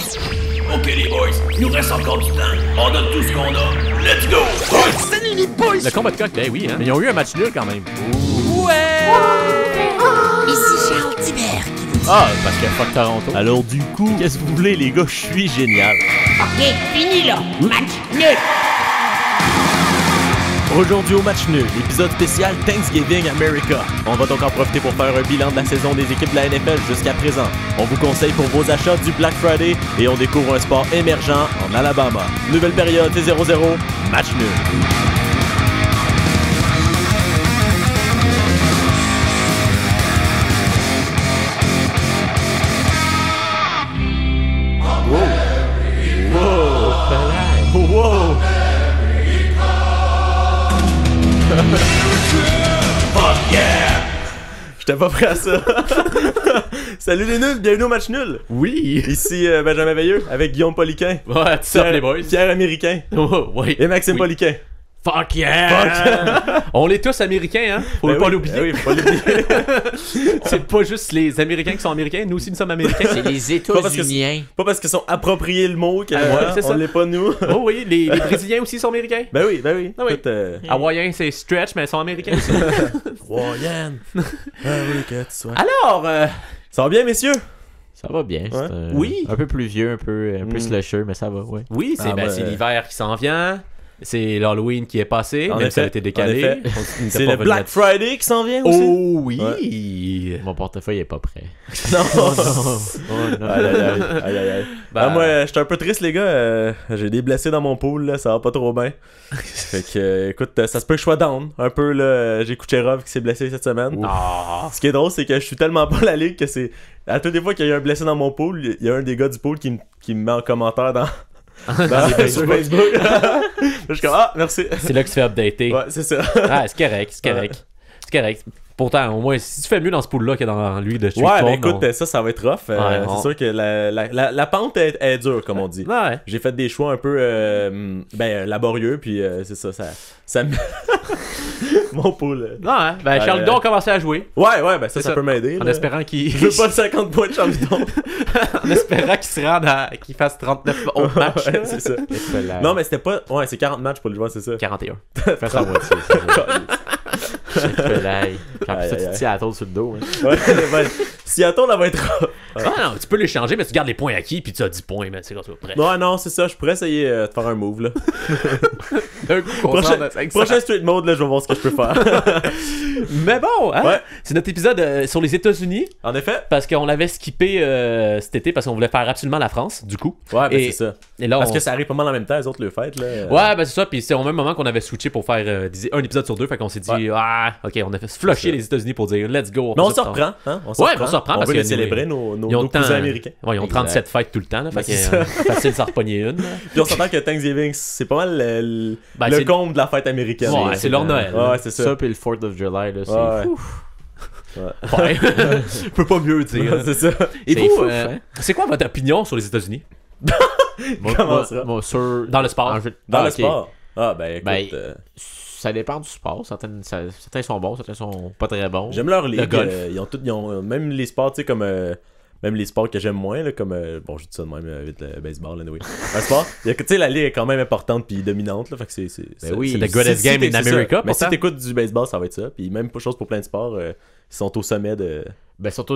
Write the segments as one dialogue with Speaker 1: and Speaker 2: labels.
Speaker 1: Ok les boys, il nous reste encore du temps. On donne tout ce qu'on a. Let's go!
Speaker 2: Salut les boys!
Speaker 3: Le combat de coq, ben oui, hein. Mais ils ont eu un match nul quand même.
Speaker 2: Ouais! Ici Charles Tibert qui vous dit...
Speaker 3: Ah, parce que fuck Toronto.
Speaker 4: Alors du coup, qu'est-ce que vous voulez les gars, je suis génial.
Speaker 2: Ok, fini là! Match nul!
Speaker 4: Aujourd'hui au match nul, épisode spécial Thanksgiving America. On va donc en profiter pour faire un bilan de la saison des équipes de la NFL jusqu'à présent. On vous conseille pour vos achats du Black Friday et on découvre un sport émergent en Alabama. Nouvelle période, c'est 0-0, match nul. Wow!
Speaker 1: Fuck yeah!
Speaker 4: J'étais pas prêt à ça. Salut les nuls, bienvenue au match nul.
Speaker 3: Oui.
Speaker 4: Ici Benjamin Veilleux avec Guillaume Poliquin.
Speaker 3: Ouais, tu sais les boys.
Speaker 4: Pierre Américain
Speaker 3: Oh, oui.
Speaker 4: et Maxime
Speaker 3: Oui.
Speaker 4: Poliquin.
Speaker 3: Fuck yeah! On est tous américains, hein? Faut
Speaker 4: Ben
Speaker 3: pas
Speaker 4: oui,
Speaker 3: l'oublier.
Speaker 4: ben oui, faut pas l'oublier.
Speaker 3: C'est pas juste les Américains qui sont américains, nous aussi nous sommes américains.
Speaker 2: C'est les
Speaker 4: Pas parce que
Speaker 2: États-Unis.
Speaker 4: Pas parce qu'ils sont appropriés le mot que
Speaker 3: c'est
Speaker 4: on
Speaker 3: ça.
Speaker 4: l'est pas nous.
Speaker 3: Oh oui, les Brésiliens aussi sont américains.
Speaker 4: Ben oui, ben oui.
Speaker 3: Ah oui.
Speaker 4: Écoute,
Speaker 3: Hawaïens, c'est stretch, mais ils sont américains aussi.
Speaker 4: Yann. Ah oui, que tu sois.
Speaker 3: Alors,
Speaker 4: Ça va bien, messieurs?
Speaker 5: Ça va bien.
Speaker 4: Ouais.
Speaker 5: C'est
Speaker 3: Oui.
Speaker 5: un peu plus vieux, un peu slusher, mais ça va, ouais.
Speaker 3: oui, c'est
Speaker 4: Ah, ben,
Speaker 3: c'est l'hiver qui s'en vient. C'est l'Halloween qui est passé,
Speaker 4: En
Speaker 3: même si ça a
Speaker 4: effet,
Speaker 3: été décalé.
Speaker 4: en effet.
Speaker 3: On n'était
Speaker 4: C'est
Speaker 3: pas
Speaker 4: le
Speaker 3: venu
Speaker 4: Black
Speaker 3: là-dessus.
Speaker 4: Friday qui s'en vient aussi.
Speaker 3: Oh oui!
Speaker 5: Mon portefeuille est pas prêt.
Speaker 4: Non.
Speaker 5: Oh non.
Speaker 4: Aïe, aïe, aïe, aïe, aïe.
Speaker 3: Ben,
Speaker 4: Ah, moi, j'étais un peu triste, les gars. J'ai des blessés dans mon pool, là, ça va pas trop bien. Fait que, écoute, ça se peut que je sois down. Un peu, là, j'ai Kucherov qui s'est blessé cette semaine.
Speaker 3: Ah.
Speaker 4: Ce qui est drôle, c'est que je suis tellement pas la ligue que c'est. À toutes les fois qu'il y a eu un blessé dans mon pool, il y a un des gars du pool qui me met en commentaire sur Facebook. Je suis comme, ah, merci.
Speaker 3: C'est là que tu fais updater.
Speaker 4: Ouais, c'est ça.
Speaker 3: Ah, c'est correct, c'est correct. C'est correct. Pourtant, au moins, si tu fais mieux dans ce pool-là que dans lui de Street
Speaker 4: Ouais, mais
Speaker 3: Form,
Speaker 4: écoute, ça va être rough.
Speaker 3: Ouais,
Speaker 4: c'est sûr que la pente est dure, comme on dit.
Speaker 3: Ouais.
Speaker 4: J'ai fait des choix un peu laborieux, puis c'est ça me... Mon pool.
Speaker 3: Ouais, ben Charles Hudon a commencé à jouer.
Speaker 4: Ouais, ben ça
Speaker 3: C'est ça.
Speaker 4: peut m'aider.
Speaker 3: En
Speaker 4: là.
Speaker 3: espérant qu'il.
Speaker 4: Je veux pas de 50 points de Charles Hudon.
Speaker 3: En espérant qu'il se rende qu'il fasse 39 autres matchs.
Speaker 4: Ouais, c'est ça. Non, mais c'était pas. Ouais, c'est 40 matchs pour le joueur, c'est ça.
Speaker 3: 41.
Speaker 5: Fais ça à moitié. Puis en plus,
Speaker 4: Aïe,
Speaker 5: tu
Speaker 4: aïe, aïe.
Speaker 5: tiens la tôle sur le dos. Hein.
Speaker 4: Ouais, ben, Seattle, elle va être rough.
Speaker 3: Ah non, tu peux l'échanger, mais tu gardes les points acquis, puis tu as 10 points, mais c'est comme ça. Bref.
Speaker 4: Ouais, non, c'est ça. Je pourrais essayer de faire un move, là.
Speaker 3: D'un coup, qu'on s'en a 500.
Speaker 4: Prochain street mode, là, je vais voir ce que je peux faire.
Speaker 3: Mais bon, hein?
Speaker 4: Ouais.
Speaker 3: C'est notre épisode sur les États-Unis,
Speaker 4: En effet.
Speaker 3: parce qu'on l'avait skippé cet été, parce qu'on voulait faire absolument la France, du coup.
Speaker 4: Ouais, ben
Speaker 3: Et-
Speaker 4: c'est ça.
Speaker 3: Et là,
Speaker 4: Parce
Speaker 3: on-
Speaker 4: que ça arrive pas mal en même temps, les autres, le fêtes, là.
Speaker 3: Ouais, ben c'est ça, puis c'est au même moment qu'on avait switché pour faire un épisode sur deux, fait qu'on s'est dit,
Speaker 4: Ouais.
Speaker 3: ah, ok, on a fait flusher les États-Unis pour dire, let's go.
Speaker 4: Mais on
Speaker 3: fait
Speaker 4: se
Speaker 3: ça.
Speaker 4: reprend, hein? On
Speaker 3: Ouais, on se reprend
Speaker 4: on
Speaker 3: parce
Speaker 4: veut
Speaker 3: que
Speaker 4: les célébrer, nos
Speaker 3: Ils ont
Speaker 4: cousins
Speaker 3: tant-
Speaker 4: américains.
Speaker 3: Ouais, ils ont 37 fêtes tout le temps, là,
Speaker 4: Ben,
Speaker 3: fait que
Speaker 4: c'est ça.
Speaker 3: facile de s'en repogner une. là.
Speaker 4: Puis on s'entend que Thanksgiving, c'est pas mal
Speaker 3: Ben,
Speaker 4: le
Speaker 3: c'est-
Speaker 4: comble de la fête américaine.
Speaker 3: Ouais, c'est leur Noël. là.
Speaker 4: Ouais, c'est ça.
Speaker 5: Ça, puis le 4th of July, là, c'est
Speaker 4: Ouais.
Speaker 5: fou.
Speaker 3: Ouais. Je peux pas mieux dire.
Speaker 4: Ouais, c'est ça.
Speaker 3: Et
Speaker 5: C'est
Speaker 3: vous,
Speaker 5: fou, hein?
Speaker 3: c'est quoi votre opinion sur les États-Unis?
Speaker 4: Comment ça?
Speaker 3: Dans le sport.
Speaker 4: Dans le
Speaker 5: ok.
Speaker 4: sport. Ah, ben écoute,
Speaker 5: Ben, ça dépend du sport. Certains sont bons, certains sont pas très bons.
Speaker 4: j'aime leur ligue.
Speaker 3: golf.
Speaker 4: Ils ont même les sports, tu sais, comme... même les sports que j'aime moins, là, comme... bon, je dis ça de même, vite, le baseball, anyway. Un sport, tu sais, la ligue est quand même importante puis dominante, là, fait que c'est...
Speaker 5: oui,
Speaker 3: c'est the greatest game in America,
Speaker 4: Mais si
Speaker 3: pourtant.
Speaker 4: t'écoutes du baseball, ça va être ça. Puis même pas chose pour plein de sports, ils sont au sommet de...
Speaker 5: Ben, sont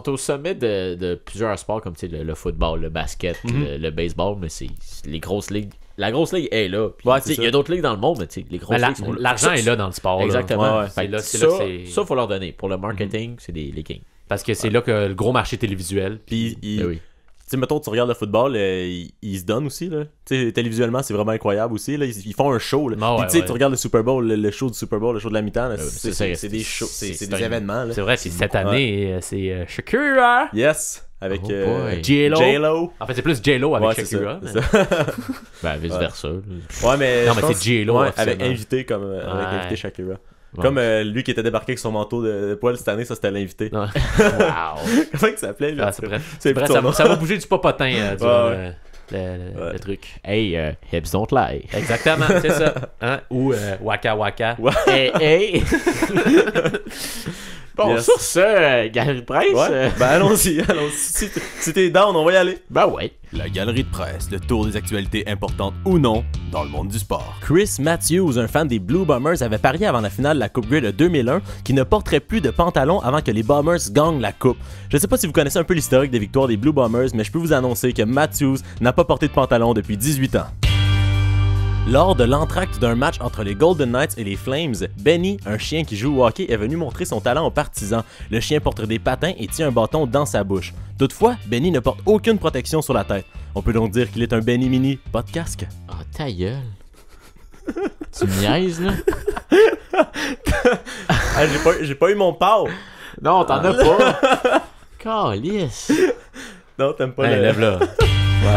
Speaker 5: au sommet de plusieurs sports comme tu sais, le football, le basket, le baseball, mais c'est les grosses ligues. La grosse ligue est là. Puis,
Speaker 4: Ouais,
Speaker 5: tu sais,
Speaker 4: c'est
Speaker 5: il y a
Speaker 4: ça.
Speaker 5: d'autres ligues dans le monde, mais tu sais, les grosses
Speaker 3: Ben,
Speaker 5: ligues sont là.
Speaker 3: l'argent
Speaker 5: Ça,
Speaker 3: est là dans le sport. là.
Speaker 5: Exactement.
Speaker 4: Ouais, ouais.
Speaker 3: C'est là,
Speaker 5: Fait
Speaker 3: c'est
Speaker 5: que
Speaker 3: là
Speaker 5: ça,
Speaker 3: que c'est.
Speaker 5: ça, faut leur donner. Pour le marketing, c'est les kings.
Speaker 3: Parce que c'est là que le gros marché télévisuel.
Speaker 4: Puis,
Speaker 5: Ben oui.
Speaker 4: tu sais, mettons, tu regardes le football, ils se donnent aussi, là. Tu sais, télévisuellement, c'est vraiment incroyable aussi, là. Ils font un show, là.
Speaker 3: Ah ouais,
Speaker 4: Puis, tu sais,
Speaker 3: ouais.
Speaker 4: tu regardes le Super Bowl, le show du Super Bowl, le show de la mi-temps, là,
Speaker 5: c'est
Speaker 4: c'est des shows, c'est
Speaker 5: c'est
Speaker 4: des
Speaker 5: un-
Speaker 4: événements, là.
Speaker 3: C'est vrai, c'est cette
Speaker 4: beaucoup,
Speaker 3: année, c'est Shakira.
Speaker 4: Yes! Avec
Speaker 5: Oh boy.
Speaker 3: J-Lo.
Speaker 4: J-Lo.
Speaker 3: En fait, c'est plus J-Lo avec
Speaker 4: Ouais, c'est
Speaker 3: Shakira.
Speaker 4: ça,
Speaker 3: mais-
Speaker 4: c'est ça.
Speaker 5: Ben, vice-versa.
Speaker 4: Ouais, mais.
Speaker 3: Non,
Speaker 4: je
Speaker 3: mais
Speaker 4: pense-
Speaker 3: c'est J-Lo,
Speaker 4: ouais, avec
Speaker 3: officiellement.
Speaker 4: invité, comme. Avec
Speaker 3: Ouais.
Speaker 4: invité Shakira.
Speaker 5: Ouais.
Speaker 4: Comme lui qui était débarqué avec son manteau de poil cette année, ça c'était l'invité.
Speaker 3: Ouais.
Speaker 5: Wow.
Speaker 4: Comment il s'appelait, lui?
Speaker 3: Ah, c'est bref.
Speaker 4: C'est
Speaker 3: Bref,
Speaker 4: son nom.
Speaker 3: ça va bouger du popotin durant
Speaker 4: Ouais.
Speaker 3: le truc.
Speaker 5: Hey, hips don't lie.
Speaker 3: Exactement, c'est ça. Hein? Ou Waka Waka.
Speaker 4: Ouais.
Speaker 5: Hey, hey. Bon,
Speaker 4: Yes.
Speaker 5: sur ce, Galerie de presse.
Speaker 4: Ouais. Ben allons-y. Si t'es down, on va y aller.
Speaker 5: Ben ouais.
Speaker 6: La galerie de presse, le tour des actualités importantes ou non dans le monde du sport.
Speaker 4: Chris Matthews, un fan des Blue Bombers, avait parié avant la finale de la Coupe Grey de 2001 qu'il ne porterait plus de pantalon avant que les Bombers gagnent la Coupe. Je sais pas si vous connaissez un peu l'historique des victoires des Blue Bombers, mais je peux vous annoncer que Matthews n'a pas porté de pantalon depuis 18 ans. Lors de l'entracte d'un match entre les Golden Knights et les Flames, Benny, un chien qui joue au hockey, est venu montrer son talent aux partisans. Le chien porte des patins et tient un bâton dans sa bouche. Toutefois, Benny ne porte aucune protection sur la tête. On peut donc dire qu'il est un Benny Mini, pas de casque.
Speaker 5: Oh, ta gueule. Tu me niaises, là?
Speaker 4: Ah, j'ai pas eu mon pao.
Speaker 5: Non, t'en as pas. Calice.
Speaker 4: Non, t'aimes pas
Speaker 3: Hey,
Speaker 4: le...
Speaker 3: lève là.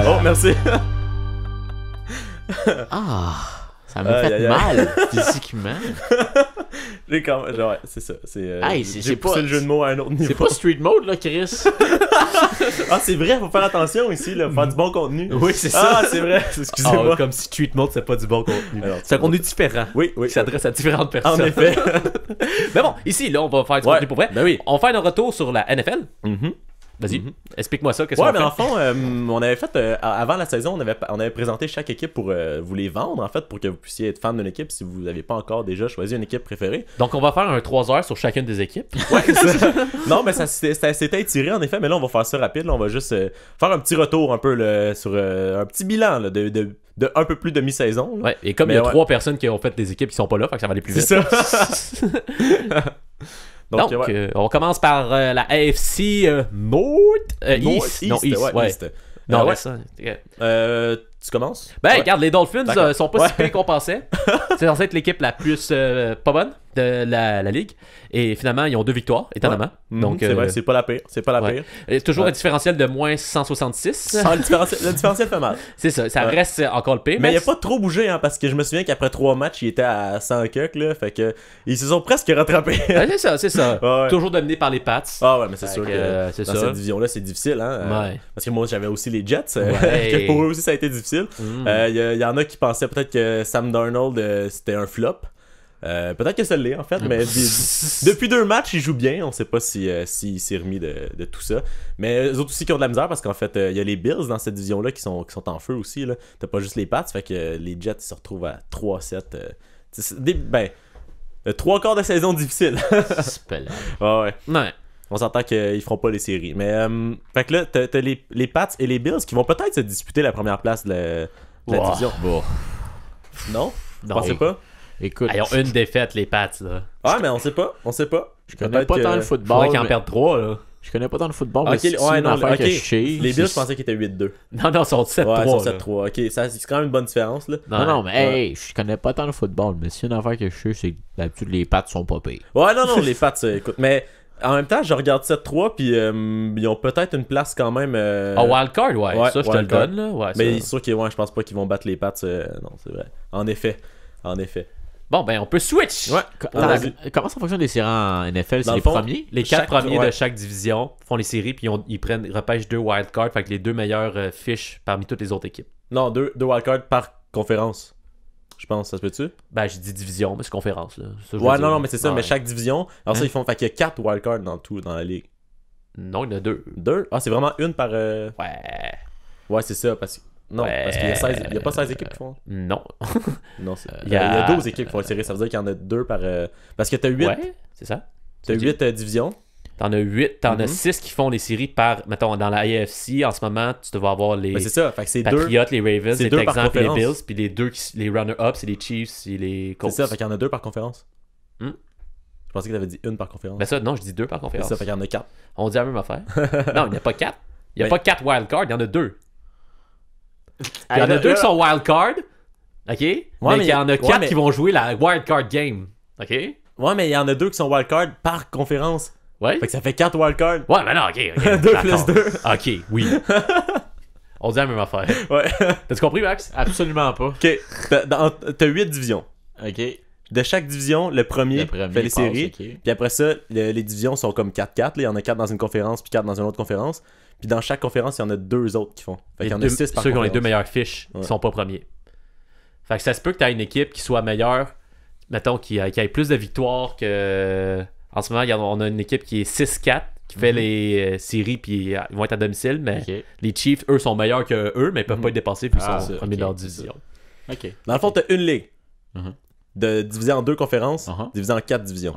Speaker 4: Oh, merci.
Speaker 5: Ah, ça m'a
Speaker 4: Aïe,
Speaker 5: fait
Speaker 4: aïe, aïe.
Speaker 5: mal, physiquement.
Speaker 4: J'ai quand même... Ouais, c'est ça.
Speaker 5: Hey,
Speaker 4: j'ai
Speaker 5: c'est
Speaker 4: poussé
Speaker 5: pas-
Speaker 4: le jeu de mots à un autre niveau.
Speaker 5: C'est pas street mode, là, Chris.
Speaker 4: Ah, c'est vrai, faut faire attention ici, là, faire du bon contenu.
Speaker 3: Oui, c'est ça.
Speaker 4: Ah, c'est vrai. Excusez-moi.
Speaker 3: Ah, comme si Street Mode, c'est pas du bon contenu.
Speaker 4: Alors,
Speaker 3: C'est un contenu différent.
Speaker 4: Oui, oui.
Speaker 3: Qui s'adresse à différentes personnes.
Speaker 4: En effet.
Speaker 3: Mais bon, ici, là, on va faire du
Speaker 4: Ouais.
Speaker 3: contenu pour vrai.
Speaker 4: Ben oui.
Speaker 3: On va faire un retour sur la NFL.
Speaker 4: Mhm.
Speaker 3: Vas-y, explique-moi ça. Qu'est-ce
Speaker 4: Ouais,
Speaker 3: qu'on
Speaker 4: mais
Speaker 3: fait?
Speaker 4: en fond, on avait fait, avant la saison, on avait présenté chaque équipe pour vous les vendre, en fait, pour que vous puissiez être fan d'une équipe si vous n'avez pas encore déjà choisi une équipe préférée.
Speaker 3: Donc, on va faire un 3 heures sur chacune des équipes.
Speaker 4: Ouais, non, mais ça s'était étiré, en effet, mais là, on va faire ça rapide. Là, on va juste faire un petit retour un peu sur un petit bilan là, de un peu plus de mi-saison. là.
Speaker 3: Ouais, et comme il
Speaker 4: Mais
Speaker 3: y a
Speaker 4: ouais.
Speaker 3: 3 personnes qui ont fait des équipes qui sont pas là, fait que ça va aller plus vite.
Speaker 4: C'est ça.
Speaker 3: Donc,
Speaker 4: ouais.
Speaker 3: on commence par la AFC North. East. Non, East, ouais.
Speaker 4: East.
Speaker 3: Non,
Speaker 4: ouais.
Speaker 3: ouais, ça.
Speaker 4: Tu commences?
Speaker 3: Ben,
Speaker 4: Ouais.
Speaker 3: regarde, les Dolphins
Speaker 4: D'accord.
Speaker 3: sont pas
Speaker 4: Ouais.
Speaker 3: si pires qu'on pensait. C'est censé être l'équipe la plus pas bonne de la ligue. Et finalement, ils ont 2 victoires, étonnamment.
Speaker 4: Mhm,
Speaker 3: Donc,
Speaker 4: c'est vrai, c'est pas la pire. C'est pas la
Speaker 3: ouais.
Speaker 4: pire.
Speaker 3: Et toujours
Speaker 4: Ouais.
Speaker 3: un différentiel de moins 166.
Speaker 4: Ah, le différentiel fait mal.
Speaker 3: C'est ça, ça
Speaker 4: Ouais.
Speaker 3: reste encore le pire.
Speaker 4: Mais il a pas trop bougé, hein, parce que je me souviens qu'après 3 matchs, il était à 100 cucks, là. Fait que ils se sont presque rattrapés.
Speaker 3: Ouais, c'est ça, c'est ça.
Speaker 4: Ouais, ouais.
Speaker 3: Toujours dominé par les Pats.
Speaker 4: Ah ouais, mais c'est
Speaker 3: Fait
Speaker 4: sûr
Speaker 3: que,
Speaker 4: que
Speaker 3: c'est
Speaker 4: dans
Speaker 3: ça.
Speaker 4: cette division-là, c'est difficile, hein.
Speaker 3: Ouais.
Speaker 4: Parce que moi, j'avais aussi les Jets,
Speaker 3: Ouais.
Speaker 4: que pour eux aussi, ça a été difficile.
Speaker 3: Mm.
Speaker 4: Il y en a qui pensaient peut-être que Sam Darnold, c'était un flop. Peut-être que ça l'est, en fait, mais depuis 2 matchs, il joue bien. On sait pas s'il s'est remis de tout ça. Mais eux autres aussi qui ont de la misère, parce qu'en fait, il y a les Bills dans cette division-là qui sont en feu aussi, là. T'as pas juste les Pats, fait que les Jets se retrouvent à 3-7. 3 quarts de saison difficile.
Speaker 5: C'est pas là.
Speaker 4: Ouais, ouais.
Speaker 3: Ouais.
Speaker 4: On s'entend qu'ils feront pas les séries. Mais, fait que là, t'as les Pats et les Bills qui vont peut-être se disputer la première place de la
Speaker 5: Wow.
Speaker 4: division.
Speaker 5: Bon.
Speaker 4: Non? Vous
Speaker 3: Non.
Speaker 4: pensez pas?
Speaker 5: Écoute,
Speaker 3: Ils ont une défaite, les Pats, là.
Speaker 4: Ah, mais on sait pas.
Speaker 5: je connais pas tant le
Speaker 3: Faudrait
Speaker 5: football.
Speaker 3: qu'ils en
Speaker 5: mais-
Speaker 3: perdent 3, là.
Speaker 5: Je connais pas tant le football,
Speaker 4: Ok,
Speaker 5: mais c'est
Speaker 4: ouais,
Speaker 5: une
Speaker 4: non,
Speaker 5: affaire
Speaker 4: ok.
Speaker 5: que je sais.
Speaker 4: Les Bills, je pensais qu'ils étaient 8-2.
Speaker 3: Non, non, ils sont 7-3.
Speaker 4: Ouais, ils sont
Speaker 3: là.
Speaker 4: 7-3. Ok, ça, c'est quand même une bonne différence, là.
Speaker 5: Non, non, mais hey, je connais pas tant le football, mais c'est une affaire que je sais, c'est que d'habitude les pattes sont pas pires.
Speaker 4: Ouais, non, les Pats, écoute. Mais en même temps, je regarde 7-3, puis ils ont peut-être une place quand même.
Speaker 3: Ah, wildcard, ouais.
Speaker 4: Ouais,
Speaker 3: Ça, je te le
Speaker 4: wildcard.
Speaker 3: donne, là. Ouais,
Speaker 4: Mais
Speaker 3: ça.
Speaker 4: c'est sûr que je pense pas qu'ils vont battre les Pats. Non, c'est vrai. En effet.
Speaker 3: Bon, ben, on peut switch.
Speaker 4: Ouais.
Speaker 5: Attends,
Speaker 4: Vas-y.
Speaker 5: comment ça fonctionne les séries en NFL? C'est
Speaker 4: Dans
Speaker 5: les
Speaker 4: le fond,
Speaker 5: premiers?
Speaker 3: Les 4
Speaker 4: Chaque-
Speaker 3: premiers
Speaker 4: ouais.
Speaker 3: de chaque division font les séries, puis ils repêchent 2 wildcards, fait que les 2 meilleures fiches parmi toutes les autres équipes.
Speaker 4: Non, 2 wildcards par conférence. Je pense, ça se peut-tu?
Speaker 3: Ben, j'ai dit division, mais c'est conférence, là. Ça, je veux
Speaker 4: Ouais,
Speaker 3: dire.
Speaker 4: non, mais c'est ça,
Speaker 3: Ouais.
Speaker 4: mais chaque division. Alors ça,
Speaker 3: Hein?
Speaker 4: ils font. Fait qu'il y a 4 wildcards dans tout, dans la ligue.
Speaker 3: Non, il y en a 2.
Speaker 4: 2? Ah, c'est vraiment une par.
Speaker 3: Ouais.
Speaker 4: Ouais, c'est ça, parce que. Non,
Speaker 3: Ouais.
Speaker 4: parce qu'il y a 16. Il y a pas 16 équipes qui font.
Speaker 3: Non.
Speaker 4: Non, c'est.
Speaker 3: il
Speaker 4: Il
Speaker 3: y
Speaker 4: y
Speaker 3: a-
Speaker 4: a 12 équipes qui font une série, ça veut dire qu'il y en a 2 par. Parce que t'as 8,
Speaker 3: Ouais, c'est ça.
Speaker 4: t'as 8 divisions.
Speaker 3: T'en as 8, t'en as
Speaker 4: Mhm.
Speaker 3: 6 qui font les séries par, mettons, dans la AFC, en ce moment, tu devrais avoir les
Speaker 4: Ben, c'est ça, fait que c'est 2.
Speaker 3: Patriots, les Ravens,
Speaker 4: c'est
Speaker 3: les
Speaker 4: 2 par
Speaker 3: Texans et les
Speaker 4: conférence.
Speaker 3: Bills, puis les 2 les runner-ups, c'est les Chiefs et les
Speaker 4: C'est
Speaker 3: Colts.
Speaker 4: ça, fait qu'il y en a 2 par conférence.
Speaker 3: Hmm.
Speaker 4: Je pensais que t'avais dit une par conférence.
Speaker 3: Ben ça, non, je dis 2 par
Speaker 4: C'est
Speaker 3: conférence.
Speaker 4: ça, fait qu'il y en a 4.
Speaker 3: On dit la même affaire. Non, il n'y a pas 4. Il n'y a
Speaker 4: Ben-
Speaker 3: pas 4 wildcards, il y en a 2. Il y en
Speaker 5: là,
Speaker 3: a 2
Speaker 5: là-
Speaker 3: qui sont wildcards, ok? Mais il y en a 4
Speaker 4: mais-
Speaker 3: qui vont jouer la wildcard game, ok?
Speaker 4: Ouais, mais il y en a 2 qui sont wildcards par conférence.
Speaker 3: Ouais?
Speaker 4: Fait que ça fait 4 wildcards.
Speaker 3: Ouais, mais non, ok.
Speaker 4: 2
Speaker 3: d'accord.
Speaker 4: plus 2.
Speaker 3: Ok, oui. On dit la même affaire.
Speaker 4: Ouais.
Speaker 3: T'as-tu compris, Max?
Speaker 5: Absolument pas.
Speaker 4: Ok, t'as 8 divisions.
Speaker 5: Ok.
Speaker 4: De chaque division, le premier,
Speaker 5: Le premier
Speaker 4: fait les
Speaker 5: passe,
Speaker 4: séries.
Speaker 5: ok.
Speaker 4: Puis après ça, les divisions sont comme 4-4. là. Il y en a 4 dans une conférence, puis 4 dans une autre conférence. Puis dans chaque conférence, il y en a 2 autres qui font. Fait qu'il y en a 6 par
Speaker 3: Ceux qui ont les
Speaker 4: conférence.
Speaker 3: 2 meilleures fiches,
Speaker 4: Ouais.
Speaker 3: qui sont pas premiers. Fait que ça se peut que tu aies une équipe qui soit meilleure, mettons, qui ait plus de victoires que. En ce moment, on a une équipe qui est 6-4 qui fait les séries puis ils vont être à domicile, mais les Chiefs, eux, sont meilleurs que eux, mais ils peuvent pas être dépassés puis ils sont premiers de leur division.
Speaker 5: Ok.
Speaker 7: Dans le fond, t'as une ligue divisée en 2 conférences, divisée en 4 divisions.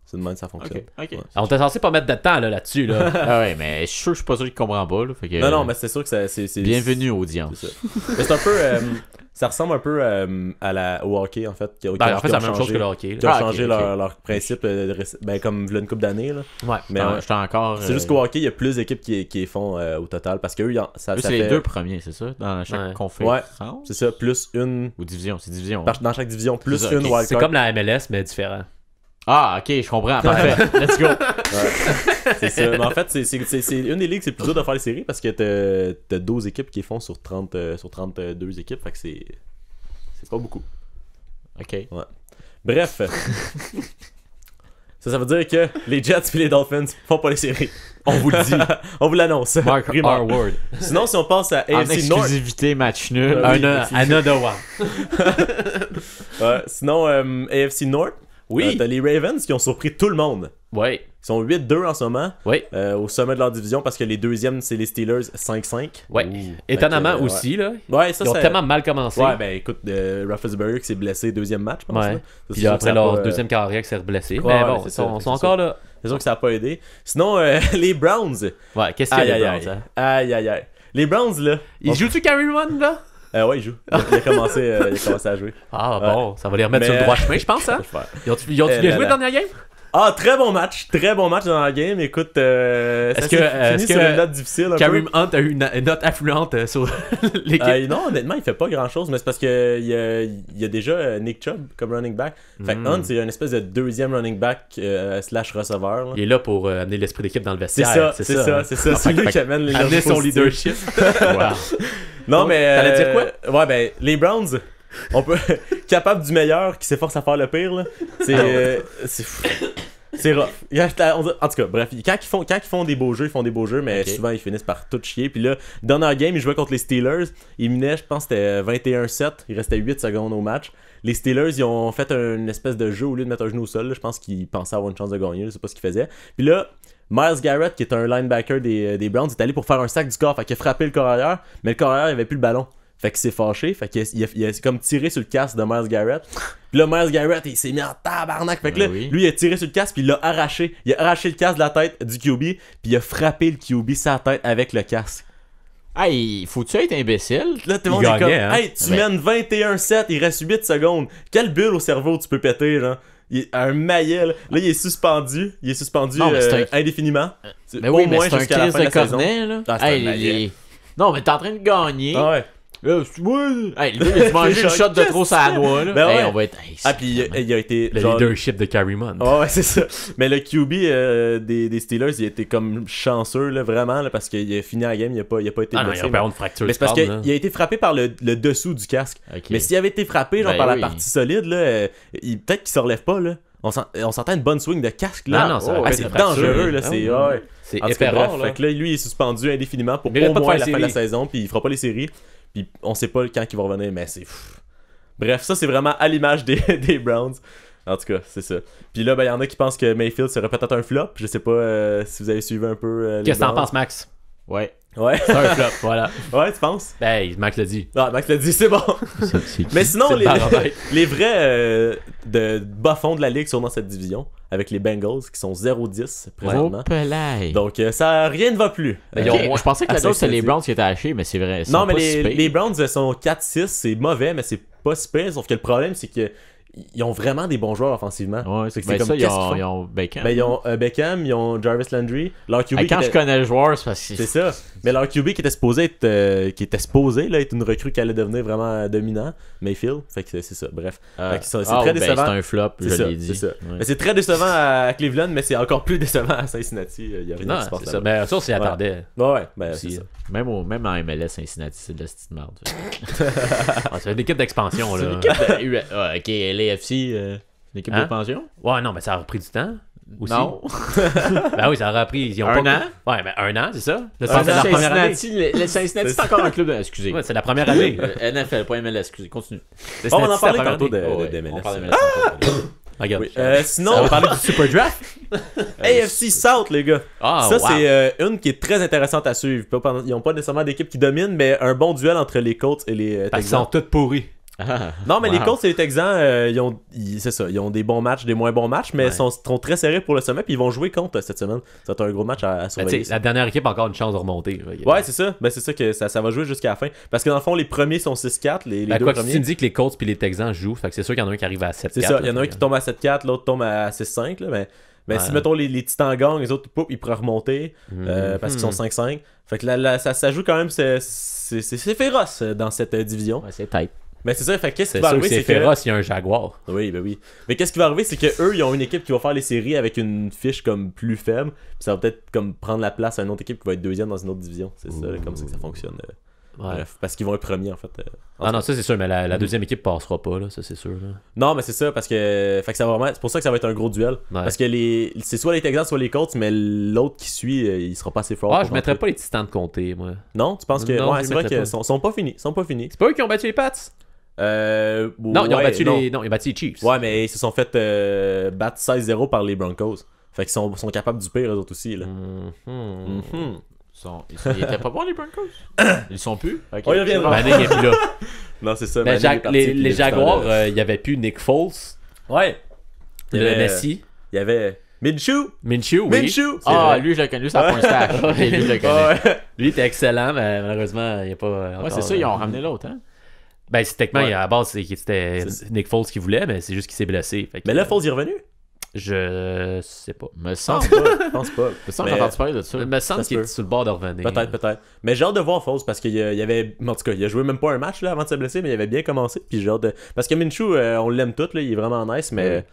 Speaker 7: C'est de même que ça fonctionne.
Speaker 5: Ok.
Speaker 7: Ouais.
Speaker 3: On était censé pas mettre de temps là-dessus. Là.
Speaker 5: Ah ouais, mais je suis pas sûr qu'il comprend pas. Là, fait que,
Speaker 7: Non, mais c'est sûr que c'est
Speaker 5: bienvenue audience.
Speaker 7: C'est ça. Mais c'est un peu. Ça ressemble un peu au hockey, en fait.
Speaker 3: En fait, c'est la même chose que le hockey.
Speaker 7: Qui ont changé leur principe, comme une couple d'années. Là.
Speaker 5: Ouais, mais j'étais encore.
Speaker 7: C'est juste qu'au hockey, il y a plus d'équipes qui les font au total. Parce qu'eux, ça
Speaker 5: c'est
Speaker 7: fait...
Speaker 5: les 2 premiers, c'est ça? Dans chaque conférence?
Speaker 7: Ouais, c'est ça. Plus une.
Speaker 5: Ou division, c'est division.
Speaker 7: Dans chaque division, plus
Speaker 5: ça,
Speaker 7: une wildcard.
Speaker 3: C'est comme la MLS, mais différent.
Speaker 5: Ah, ok, je comprends. Parfait. Let's go.
Speaker 7: Ouais. C'est ça. Mais en fait, c'est une des ligues, c'est plus dur de faire les séries parce que t'as 12 équipes qui les font sur 32 équipes. Fait que c'est pas beaucoup.
Speaker 5: Ok.
Speaker 7: Ouais. Bref. Ça veut dire que les Jets et les Dolphins font pas les séries. On vous le dit. On vous l'annonce.
Speaker 3: Mark our word.
Speaker 7: Sinon, si on passe à
Speaker 5: En
Speaker 7: AFC North.
Speaker 5: exclusivité, match nul.
Speaker 3: Another one.
Speaker 7: Ouais, sinon, AFC North.
Speaker 3: Oui.
Speaker 7: T'as les Ravens qui ont surpris tout le monde.
Speaker 3: Oui.
Speaker 7: Ils sont 8-2 en ce moment.
Speaker 3: Oui.
Speaker 7: Au sommet de leur division parce que les deuxièmes, c'est les Steelers 5-5.
Speaker 3: Oui. Étonnamment
Speaker 7: ouais.
Speaker 3: aussi, là.
Speaker 7: Ouais, ça,
Speaker 3: ils ont
Speaker 7: c'est...
Speaker 3: tellement mal commencé.
Speaker 7: Ouais, ben écoute, Roethlisberger qui s'est blessé deuxième match, je pense.
Speaker 3: Ouais.
Speaker 7: Là. Ça,
Speaker 3: Puis après leur
Speaker 7: pas,
Speaker 3: deuxième carrière qui s'est blessé.
Speaker 7: Ouais,
Speaker 3: mais bon,
Speaker 7: c'est
Speaker 3: ils
Speaker 7: ça,
Speaker 3: sont encore là.
Speaker 7: C'est sûr que ça n'a pas aidé. Sinon, les Browns.
Speaker 3: Ouais, qu'est-ce qu'il y a les Browns, hein?
Speaker 7: Aïe. Les Browns, là.
Speaker 3: Ils jouent-tu Carry One, là?
Speaker 7: Ouais, il joue. Il a commencé à jouer.
Speaker 3: Ah bon, ça va les remettre sur le droit chemin, je pense, hein? Ils ont-tu bien joué le dernier game?
Speaker 7: Ah, très bon match dans la game. Écoute, est-ce que sur une note difficile
Speaker 3: Kareem Hunt a eu une note affluente sur l'équipe?
Speaker 7: Non, honnêtement, il fait pas grand-chose, mais c'est parce que il y a déjà Nick Chubb comme running back. Fait que Hunt, c'est une espèce de deuxième running back slash receveur. Là.
Speaker 3: Il est là pour amener l'esprit d'équipe dans le vestiaire.
Speaker 7: C'est ça. C'est lui qui amène les
Speaker 3: amener son leadership. Wow.
Speaker 7: Non, mais...
Speaker 3: T'allais dire quoi?
Speaker 7: Ouais, ben, les Browns... On peut capable du meilleur qui s'efforce à faire le pire là. C'est rough. En tout cas, bref, quand ils font des beaux jeux, mais souvent ils finissent par tout chier. Puis là, dernière game, ils jouaient contre les Steelers. Ils menaient, je pense que c'était 21-7. Il restait 8 secondes au match. Les Steelers, ils ont fait une espèce de jeu au lieu de mettre un genou au sol. Là. Je pense qu'ils pensaient avoir une chance de gagner. Je sais pas ce qu'ils faisaient. Puis là, Myles Garrett, qui est un linebacker des Browns, est allé pour faire un sac du corps. Fait qu'il a frappé le corps arrière, mais le corps arrière, il avait plus le ballon. Fait qu'il s'est fâché, fait qu'il a comme tiré sur le casque de Myles Garrett. Puis là, Myles Garrett, il s'est mis en tabarnak. Fait que là, lui, il a tiré sur le casque, puis il l'a arraché. Il a arraché le casque de la tête du QB, puis il a frappé le QB sa tête avec le casque.
Speaker 5: Hey, faut-tu être imbécile?
Speaker 7: Là, tout le monde est comme, hey, tu mènes 21-7, il reste 8 secondes. Quelle bulle au cerveau tu peux péter, genre? Un maillet, là, il est suspendu. Non, indéfiniment.
Speaker 5: Mais oui, mais c'est un crise de cornet, là.
Speaker 7: Ah,
Speaker 5: non, mais t'es en train de gagner.
Speaker 7: Ah ouais.
Speaker 5: Là, hey, le gars, il a mangé une shot de trop sur la noix, là.
Speaker 7: Ben ouais.
Speaker 5: On va être.
Speaker 7: Puis il a été.
Speaker 3: Le leadership de Kareem Hunt.
Speaker 7: Ouais, c'est ça. Mais le QB des Steelers, il a été comme chanceux, là, vraiment, là, parce qu'il a fini la game, il a pas été blessé.
Speaker 3: Non, il a pas une fracture.
Speaker 7: Mais c'est parce qu'il a été frappé par le dessous du casque. Okay. Mais s'il avait été frappé par la partie solide, là, peut-être qu'il se relève pas, là. On s'entend une bonne swing de casque, là.
Speaker 3: Non,
Speaker 7: c'est dangereux, là.
Speaker 3: C'est épais rare, là.
Speaker 7: Fait que là, lui, il est suspendu indéfiniment pour au moins la fin de la saison, puis il fera pas les séries. Puis on sait pas quand il va revenir, mais c'est... Bref, ça c'est vraiment à l'image des Browns. En tout cas, c'est ça. Puis là, il y en a qui pensent que Mayfield serait peut-être un flop. Je sais pas si vous avez suivi un peu
Speaker 3: Qu'est-ce que t'en penses, Max?
Speaker 7: Ouais.
Speaker 3: C'est un flop, voilà.
Speaker 7: Ouais, tu penses?
Speaker 3: Ben, Max l'a dit.
Speaker 7: Ah, Max l'a dit, c'est bon. Mais sinon, les vrais de bas fond de la ligue sont dans cette division, avec les Bengals qui sont 0-10 présentement. Donc, rien ne va plus.
Speaker 5: Je pensais que la dose, c'était les Browns qui étaient hachés, mais c'est vrai.
Speaker 7: Non, mais les Browns sont 4-6, c'est mauvais, mais c'est pas si pire. Sauf que le problème, c'est que ils ont vraiment des bons joueurs offensivement.
Speaker 5: Ouais, c'est comme ça, ils ont Beckham.
Speaker 7: Ben, ils ont Beckham, ils ont Jarvis Landry. Leur QB
Speaker 5: quand je connais le joueur, c'est parce que
Speaker 7: c'est ça. Mais leur QB qui était supposé être une recrue qui allait devenir vraiment dominant, Mayfield. Fait que c'est ça. Bref. C'est très décevant.
Speaker 5: C'est un flop, je l'ai dit.
Speaker 7: C'est ça. Ouais. Mais c'est très décevant à Cleveland, mais c'est encore plus décevant à Cincinnati. Il y a rien qui se passe.
Speaker 3: C'est ça. Mais ça, on s'y attendait.
Speaker 7: Ouais, ben c'est ça.
Speaker 5: Même en MLS, Cincinnati, c'est de la petite merde.
Speaker 3: C'est une équipe d'expansion, là.
Speaker 5: C'est une équipe ok, LAFC, une équipe d'expansion?
Speaker 3: Ouais, non, mais ça a repris du temps. Aussi.
Speaker 5: Non.
Speaker 3: Ben oui, ça aurait pris. Ils ont
Speaker 5: an?
Speaker 3: Ouais, ben 1 an, c'est ça.
Speaker 5: Le Cincinnati, c'est encore un club de. Excusez.
Speaker 3: Ouais, c'est la première année.
Speaker 5: NFL, pas MLS, excusez, continue.
Speaker 7: On en parlait tantôt de MLS.
Speaker 3: Regarde.
Speaker 7: Oui. Sinon,
Speaker 3: On va parler du Super Draft.
Speaker 7: AFC South, les gars.
Speaker 3: Ah,
Speaker 7: Ça,
Speaker 3: wow.
Speaker 7: c'est une qui est très intéressante à suivre. Ils n'ont pas nécessairement d'équipe qui domine, mais un bon duel entre les Colts et les
Speaker 3: Parce qu'ils
Speaker 7: Texans.
Speaker 3: sont tous pourris.
Speaker 7: Non, mais
Speaker 5: Wow.
Speaker 7: les Colts et les Texans, c'est ça. Ils ont des bons matchs, des moins bons matchs, mais
Speaker 3: Ouais.
Speaker 7: ils sont très serrés pour le sommet. Puis ils vont jouer contre cette semaine. Ça va être un gros match à
Speaker 3: Ben,
Speaker 7: surveiller.
Speaker 3: tu sais, la dernière équipe a encore une chance de remonter. Là.
Speaker 7: Ouais, c'est ça. Ben, c'est ça que ça va jouer jusqu'à la fin. Parce que dans le fond, les premiers sont 6-4. Les
Speaker 3: Ben,
Speaker 7: deux
Speaker 3: quoi que
Speaker 7: premiers.
Speaker 3: tu me dis que les Colts puis les Texans jouent, fait que c'est sûr qu'il y en a un qui arrive à 7-4.
Speaker 7: C'est ça. Il y en a
Speaker 3: là,
Speaker 7: un qui tombe à 7-4, l'autre tombe à 6-5. Là, mais si,
Speaker 3: Ouais.
Speaker 7: mettons, les Titans gagnent, les autres, poup, ils pourraient remonter. Parce qu'ils sont 5-5. Fait que ça joue quand même. C'est féroce dans cette division.
Speaker 5: Ouais, c'est tight.
Speaker 7: Mais c'est ça. Fait que qu'est-ce qui
Speaker 3: C'est
Speaker 7: va
Speaker 3: sûr que
Speaker 7: arriver,
Speaker 3: c'est
Speaker 7: c'est que.
Speaker 3: féroce, il y a un Jaguar.
Speaker 7: Oui, ben oui. Mais qu'est-ce qui va arriver, c'est que eux, ils ont une équipe qui va faire les séries avec une fiche comme plus faible. Puis ça va peut-être comme prendre la place à une autre équipe qui va être deuxième dans une autre division. C'est ça, comme ça que ça fonctionne.
Speaker 3: Ouais.
Speaker 7: Bref, parce qu'ils vont être premiers en fait.
Speaker 3: Ah non, ça c'est sûr, mais la deuxième équipe passera pas, là, ça c'est sûr. Là.
Speaker 7: Non, mais c'est ça, parce que. Fait que ça va vraiment. C'est pour ça que ça va être un gros duel.
Speaker 3: Ouais.
Speaker 7: Parce que c'est soit les Texans, soit les Colts, mais l'autre qui suit, il sera pas assez fort.
Speaker 3: Ah,
Speaker 7: pour
Speaker 3: je mettrais
Speaker 7: rentrer.
Speaker 3: pas les Titans de comté, moi.
Speaker 7: Non, tu penses que.
Speaker 3: Non,
Speaker 7: ouais,
Speaker 3: je
Speaker 7: c'est vrai
Speaker 3: mettrais
Speaker 7: qu'ils
Speaker 3: pas.
Speaker 7: sont pas finis. Sont pas finis.
Speaker 3: C'est pas eux qui ont battu les Pats? Non, ils ont battu
Speaker 7: non.
Speaker 3: les. Non, ils ont battu les Chiefs.
Speaker 7: Ouais, mais ils se sont fait battre 16-0 par les Broncos. Fait qu'ils sont capables du pire, eux autres aussi. Là. Mhm.
Speaker 5: Ils étaient pas bons, les Broncos? Ils sont plus? Ok.
Speaker 7: On y reviendra.
Speaker 3: Manning est plus là.
Speaker 7: Non, c'est ça.
Speaker 3: Mais
Speaker 7: Manning est parti, puis
Speaker 3: les
Speaker 7: il est
Speaker 3: Jaguars,
Speaker 7: tout le
Speaker 3: il y avait plus Nick Foles,
Speaker 7: temps, ouais. Il y
Speaker 3: le
Speaker 7: avait-
Speaker 3: Messi,
Speaker 7: Il y avait Minshew.
Speaker 3: Minshew, oui.
Speaker 7: Minshew. c'est
Speaker 5: Ah,
Speaker 7: vrai.
Speaker 5: lui, je le connais, c'est la point stash. Ok, lui, je le connais.
Speaker 7: Ouais.
Speaker 3: Lui, il était excellent, mais malheureusement, il n'y a pas.
Speaker 5: Ouais, c'est ça, ils ont ramené l'autre, hein?
Speaker 3: Ben, techniquement,
Speaker 7: Ouais.
Speaker 3: à la base, c'était Nick Foles qui voulait, mais c'est juste qu'il s'est blessé. Fait que,
Speaker 7: Mais là, Foles est revenu.
Speaker 3: je sais pas.
Speaker 5: Me
Speaker 7: Je
Speaker 5: semble
Speaker 7: pense pas. Je pense pas.
Speaker 5: me semble que
Speaker 7: Mais-
Speaker 5: j'ai entendu parler de ça.
Speaker 3: Il me semble
Speaker 7: se
Speaker 3: qu'il
Speaker 7: peut.
Speaker 3: est sur le bord de revenir.
Speaker 7: Peut-être. Mais j'ai hâte de voir Foles parce qu'il y avait. En tout cas, il a joué même pas un match là, avant de se blesser, mais il avait bien commencé. Puis j'ai hâte de. Parce que Minshew, on l'aime tous, là, il est vraiment nice, mais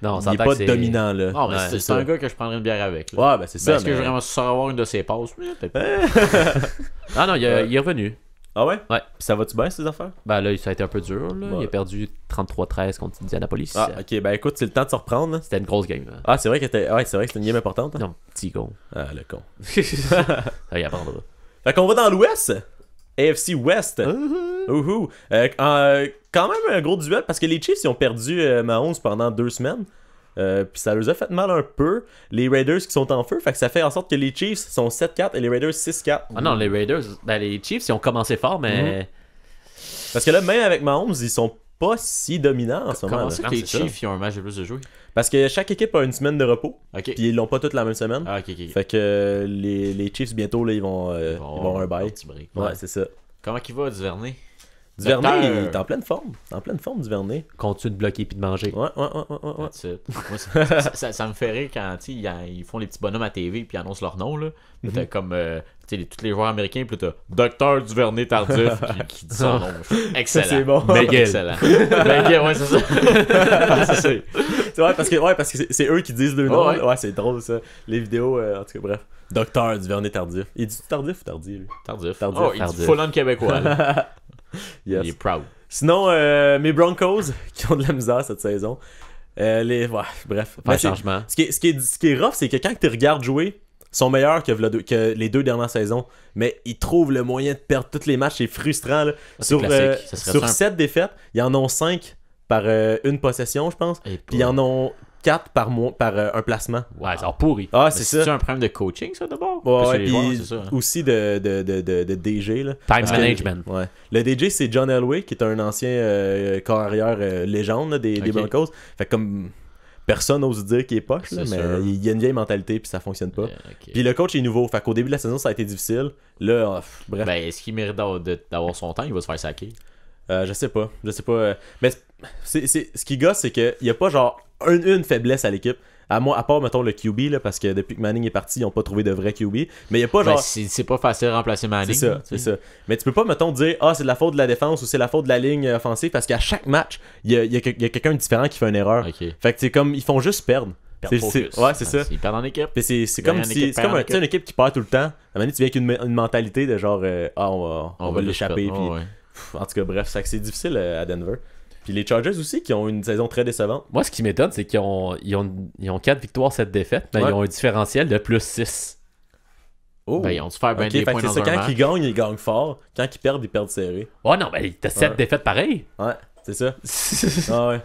Speaker 3: Non, on
Speaker 7: il est
Speaker 3: s'entend
Speaker 7: pas
Speaker 3: que c'est
Speaker 7: dominant. Là.
Speaker 5: Non, mais
Speaker 7: Ouais,
Speaker 5: c'est
Speaker 7: ça.
Speaker 5: un gars que je prendrais une bière avec. Là.
Speaker 7: Ouais, ben c'est ça.
Speaker 5: Est-ce que
Speaker 7: mais-
Speaker 5: je vraiment savoir une de ses passes? Peut-être pas.
Speaker 3: Ah non, il est revenu.
Speaker 7: Ah ouais?
Speaker 3: Ouais.
Speaker 7: Puis ça va-tu bien, ces affaires?
Speaker 3: Ben là, ça a été un peu dur. Là.
Speaker 7: Ouais.
Speaker 3: Il a perdu 33-13 contre Indianapolis.
Speaker 7: Ah, ok. Ben écoute, c'est le temps de se reprendre. Là.
Speaker 3: C'était une grosse game. Là.
Speaker 7: Ah, c'est vrai que c'était une game importante. Hein?
Speaker 3: Non, petit con.
Speaker 7: Ah, le con.
Speaker 3: Ça y apprendra.
Speaker 7: Fait qu'on va dans l'Ouest. AFC West. Ouhou. Quand même un gros duel parce que les Chiefs ils ont perdu Mahomes pendant 2 semaines. Puis ça leur a fait mal un peu. Les Raiders qui sont en feu. Fait que ça fait en sorte que les Chiefs sont 7-4 et les Raiders 6-4.
Speaker 3: Ah non, les Raiders, ben les Chiefs, ils ont commencé fort, mais.
Speaker 7: Parce que là, même avec Mahomes, ils sont pas si dominants en ce moment.
Speaker 5: Comment
Speaker 7: là.
Speaker 5: ça que
Speaker 3: Non,
Speaker 5: les
Speaker 3: c'est ça.
Speaker 5: Chiefs ils ont un match de plus de jouer?
Speaker 7: Parce que chaque équipe a une semaine de repos.
Speaker 5: Ok.
Speaker 7: Puis ils l'ont pas toutes la même semaine.
Speaker 5: Ah, ok, ok.
Speaker 7: Fait que les Chiefs, bientôt, là, ils vont avoir un bail.
Speaker 5: petit break.
Speaker 7: Ouais, c'est ça.
Speaker 5: Comment il va, Duvernay?
Speaker 7: Duvernay,
Speaker 5: Docteur.
Speaker 7: il est en pleine forme. En pleine forme, Duvernay.
Speaker 3: Continue de bloquer puis de manger.
Speaker 7: Ouais.
Speaker 5: That's it. Moi, ça me fait rire quand ils font les petits bonhommes à TV puis ils annoncent leur nom. Là. Puis t'as comme tous les joueurs américains, puis là, t'as Docteur Duvernay Tardif qui dit son nom. Excellent.
Speaker 7: C'est bon.
Speaker 3: Miguel.
Speaker 5: Excellent. Miguel, ouais, c'est ça. c'est ça.
Speaker 7: C'est vrai, parce que c'est eux qui disent le nom.
Speaker 5: Ouais.
Speaker 7: Ouais, c'est drôle ça. Les vidéos, en tout cas, bref. Docteur Duvernay Tardif. Il dit tardif ou tardif, lui?
Speaker 5: Tardif.
Speaker 7: Tardif.
Speaker 5: Oh, il
Speaker 3: Tardif.
Speaker 5: dit full-on québécois. Là.
Speaker 7: Yes.
Speaker 5: Il est proud.
Speaker 7: Sinon, mes Broncos, qui ont de la misère cette saison. Ouais, bref.
Speaker 3: Pas
Speaker 7: Mais
Speaker 3: de changement.
Speaker 7: ce qui est rough, c'est que quand tu regardes jouer, ils sont meilleurs que les 2 dernières saisons. Mais ils trouvent le moyen de perdre tous les matchs. C'est frustrant. Là.
Speaker 3: c'est classique.
Speaker 5: Ça serait
Speaker 7: Sur
Speaker 5: simple.
Speaker 7: 7 défaites, ils en ont 5 par une possession, je pense.
Speaker 5: Et
Speaker 7: Puis ils en ont 4 par un placement.
Speaker 3: Ouais, c'est pourri.
Speaker 7: Ah,
Speaker 5: Mais
Speaker 7: c'est
Speaker 5: c'est
Speaker 7: ça.
Speaker 5: un problème de coaching, ça, d'abord?
Speaker 7: Ouais,
Speaker 5: Parce que
Speaker 7: ouais,
Speaker 5: les joueurs,
Speaker 7: puis
Speaker 5: c'est ça, hein.
Speaker 7: aussi de DG. Là.
Speaker 3: Time
Speaker 7: Parce que-
Speaker 3: management.
Speaker 7: Ouais. Le DJ, c'est John Elway, qui est un ancien corps arrière légende là, des
Speaker 5: Ok.
Speaker 7: Broncos. Fait que comme personne n'ose dire qu'il est poche, là,
Speaker 5: C'est
Speaker 7: mais
Speaker 5: sûr.
Speaker 7: il y a une vieille mentalité puis ça fonctionne pas.
Speaker 5: Ok.
Speaker 7: Puis le coach est nouveau. Fait qu'au début de la saison, ça a été difficile. Là, bref,
Speaker 5: Ben, est-ce qu'il mérite d'avoir son temps? Il va se faire saquer.
Speaker 7: je sais pas. Mais ce qui gosse, c'est qu'il y a pas genre une faiblesse à l'équipe. À part, mettons, le QB, là, parce que depuis que Manning est parti, ils n'ont pas trouvé de vrai QB. Mais il y a pas
Speaker 5: Ben,
Speaker 7: genre.
Speaker 5: c'est pas facile de remplacer Manning.
Speaker 7: C'est ça. Mais tu peux pas, mettons, dire c'est de la faute de la défense ou c'est la faute de la ligne offensive parce qu'à chaque match, il y a quelqu'un de différent qui fait une erreur.
Speaker 5: Ok.
Speaker 7: Fait que c'est comme, ils font juste perdre.
Speaker 5: Perdre
Speaker 7: C'est-
Speaker 5: focus.
Speaker 7: ouais, c'est ça.
Speaker 5: Ils perdent en équipe.
Speaker 7: Puis c'est comme
Speaker 5: Gagne en
Speaker 7: si
Speaker 5: équipe,
Speaker 7: c'est
Speaker 5: perd
Speaker 7: comme
Speaker 5: en
Speaker 7: tu sais, une équipe qui perd tout le temps. À un moment donné, tu viens avec une mentalité de genre on va
Speaker 5: juste
Speaker 7: l'échapper.
Speaker 5: perdre.
Speaker 7: Puis,
Speaker 5: Oh, ouais.
Speaker 7: en tout cas, bref, c'est difficile à Denver. Puis les Chargers aussi qui ont une saison très décevante.
Speaker 3: Moi, ce qui m'étonne, c'est qu'ils ont 4 victoires, 7 défaites, mais
Speaker 7: Ouais.
Speaker 3: ils ont un différentiel de plus 6.
Speaker 7: Oh.
Speaker 5: Ben, ils ont dû faire bien
Speaker 7: Ok,
Speaker 5: des
Speaker 7: fait
Speaker 5: points
Speaker 7: que c'est
Speaker 5: dans
Speaker 7: ça,
Speaker 5: un
Speaker 7: quand
Speaker 5: match.
Speaker 7: ils gagnent fort. Quand ils perdent serré.
Speaker 3: Ouais, non, mais t'as 7
Speaker 7: Ouais.
Speaker 3: défaites pareil.
Speaker 7: Ouais, c'est ça. Ah ouais.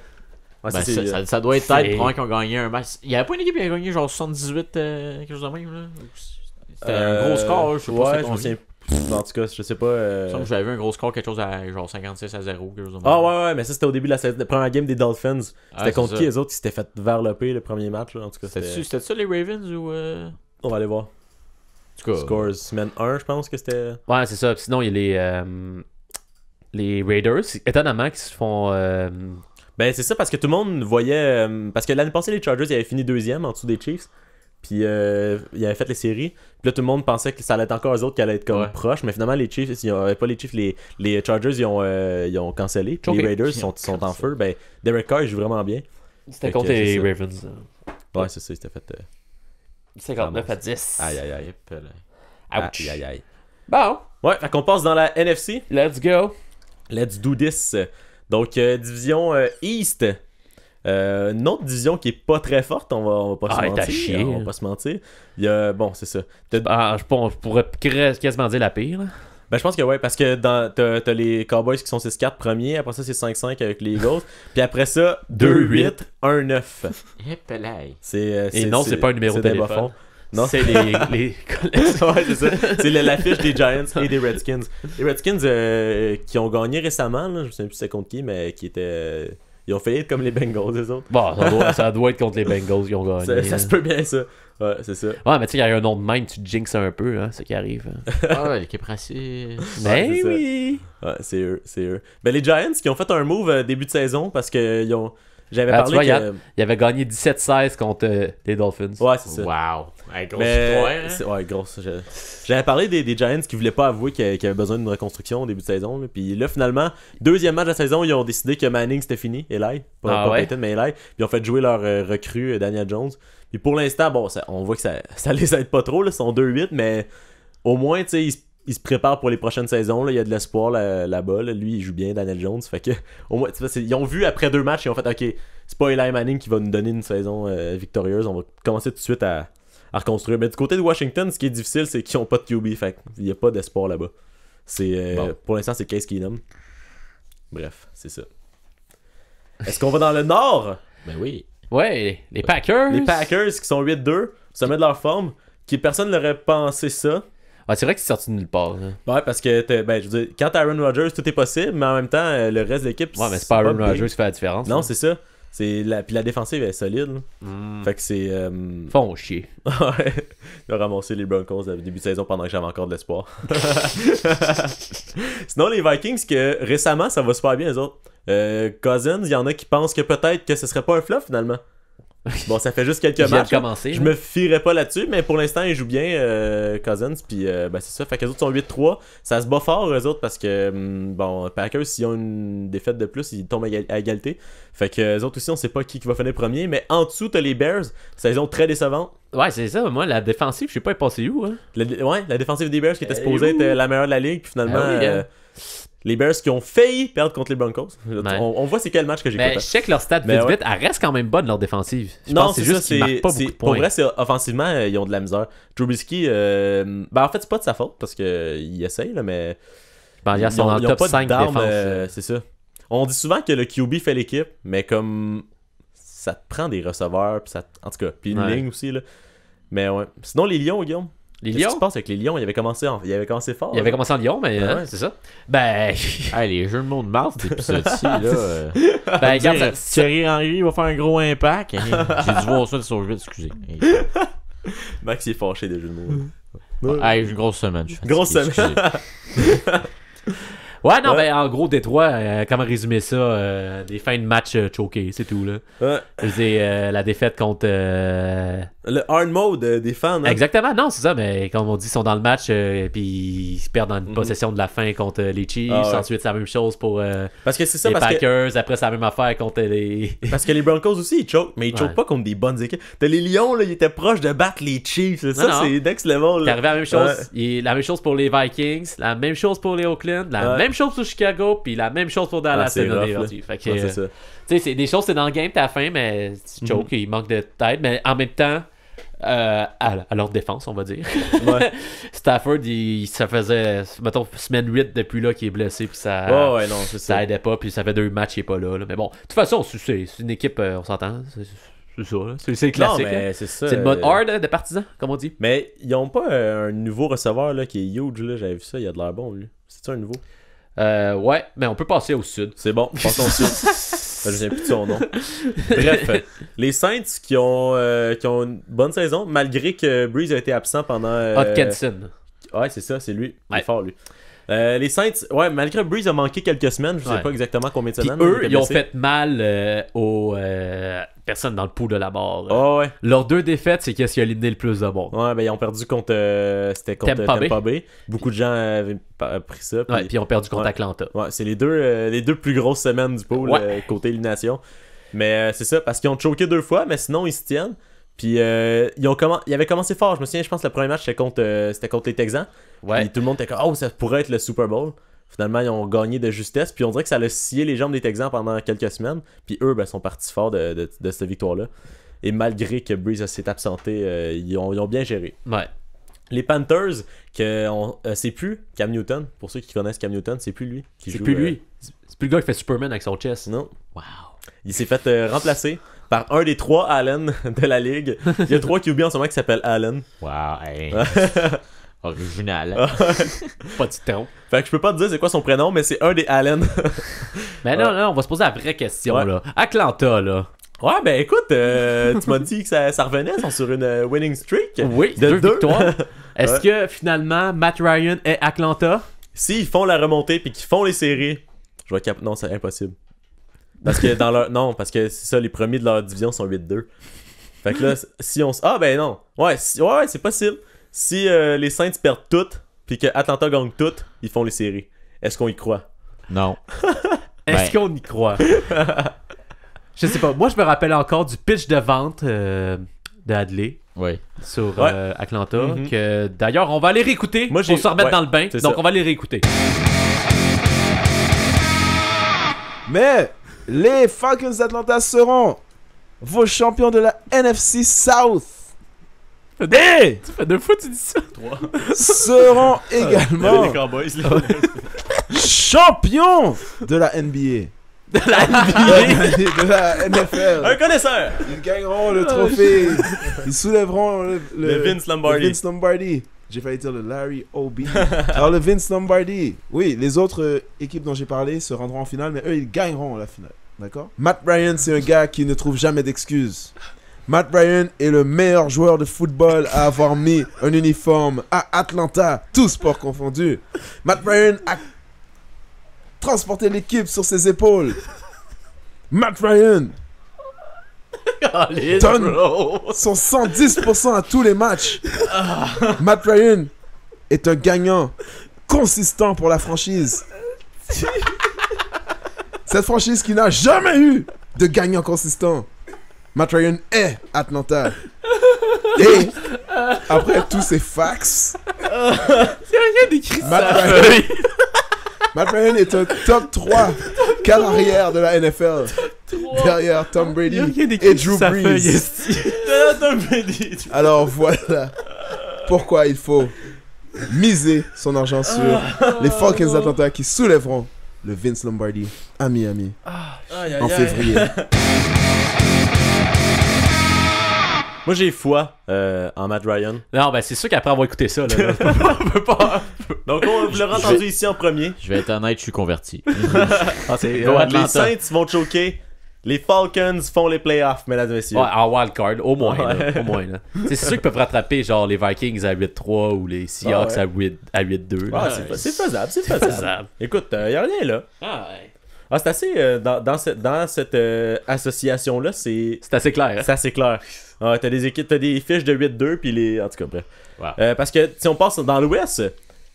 Speaker 7: Ouais,
Speaker 5: Ben,
Speaker 7: c'est-
Speaker 5: ça doit être
Speaker 3: c'est-
Speaker 5: peut-être pour un qui ont gagné un match. Il n'y avait pas une équipe qui a gagné genre 78, quelque chose de même, là. C'était un gros score, là, je sais pas
Speaker 7: Ouais,
Speaker 5: c'était
Speaker 7: je me
Speaker 5: combien.
Speaker 7: souviens. En tout cas, je sais pas.
Speaker 5: Il me semble que j'avais vu un gros score, quelque chose à genre 56-0, quelque chose de même.
Speaker 7: Ah ouais, mais ça c'était au début de la première game des Dolphins. C'était
Speaker 5: c'est
Speaker 7: contre
Speaker 5: ça.
Speaker 7: qui les autres qui s'étaient fait varloper le premier match là. En tout cas,
Speaker 5: C'était ça les Ravens ou.
Speaker 7: On va aller voir.
Speaker 5: En tout cas.
Speaker 7: Scores semaine 1, je pense que c'était.
Speaker 3: Ouais, c'est ça. Puis sinon, il y a les Raiders, étonnamment, qui se font.
Speaker 7: Ben c'est ça parce que tout le monde voyait parce que l'année passée les Chargers ils avaient fini deuxième en dessous des Chiefs. Puis ils avaient fait les séries. Puis là tout le monde pensait que ça allait être encore eux autres qui allaient être comme proches, mais finalement les Chiefs, pas les Chiefs, les Chargers ils ont cancellé. Puis les Raiders sont en feu. Ben Derek Carr il joue vraiment bien.
Speaker 3: C'était
Speaker 7: Fait
Speaker 3: contre
Speaker 7: que
Speaker 3: les
Speaker 7: c'est ça.
Speaker 3: Ravens.
Speaker 7: Ouais, c'est ça, il s'était fait
Speaker 3: 59-10.
Speaker 7: aïe aïe aïe.
Speaker 3: Ouch.
Speaker 7: Aïe aïe aïe.
Speaker 3: Bon,
Speaker 7: Ouais, fait qu'on passe dans la NFC.
Speaker 3: let's go.
Speaker 7: Let's do this. Donc, division East. Une autre division qui est pas très forte, on va pas se
Speaker 3: t'as
Speaker 7: mentir.
Speaker 3: chier.
Speaker 7: On va pas se mentir. Il y a, bon, c'est ça.
Speaker 3: Je pourrais quasiment dire la pire. Là.
Speaker 7: Ben, je pense que ouais, parce que t'as les Cowboys qui sont 6-4 premiers, après ça c'est 5-5 avec les Eagles, puis après ça 2-8, 1-9.
Speaker 5: Épelay.
Speaker 3: Non, c'est pas un numéro de
Speaker 7: des
Speaker 3: téléphone.
Speaker 7: bas-fonds. Non,
Speaker 3: C'est les
Speaker 7: ouais, c'est ça. C'est l'affiche des Giants et des Redskins. Les Redskins qui ont gagné récemment, là, je me souviens plus c'est contre qui, mais qui étaient. Ils ont failli être comme les Bengals, les autres.
Speaker 3: Bon, ça doit être contre les Bengals qui ont gagné.
Speaker 7: Ça se peut bien, ça. Ouais, c'est ça.
Speaker 3: Ouais, mais tu sais, il y a un nom de même, tu jinxes un peu, hein, ce qui arrive.
Speaker 5: Ah ouais, l'équipe raciste.
Speaker 3: Mais
Speaker 7: c'est ça.
Speaker 3: oui!
Speaker 7: Ouais, c'est eux. Ben, les Giants qui ont fait un move début de saison parce que ils ont. J'avais
Speaker 3: Ah,
Speaker 7: parlé
Speaker 3: tu vois,
Speaker 7: que.
Speaker 3: il avait gagné 17-16 contre les Dolphins.
Speaker 7: Ouais, c'est ça.
Speaker 5: Wow. Hey, grosse
Speaker 7: Mais
Speaker 5: victoire, hein?
Speaker 7: ouais, grosse. J'avais parlé des Giants qui voulaient pas avouer qu'ils avaient besoin d'une reconstruction au début de saison. Là. Puis là, finalement, deuxième match de la saison, ils ont décidé que Manning c'était fini, Eli. Pas
Speaker 3: ouais?
Speaker 7: Peyton, mais Eli. Puis ils ont fait jouer leur recrue, Daniel Jones. Puis pour l'instant, bon, on voit que ça les aide pas trop, là, ils sont 2-8, mais au moins, tu sais, ils se préparent pour les prochaines saisons. Là. Il y a de l'espoir là-bas. Là. Lui, il joue bien, Daniel Jones. Fait que, au moins, ils ont vu après 2 matchs, ils ont fait OK, c'est pas Eli Manning qui va nous donner une saison victorieuse. On va commencer tout de suite à reconstruire. Mais du côté de Washington, ce qui est difficile, c'est qu'ils ont pas de QB. Fait qu'il n'y a pas d'espoir là-bas. Pour l'instant, c'est Case Keenum. Bref, c'est ça. Est-ce qu'on va dans le nord?
Speaker 5: Ben oui.
Speaker 3: Ouais, les Packers.
Speaker 7: Les Packers qui sont 8-2, se mettent de leur forme. Personne n'aurait pensé ça.
Speaker 3: Ah, c'est vrai que c'est sorti de nulle part. Là.
Speaker 7: Ouais, parce que je veux dire, quand t'as Aaron Rodgers, tout est possible, mais en même temps, le reste de l'équipe.
Speaker 3: Ouais, mais c'est pas Aaron
Speaker 7: bien.
Speaker 3: Rodgers qui fait la différence.
Speaker 7: Non,
Speaker 3: là.
Speaker 7: c'est ça. Puis la défensive est solide. Là. Fait que c'est.
Speaker 3: Font chier.
Speaker 7: Ouais. Il a ramassé les Broncos au début de saison pendant que j'avais encore de l'espoir. Sinon, les Vikings, que récemment, ça va super bien, les autres. Cousins, il y en a qui pensent que peut-être que ce serait pas un flop finalement. Bon, ça fait juste quelques
Speaker 3: Il vient
Speaker 7: matchs.
Speaker 3: de commencer.
Speaker 7: Je
Speaker 3: là.
Speaker 7: me fierais pas là-dessus, mais pour l'instant, ils jouent bien, Cousins. Puis, ben, c'est ça. Fait que les autres sont 8-3. Ça se bat fort, eux autres, parce que, bon, Packers, s'ils ont une défaite de plus, ils tombent à égalité. Fait que les autres aussi, on sait pas qui va finir premier. Mais en dessous, t'as les Bears. Saison très décevante.
Speaker 3: Ouais, c'est ça. Moi, la défensive, je sais pas, elle est passée où. Hein?
Speaker 7: La défensive des Bears qui était supposée être la meilleure de la ligue. Puis finalement,
Speaker 3: Ah oui, hein.
Speaker 7: les Bears qui ont failli perdre contre les Broncos. On voit c'est quel match que j'ai
Speaker 3: Mais je sais que leur stat
Speaker 7: Mais
Speaker 3: vite
Speaker 7: ouais.
Speaker 3: vite, elle reste quand même bonne, leur défensive. Je
Speaker 7: Non,
Speaker 3: pense que c'est juste qu'ils marquent pas beaucoup de
Speaker 7: pour
Speaker 3: points.
Speaker 7: vrai, c'est offensivement, ils ont de la misère. Trubisky, ben en fait, c'est pas de sa faute parce qu'il essaye, là, mais.
Speaker 3: Ben, ils sont dans le top
Speaker 7: pas
Speaker 3: 5
Speaker 7: d'armes,
Speaker 3: défense.
Speaker 7: c'est ça. On dit souvent que le QB fait l'équipe, mais comme ça te prend des receveurs, puis en tout cas, puis une
Speaker 3: Ouais.
Speaker 7: ligne aussi, là. Mais ouais. Sinon, les Lions, Guillaume.
Speaker 3: Les
Speaker 7: Qu'est-ce qui
Speaker 3: Lions,
Speaker 7: se passe avec les Lions? Il avait commencé fort.
Speaker 3: il avait commencé en Lyon, mais
Speaker 7: Ah
Speaker 3: hein,
Speaker 7: ouais.
Speaker 3: c'est ça. Ben,
Speaker 5: Hey, les jeux de mots de marde, cet épisode-ci, là.
Speaker 3: ben regarde, ça-
Speaker 5: Thierry Henry va faire un gros impact. Hey, j'ai dû voir ça sur le excusez. Hey.
Speaker 7: Max il est fâché des jeux de mots.
Speaker 5: Hey, j'ai une grosse semaine. je suis fatigué,
Speaker 7: Grosse semaine.
Speaker 5: excusez.
Speaker 3: Ouais, non,
Speaker 7: Ouais.
Speaker 3: ben en gros, Détroit, comment résumer ça? Des fins de match choquées, c'est tout, là.
Speaker 7: Ouais.
Speaker 3: C'est la défaite contre...
Speaker 7: Le hard mode des fans. Hein?
Speaker 3: Exactement, non, c'est ça, mais comme on dit, ils sont dans le match, puis ils se perdent dans une possession de la fin contre les Chiefs.
Speaker 7: Ah ouais.
Speaker 3: Ensuite, c'est la même chose pour
Speaker 7: Parce que c'est ça,
Speaker 3: les
Speaker 7: parce que.
Speaker 3: Packers. Après, c'est la même affaire contre les...
Speaker 7: Parce que les Broncos aussi, ils choquent, mais ils choquent
Speaker 3: Ouais.
Speaker 7: pas contre des bonnes équipes. T'as les Lions, là, ils étaient proches de battre les Chiefs. Ça,
Speaker 3: non.
Speaker 7: c'est next level.
Speaker 3: C'est
Speaker 7: Là.
Speaker 3: arrivé à la même chose.
Speaker 7: Ouais.
Speaker 3: La même chose pour les Vikings, la même chose pour les Oakland, la
Speaker 7: Ouais.
Speaker 3: même chose pour Chicago, puis la même chose pour Dallas.
Speaker 7: c'est
Speaker 3: dans
Speaker 7: rough,
Speaker 3: les
Speaker 7: là.
Speaker 3: parties. Fait que,
Speaker 7: Ouais, c'est ça.
Speaker 3: tu sais, c'est des choses, c'est dans le game, t'as la fin, mais tu choke, il manque de tête. Mais en même temps, À leur défense, on va dire.
Speaker 7: Ouais.
Speaker 3: Stafford, ça faisait, mettons, semaine 8 depuis là qu'il est blessé, puis ça,
Speaker 7: Ouais, non, c'est ça.
Speaker 3: ça aidait pas, puis ça fait 2 matchs, il est pas là. Mais bon, de toute façon, c'est une équipe, on s'entend, c'est ça, là. C'est le classique.
Speaker 7: Non, mais
Speaker 3: là.
Speaker 7: c'est ça.
Speaker 3: C'est le mode hard de partisans, comme on dit.
Speaker 7: Mais ils ont pas un nouveau receveur là, qui est huge, là. J'avais vu ça, il a de l'air bon, lui. C'est-tu un nouveau?
Speaker 3: Ouais, mais on peut passer au sud.
Speaker 7: C'est bon, passons au sud. Je ne sais plus de son nom. Bref, les Saints qui ont une bonne saison, malgré que Breeze a été absent pendant...
Speaker 3: Hodgkinson.
Speaker 7: Ouais, c'est ça, c'est lui. Il
Speaker 3: Ouais.
Speaker 7: est fort, lui. Les Saints, ouais, malgré que Breeze a manqué quelques semaines, je sais
Speaker 3: Ouais.
Speaker 7: pas exactement combien de
Speaker 3: Puis
Speaker 7: semaines.
Speaker 3: eux,
Speaker 7: il était
Speaker 3: ils ont
Speaker 7: blessé.
Speaker 3: fait mal aux personnes dans le pool de la barre.
Speaker 7: Oh, ouais.
Speaker 3: Leurs 2 défaites, c'est qu'est-ce qui a éliminé le plus de monde.
Speaker 7: Ouais, ben ils ont perdu contre... c'était contre
Speaker 3: Tampa
Speaker 7: Bay. Beaucoup de gens avaient pris ça.
Speaker 3: Ouais, puis ils ont perdu contre
Speaker 7: Ouais.
Speaker 3: Atlanta.
Speaker 7: Ouais, c'est les deux plus grosses semaines du pool,
Speaker 3: Ouais.
Speaker 7: côté élimination. Mais c'est ça, parce qu'ils ont choqué 2 fois, mais sinon ils se tiennent. Puis ils avaient commencé fort. Je me souviens, je pense que le premier match c'était contre les Texans.
Speaker 3: Ouais.
Speaker 7: Puis tout le monde était comme, oh, ça pourrait être le Super Bowl. Finalement, ils ont gagné de justesse. Puis on dirait que ça a scié les jambes des Texans pendant quelques semaines. Puis eux, ben, sont partis forts de cette victoire-là. Et malgré que Breeze s'est absenté, ils ont bien géré.
Speaker 3: Ouais.
Speaker 7: Les Panthers, c'est plus Cam Newton. Pour ceux qui connaissent Cam Newton, c'est plus lui qui
Speaker 3: C'est
Speaker 7: joue.
Speaker 3: plus lui. C'est plus le gars qui fait Superman avec son chest.
Speaker 7: Non.
Speaker 3: Wow.
Speaker 7: Il s'est fait remplacer par un des 3 Allen de la ligue. Il y a 3 QB en ce moment qui s'appellent Allen.
Speaker 5: Wow, hey. Original.
Speaker 3: Pas de tronc.
Speaker 7: Fait que je peux pas te dire c'est quoi son prénom, mais c'est un des Allen.
Speaker 3: Mais non, on va se poser la vraie question,
Speaker 7: Ouais.
Speaker 3: là. Atlanta, là.
Speaker 7: Ouais, ben écoute, tu m'as dit que ça revenait, ils sont sur une winning streak.
Speaker 3: Oui,
Speaker 7: de
Speaker 3: 2
Speaker 7: 2
Speaker 3: victoires. Est-ce que, finalement, Matt Ryan est Atlanta?
Speaker 7: S'ils font la remontée puis qu'ils font les séries, je vais non, c'est impossible. Parce que non, parce que c'est ça, les premiers de leur division sont 8-2. Fait que là, si on ah ben non. Ouais, ouais, c'est possible. Si les Saints perdent toutes puis que Atlanta gagne toutes, ils font les séries. Est-ce qu'on y croit?
Speaker 5: Non.
Speaker 3: Est-ce qu'on y croit? Je sais pas. Moi, je me rappelle encore du pitch de vente d'Adley
Speaker 5: Oui.
Speaker 3: sur
Speaker 7: Ouais.
Speaker 3: Atlanta.
Speaker 7: Mhm.
Speaker 3: Que d'ailleurs, on va les réécouter.
Speaker 7: Moi,
Speaker 3: pour se remettre dans le bain.
Speaker 7: c'est
Speaker 3: Donc,
Speaker 7: ça.
Speaker 3: on va les réécouter.
Speaker 8: Mais les Falcons d'Atlanta seront vos champions de la NFC South. Et
Speaker 3: Ça fait 2 fois que tu dis ça.
Speaker 8: seront également
Speaker 7: Les Cowboys, là.
Speaker 8: champions de la NBA.
Speaker 3: De la NBA.
Speaker 8: De la NFL.
Speaker 7: Un connaisseur!
Speaker 8: Ils gagneront le trophée. Ils soulèveront
Speaker 7: Le Vince Lombardi.
Speaker 8: le Vince Lombardi. J'ai failli dire le Larry O'B. Alors le Vince Lombardi. Oui, les autres équipes dont j'ai parlé se rendront en finale, mais eux, ils gagneront la finale. D'accord? Matt Ryan, c'est un gars qui ne trouve jamais d'excuses. Matt Ryan est le meilleur joueur de football à avoir mis un uniforme à Atlanta, tous sports confondus. Matt Ryan a transporté l'équipe sur ses épaules. Matt Ryan donne son 110% à tous les matchs. Matt Ryan est un gagnant consistant pour la franchise. Cette franchise qui n'a jamais eu de gagnant consistant. Matt Ryan est Atlanta. Et après tous ces facts, Matt Ryan est un top 3 carrière de la NFL. Derrière Tom Brady et Drew Brees. Alors voilà pourquoi il faut miser son argent sur les Falcons d'Atlanta qui soulèveront le Vince Lombardi à Miami en février.
Speaker 7: Moi j'ai foi en Matt Ryan.
Speaker 3: Non, ben c'est sûr qu'après avoir écouté ça, là, on peut pas.
Speaker 7: Donc vous l'aurez entendu ici en premier.
Speaker 5: Je vais être honnête, je suis converti.
Speaker 3: Ah, c'est
Speaker 7: Les Saints vont choquer. Les Falcons font les playoffs, mesdames et messieurs.
Speaker 3: Ouais, en wildcard, au moins.
Speaker 7: Ouais.
Speaker 3: Là, au moins là. C'est sûr qu'ils peuvent rattraper genre les Vikings à 8-3 ou les Seahawks
Speaker 7: Ah ouais.
Speaker 3: à 8-2.
Speaker 7: Ah,
Speaker 3: là.
Speaker 7: c'est faisable, c'est faisable.
Speaker 3: faisable.
Speaker 7: Écoute, y a rien là.
Speaker 3: Ah, ouais.
Speaker 7: Ah, c'est assez dans cette association là, c'est
Speaker 3: assez clair. Hein?
Speaker 7: assez clair. Ah, t'as des équipes, t'as des fiches de 8-2 puis les en tout cas bref.
Speaker 5: Wow.
Speaker 7: Parce que si on passe dans l'Ouest,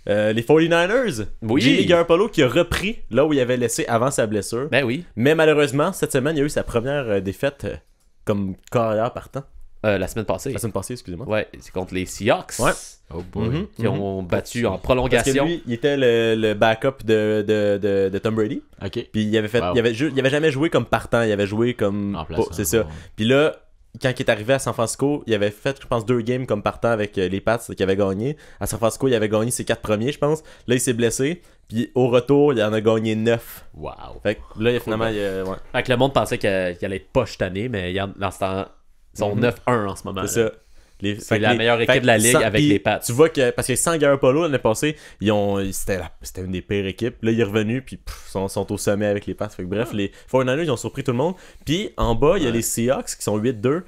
Speaker 7: les 49ers,
Speaker 3: Oui.
Speaker 7: Jimmy Garoppolo qui a repris là où il avait laissé avant sa blessure.
Speaker 3: Ben oui.
Speaker 7: Mais malheureusement, cette semaine, il y a eu sa première défaite comme carrière partant.
Speaker 3: La semaine passée.
Speaker 7: La semaine passée, excusez-moi.
Speaker 3: Ouais, c'est contre les Seahawks.
Speaker 7: Ouais.
Speaker 5: Oh boy.
Speaker 7: Mhm.
Speaker 3: Qui ont battu en
Speaker 7: Parce que
Speaker 3: prolongation.
Speaker 7: lui, il était le backup de Tom Brady.
Speaker 5: Ok.
Speaker 7: Puis il avait fait,
Speaker 5: Wow.
Speaker 7: il avait jamais joué comme partant, il avait joué comme
Speaker 5: Remplaçant.
Speaker 7: c'est ça. Puis là, quand il est arrivé à San Francisco, il avait fait, je pense, 2 games comme partant avec les Pats qui avaient gagné. À San Francisco, il avait gagné ses 4 premiers, je pense. Là, il s'est blessé. Puis au retour, il en a gagné 9.
Speaker 5: Wow.
Speaker 7: Fait que là, finalement, ouais.
Speaker 3: Fait que le monde pensait qu'il allait être poche cette année, mais dans ce temps, ils sont 9-1 en ce moment.
Speaker 7: C'est ça.
Speaker 3: C'est la meilleure équipe de la ligue avec les Pats.
Speaker 7: Tu vois que, parce que sans Garoppolo l'année passée, c'était une des pires équipes. Là, il est revenu, puis sont au sommet avec les Pats. Fait que bref, les 49ers, ils ont surpris tout le monde. Puis en bas, il y a les Seahawks qui sont 8-2.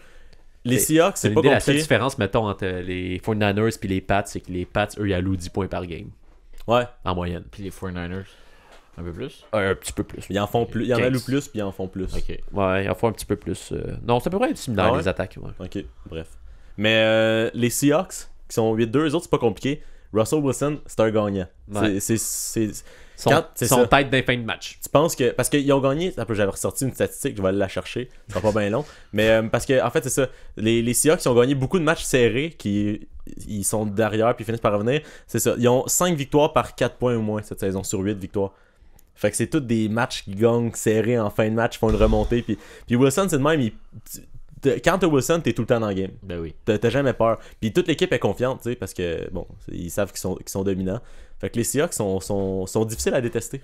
Speaker 7: Les Seahawks, c'est pas compliqué.
Speaker 3: La seule différence, mettons, entre les 49ers et les Pats, c'est que les Pats, eux, ils allouent 10 points par game.
Speaker 7: Ouais.
Speaker 3: En moyenne.
Speaker 5: Puis les 49ers, un peu plus?
Speaker 3: Un petit peu plus.
Speaker 7: Ils en font plus. Ils en allouent plus, puis ils en font plus.
Speaker 5: Ok.
Speaker 3: Ouais, ils en font un petit peu plus. Non, c'est à peu près similaire, les attaques. Ouais.
Speaker 7: Ok, bref. Mais les Seahawks, qui sont 8-2, eux autres, c'est pas compliqué. Russell Wilson, c'est un gagnant.
Speaker 3: Ouais.
Speaker 7: C'est
Speaker 3: Son tête d'un fin de match.
Speaker 7: Tu penses que. Parce qu'ils ont gagné. J'avais ressorti une statistique, je vais aller la chercher. Ça sera pas bien long. Mais parce que, en fait, c'est ça. Les Seahawks ont gagné beaucoup de matchs serrés ils sont derrière puis finissent par revenir. C'est ça. Ils ont 5 victoires par 4 points au moins cette saison sur 8 victoires. Fait que c'est tous des matchs qui gagnent serrés en fin de match, font une remontée. Puis Wilson, c'est de même. Quand t'as Wilson, t'es tout le temps dans le game.
Speaker 5: Ben oui.
Speaker 7: T'as jamais peur. Puis toute l'équipe est confiante, tu sais, parce que, bon, ils savent qu'ils sont dominants. Fait que les Seahawks sont difficiles à détester.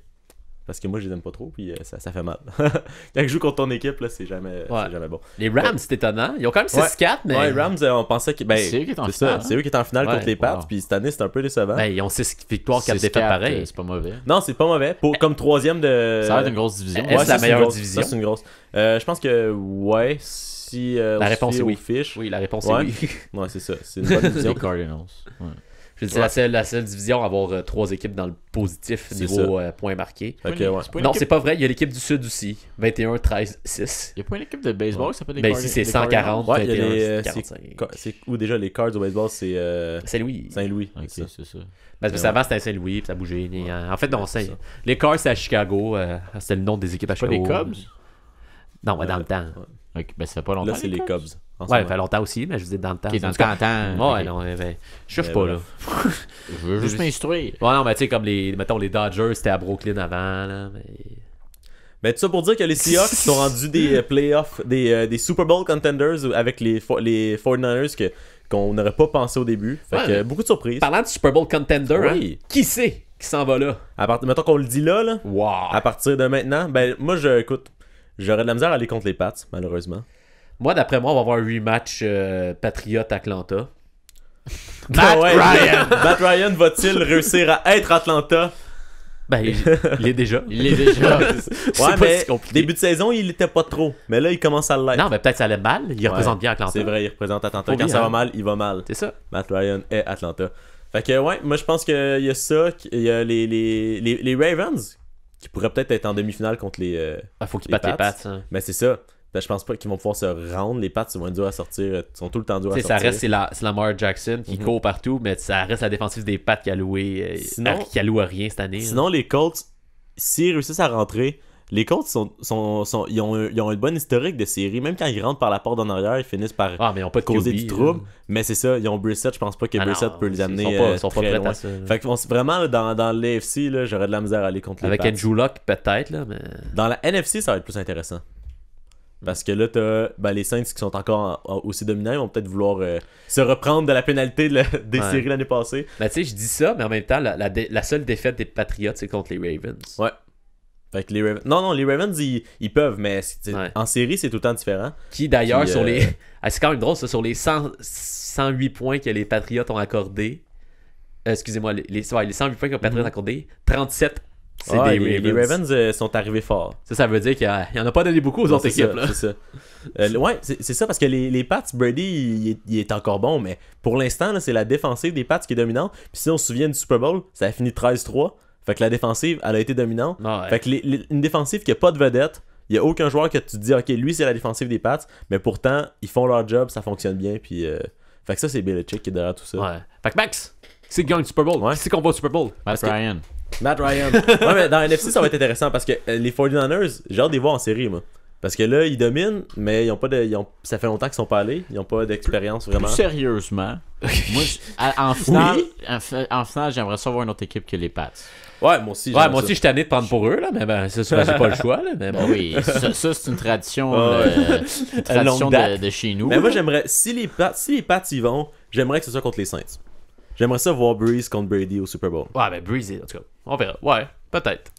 Speaker 7: Parce que moi, je les aime pas trop, puis ça fait mal. Quand je joue contre ton équipe, là, c'est jamais bon.
Speaker 3: Les Rams, c'est étonnant. Ils ont quand même 6-4, mais...
Speaker 7: Ouais, Rams, on pensait que... Ben,
Speaker 5: c'est eux qui étaient en finale.
Speaker 7: C'est eux qui étaient en finale contre les Pats, puis cette année, c'est un peu décevant.
Speaker 3: Ben, ils ont 6 victoires, 4 défaites pareil.
Speaker 5: C'est pas mauvais.
Speaker 7: Non, c'est pas mauvais. Comme troisième de...
Speaker 5: Ça va être une grosse division.
Speaker 3: C'est la meilleure division.
Speaker 7: Ça, c'est une grosse. Je pense que, ouais, si...
Speaker 3: la réponse est oui.
Speaker 7: Fiche.
Speaker 3: Oui, la réponse est oui.
Speaker 7: Ouais, c'est ça. C'est une bonne division.
Speaker 5: Les Cardinals. Ouais.
Speaker 3: Je dis la seule division à avoir 3 équipes dans le positif niveau points marqués.
Speaker 7: Okay, ouais.
Speaker 3: Non, c'est pas vrai. Il y a l'équipe du Sud aussi. 21, 13, 6.
Speaker 5: Il n'y a pas une équipe de baseball qui s'appelle les
Speaker 3: Cardinals. Ben ici, c'est 140,
Speaker 7: ouais,
Speaker 3: 21, 45.
Speaker 7: C'est où déjà les Cards au baseball? C'est
Speaker 3: Saint-Louis.
Speaker 7: Saint-Louis.
Speaker 5: Ok, c'est ça.
Speaker 3: Parce que avant, c'était à Saint-Louis, puis ça bougeait. En fait, non, les Cards, c'est à Chicago. C'était le nom des équipes à Chicago.
Speaker 5: Pas les Cubs?
Speaker 3: Non, dans le temps.
Speaker 5: Ok, ben ça fait pas longtemps.
Speaker 7: Là, c'est les Cubs.
Speaker 3: Ouais, ça fait longtemps aussi, mais je vous dis dans le temps.
Speaker 5: Ok, dans le temps.
Speaker 3: Ouais, non, ben, je cherche pas, là.
Speaker 5: Je veux juste m'instruire.
Speaker 3: Ouais, non, mais tu sais, comme mettons, les Dodgers, c'était à Brooklyn avant, là,
Speaker 7: mais tout ça pour dire que les Seahawks sont rendus des playoffs, des Super Bowl contenders avec les 49ers qu'on n'aurait pas pensé au début. Fait que beaucoup de surprises.
Speaker 3: Parlant de Super Bowl contender,
Speaker 7: oui.
Speaker 3: Qui c'est qui s'en va là?
Speaker 7: Mettons qu'on le dit là,
Speaker 3: wow.
Speaker 7: À partir de maintenant, ben moi, écoute, j'aurais de la misère à aller contre les Pats, malheureusement.
Speaker 3: Moi, d'après moi, on va avoir un rematch Patriot-Atlanta.
Speaker 7: Matt Ryan! Matt Ryan va-t-il réussir à être Atlanta?
Speaker 3: Ben, il est déjà.
Speaker 7: Ouais, mais début de saison, il était pas trop. Mais là, il commence à l'être.
Speaker 3: Non, mais peut-être ça allait mal. Il représente bien Atlanta.
Speaker 7: C'est vrai, il représente Atlanta. Quand ça va mal, il va mal.
Speaker 3: C'est ça.
Speaker 7: Matt Ryan est Atlanta. Fait que, ouais, moi, je pense qu'il y a ça. Il y a les Ravens qui pourraient peut-être être en demi-finale contre les.
Speaker 3: Faut qu'ils battent les Pats. Hein.
Speaker 7: Mais c'est ça. Je pense pas qu'ils vont pouvoir se rendre. Les Pats, ils vont être durs à sortir. Ils sont tout le temps durs à sortir.
Speaker 3: Ça reste, c'est Lamar Jackson qui court partout, mais ça reste la défensive des Pats qui alloue à rien cette année.
Speaker 7: Sinon, les Colts, s'ils réussissent à rentrer, les Colts ils ont une bonne historique de série. Même quand ils rentrent par la porte en arrière, ils finissent par
Speaker 3: mais ils ont pas de
Speaker 7: causer
Speaker 3: QB,
Speaker 7: du trouble. Mais c'est ça, ils ont Brissett. Je pense pas que Brissett peut les amener.
Speaker 3: Ils sont pas prêts à ça.
Speaker 7: Fait que vraiment, dans l'AFC, j'aurais de la misère à aller contre les Pats.
Speaker 3: Avec Andrew Luck, peut-être. Là, mais...
Speaker 7: Dans la NFC, ça va être plus intéressant. Parce que là, t'as les Saints qui sont encore aussi dominants. Ils vont peut-être vouloir se reprendre de la pénalité des séries l'année passée.
Speaker 3: Ben, tu sais, je dis ça, mais en même temps, la seule défaite des Patriots, c'est contre les Ravens.
Speaker 7: Ouais. Fait que les Ravens... Non, les Ravens, ils peuvent, mais en série, c'est tout le temps différent.
Speaker 3: Qui, d'ailleurs, sur les... c'est quand même drôle, ça, sur les 108 points que les Patriots ont accordés... excusez-moi, les 108 points que les Patriots ont accordés, 37... C'est des Ravens.
Speaker 7: Les Ravens sont arrivés forts.
Speaker 3: Ça veut dire qu'il n'y en a pas donné beaucoup aux autres équipes.
Speaker 7: C'est ça. Ouais, c'est ça, parce que les Pats, Brady, il est encore bon, mais pour l'instant, là, c'est la défensive des Pats qui est dominante. Puis si on se souvient du Super Bowl, ça a fini 13-3. Fait que la défensive, elle a été dominante. Fait que une défensive qui n'a pas de vedette, il n'y a aucun joueur que tu te dis, ok, lui, c'est la défensive des Pats, mais pourtant, ils font leur job, ça fonctionne bien. Puis, fait que ça, c'est Belichick qui est derrière tout ça.
Speaker 3: Ouais. Fait que Max, c'est qui gagne le Super Bowl? Qui c'est qu'on va au Super Bowl?
Speaker 7: Matt Ryan. Ouais, mais dans NFC, ça va être intéressant parce que les 49ers, j'ai hâte de les voir en série, moi. Parce que là, ils dominent, mais ils ont pas ça fait longtemps qu'ils sont pas allés. Ils n'ont pas d'expérience vraiment.
Speaker 5: Plus sérieusement, moi, en finale, j'aimerais ça voir une autre équipe que les Pats.
Speaker 7: Ouais, moi aussi.
Speaker 3: Ouais, moi aussi, je suis tanné de prendre pour eux, là, mais ben, c'est sûr, j'ai pas le choix, là. Mais bon.
Speaker 5: Oui, ça c'est une tradition, une tradition
Speaker 7: longue date.
Speaker 5: de chez nous.
Speaker 7: Mais moi, j'aimerais, si les Pats y vont, j'aimerais que ce soit contre les Saints. J'aimerais ça voir Breeze contre Brady au Super Bowl.
Speaker 3: Ouais, ben Breezy, en tout cas. On verra. Ouais, peut-être.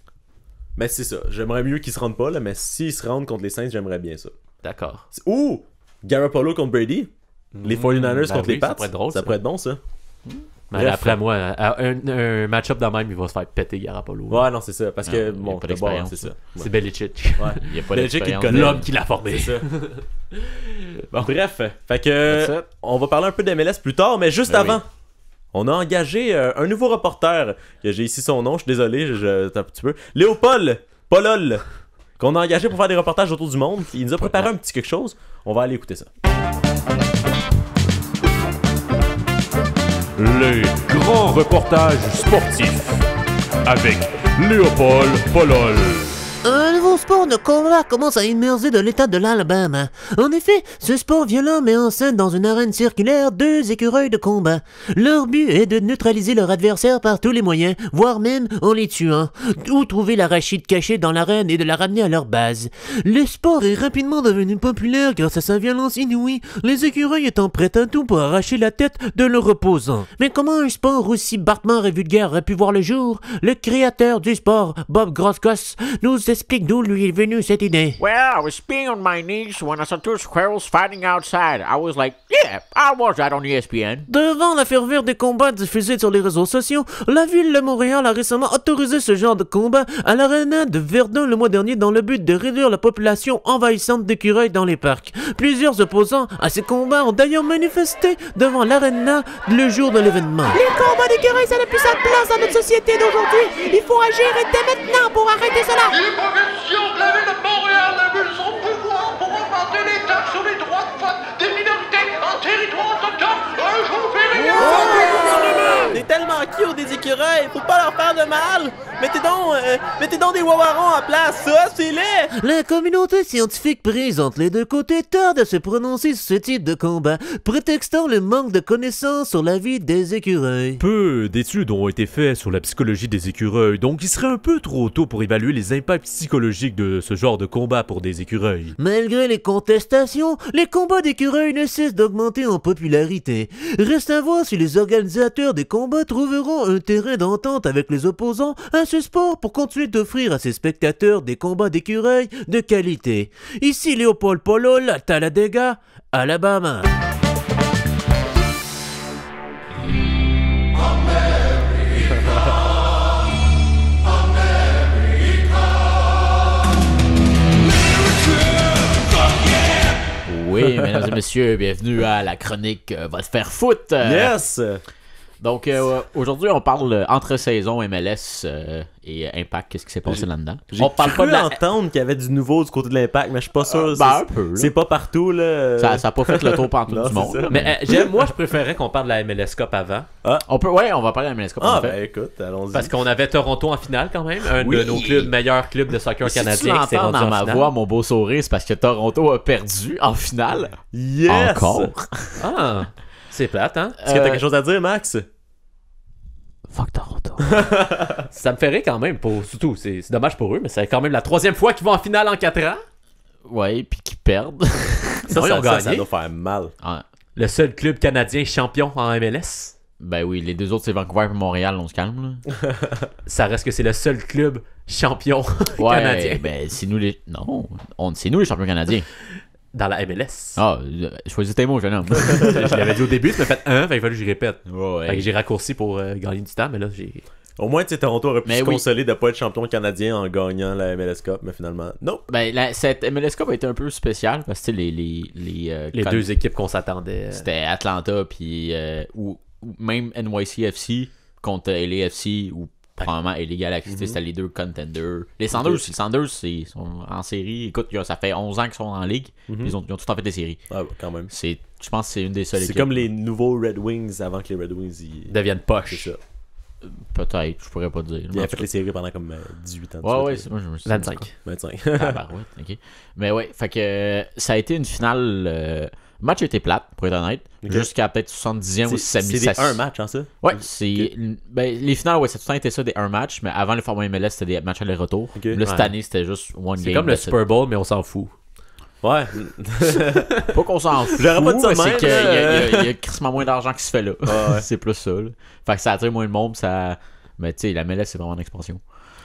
Speaker 7: Mais c'est ça. J'aimerais mieux qu'ils se rendent pas, là, mais s'ils se rendent contre les Saints, j'aimerais bien ça.
Speaker 3: D'accord.
Speaker 7: Ou Garoppolo contre Brady. Les 49ers
Speaker 3: ben
Speaker 7: contre
Speaker 3: oui,
Speaker 7: les Pats.
Speaker 3: ça pourrait être drôle,
Speaker 7: ça pourrait être bon, ça.
Speaker 3: Mais
Speaker 7: Bref.
Speaker 3: après moi, un match-up de même, il va se faire péter Garoppolo.
Speaker 7: Ouais, non, c'est ça. Parce que,
Speaker 5: il y a
Speaker 7: bon,
Speaker 5: pas
Speaker 7: d'abord,
Speaker 5: d'expérience,
Speaker 7: c'est ça.
Speaker 3: C'est Belichick.
Speaker 7: Ouais.
Speaker 5: Il n'y a pas
Speaker 7: Belichick, il
Speaker 5: d'expérience.
Speaker 7: connaît.
Speaker 3: L'homme qui l'a formé.
Speaker 7: C'est ça. Bon, bref. Fait que,
Speaker 5: That's it.
Speaker 7: on va parler un peu d'MLS plus tard, mais juste
Speaker 5: Ben
Speaker 7: avant.
Speaker 5: oui.
Speaker 7: On a engagé un nouveau reporter, que j'ai ici son nom, je suis désolé, un petit peu. Léopold Polol, qu'on a engagé pour faire des reportages autour du monde. Il nous a préparé un petit quelque chose. On va aller écouter ça.
Speaker 9: Les grands reportages sportifs avec Léopold Polol.
Speaker 2: Un nouveau sport de combat commence à émerger de l'état de l'Alabama. En effet, ce sport violent met en scène dans une arène circulaire 2 écureuils de combat. Leur but est de neutraliser leur adversaire par tous les moyens, voire même en les tuant, ou trouver l'arachide caché dans l'arène et de la ramener à leur base. Le sport est rapidement devenu populaire grâce à sa violence inouïe, les écureuils étant prêts à tout pour arracher la tête de leur opposant. Mais comment un sport aussi barbare et vulgaire aurait pu voir le jour? Le créateur du sport, Bob Groskos, nous explique d'où lui est venue cette idée.
Speaker 10: Well, I was peeing on my knees when I saw 2 squirrels fighting outside. I was like, yeah, I watch that on ESPN.
Speaker 2: Devant la ferveur des combats diffusés sur les réseaux sociaux, la ville de Montréal a récemment autorisé ce genre de combat à l'aréna de Verdun le mois dernier dans le but de réduire la population envahissante d'écureuils dans les parcs. Plusieurs opposants à ces combats ont d'ailleurs manifesté devant l'aréna le jour de l'événement. Les combats d'écureuils, ça n'a plus sa place dans notre société d'aujourd'hui. Il faut agir et dès maintenant pour arrêter cela.
Speaker 11: Question de la ville de Montréal abuse son pouvoir pour augmenter les taxes sur les droits de vote des minorités en territoire autochtone. Un jour férié.
Speaker 7: T'es tellement cute des écureuils, faut pas leur faire de mal. Mettez donc des wawarons à place, ça c'est laid.
Speaker 2: La communauté scientifique prise entre les deux côtés tarde à se prononcer sur ce type de combat, prétextant le manque de connaissances sur la vie des écureuils.
Speaker 9: Peu d'études ont été faites sur la psychologie des écureuils, donc il serait un peu trop tôt pour évaluer les impacts psychologiques de ce genre de combat pour des écureuils.
Speaker 2: Malgré les contestations, les combats d'écureuils ne cessent d'augmenter en popularité. Reste à voir si les organisateurs des combats trouveront un terrain d'entente avec les opposants à ce sport pour continuer d'offrir à ses spectateurs des combats d'écureuils de qualité. Ici Léopold Polol, à Talladega, Alabama.
Speaker 5: Oui, mesdames et messieurs, bienvenue à la chronique Va te faire foot.
Speaker 7: Yes.
Speaker 5: Donc, aujourd'hui, on parle entre-saison MLS et Impact. Qu'est-ce qui s'est passé là-dedans?
Speaker 7: On parle pas d'entendre qu'il y avait du nouveau du côté de l'Impact, mais je suis pas sûr.
Speaker 5: Un peu, là.
Speaker 7: C'est pas partout, là.
Speaker 5: Ça a pas fait le tour partout
Speaker 7: Non,
Speaker 5: du monde.
Speaker 7: c'est ça.
Speaker 5: là,
Speaker 3: Mais moi, je préférais qu'on parle de la MLS Cup avant.
Speaker 5: on va parler de la MLS Cup.
Speaker 7: Ah,
Speaker 5: en fait.
Speaker 7: ben écoute, allons-y.
Speaker 3: Parce qu'on avait Toronto en finale quand même. Un
Speaker 5: Oui.
Speaker 3: de nos meilleurs clubs de soccer
Speaker 5: Si tu
Speaker 3: canadiens qui s'est
Speaker 5: l'entends
Speaker 3: rendu
Speaker 5: dans
Speaker 3: en
Speaker 5: ma
Speaker 3: finale.
Speaker 5: voix, mon beau sourire, c'est parce que Toronto a perdu en finale.
Speaker 7: Yes!
Speaker 5: Encore.
Speaker 3: Ah, c'est plate, hein?
Speaker 7: Est-ce que t'as quelque chose à dire, Max?
Speaker 5: Fuck Toronto.
Speaker 3: Ça me ferait quand même, surtout, c'est dommage pour eux, mais c'est quand même la 3e fois qu'ils vont en finale en 4 ans.
Speaker 5: Ouais, puis qu'ils perdent.
Speaker 3: Non, ils ont gagné.
Speaker 7: Ça doit faire mal.
Speaker 5: Ah,
Speaker 3: Le seul club canadien champion en MLS.
Speaker 5: ben oui, les deux autres, c'est Vancouver et Montréal, on se calme. Là.
Speaker 3: Ça reste que c'est le seul club champion
Speaker 5: Ouais,
Speaker 3: canadien
Speaker 5: ben c'est nous les... Non, c'est nous les champions canadiens.
Speaker 3: dans la MLS.
Speaker 5: Ah, choisis tes mots, jeune homme.
Speaker 3: Je l'avais dit au début, tu m'as fait il fallait que je répète.
Speaker 5: Ouais.
Speaker 3: Fait que j'ai raccourci pour gagner du temps, mais là, j'ai...
Speaker 7: Au moins, tu sais, Toronto aurait pu
Speaker 5: Mais
Speaker 7: se
Speaker 5: oui.
Speaker 7: consoler de pas être champion canadien en gagnant la MLS Cup, mais finalement, non.
Speaker 5: Ben, cette MLS Cup a été un peu spéciale parce que les
Speaker 3: deux équipes qu'on s'attendait.
Speaker 5: C'était Atlanta puis ou même NYCFC contre LAFC ou probablement LA Galaxy, c'était les deux contenders. Les Sanders aussi, les Sanders sont en série. Écoute, ça fait 11 ans qu'ils sont en ligue. Ils ont tout en fait des séries.
Speaker 7: Ah, quand même.
Speaker 5: Je pense que c'est une des seules
Speaker 7: C'est
Speaker 5: équipes.
Speaker 7: comme les nouveaux Red Wings avant que les Red Wings
Speaker 3: deviennent poches.
Speaker 7: C'est ça.
Speaker 5: Peut-être, je pourrais pas te dire.
Speaker 7: Il a fait les séries pendant comme 18 ans.
Speaker 5: Ouais, c'est moi je me suis
Speaker 3: 25.
Speaker 7: 25.
Speaker 5: Ah, bah ouais, ok. Mais ouais, fait que ça a été une finale Le match était plate, pour être honnête. Jusqu'à peut-être 70e ou 70e.
Speaker 7: C'est des 1 match, hein, ça?
Speaker 5: Ouais, c'est. Ben, les finales, ouais, ça a tout le temps été ça, des 1 match, mais avant le format MLS, c'était des matchs aller-retour. Là, cette année, c'était juste one game.
Speaker 3: C'est comme le Super Bowl, mais on s'en fout.
Speaker 7: Ouais.
Speaker 5: Pas qu'on s'en fout.
Speaker 7: J'aurais pas dit ça,
Speaker 5: mais c'est
Speaker 7: même,
Speaker 5: qu'il y a crissement moins d'argent qui se fait là.
Speaker 7: Ouais.
Speaker 5: C'est plus ça. Là. Fait que ça attire moins de monde. Ça... Mais tu sais, la MLS, c'est vraiment en expansion.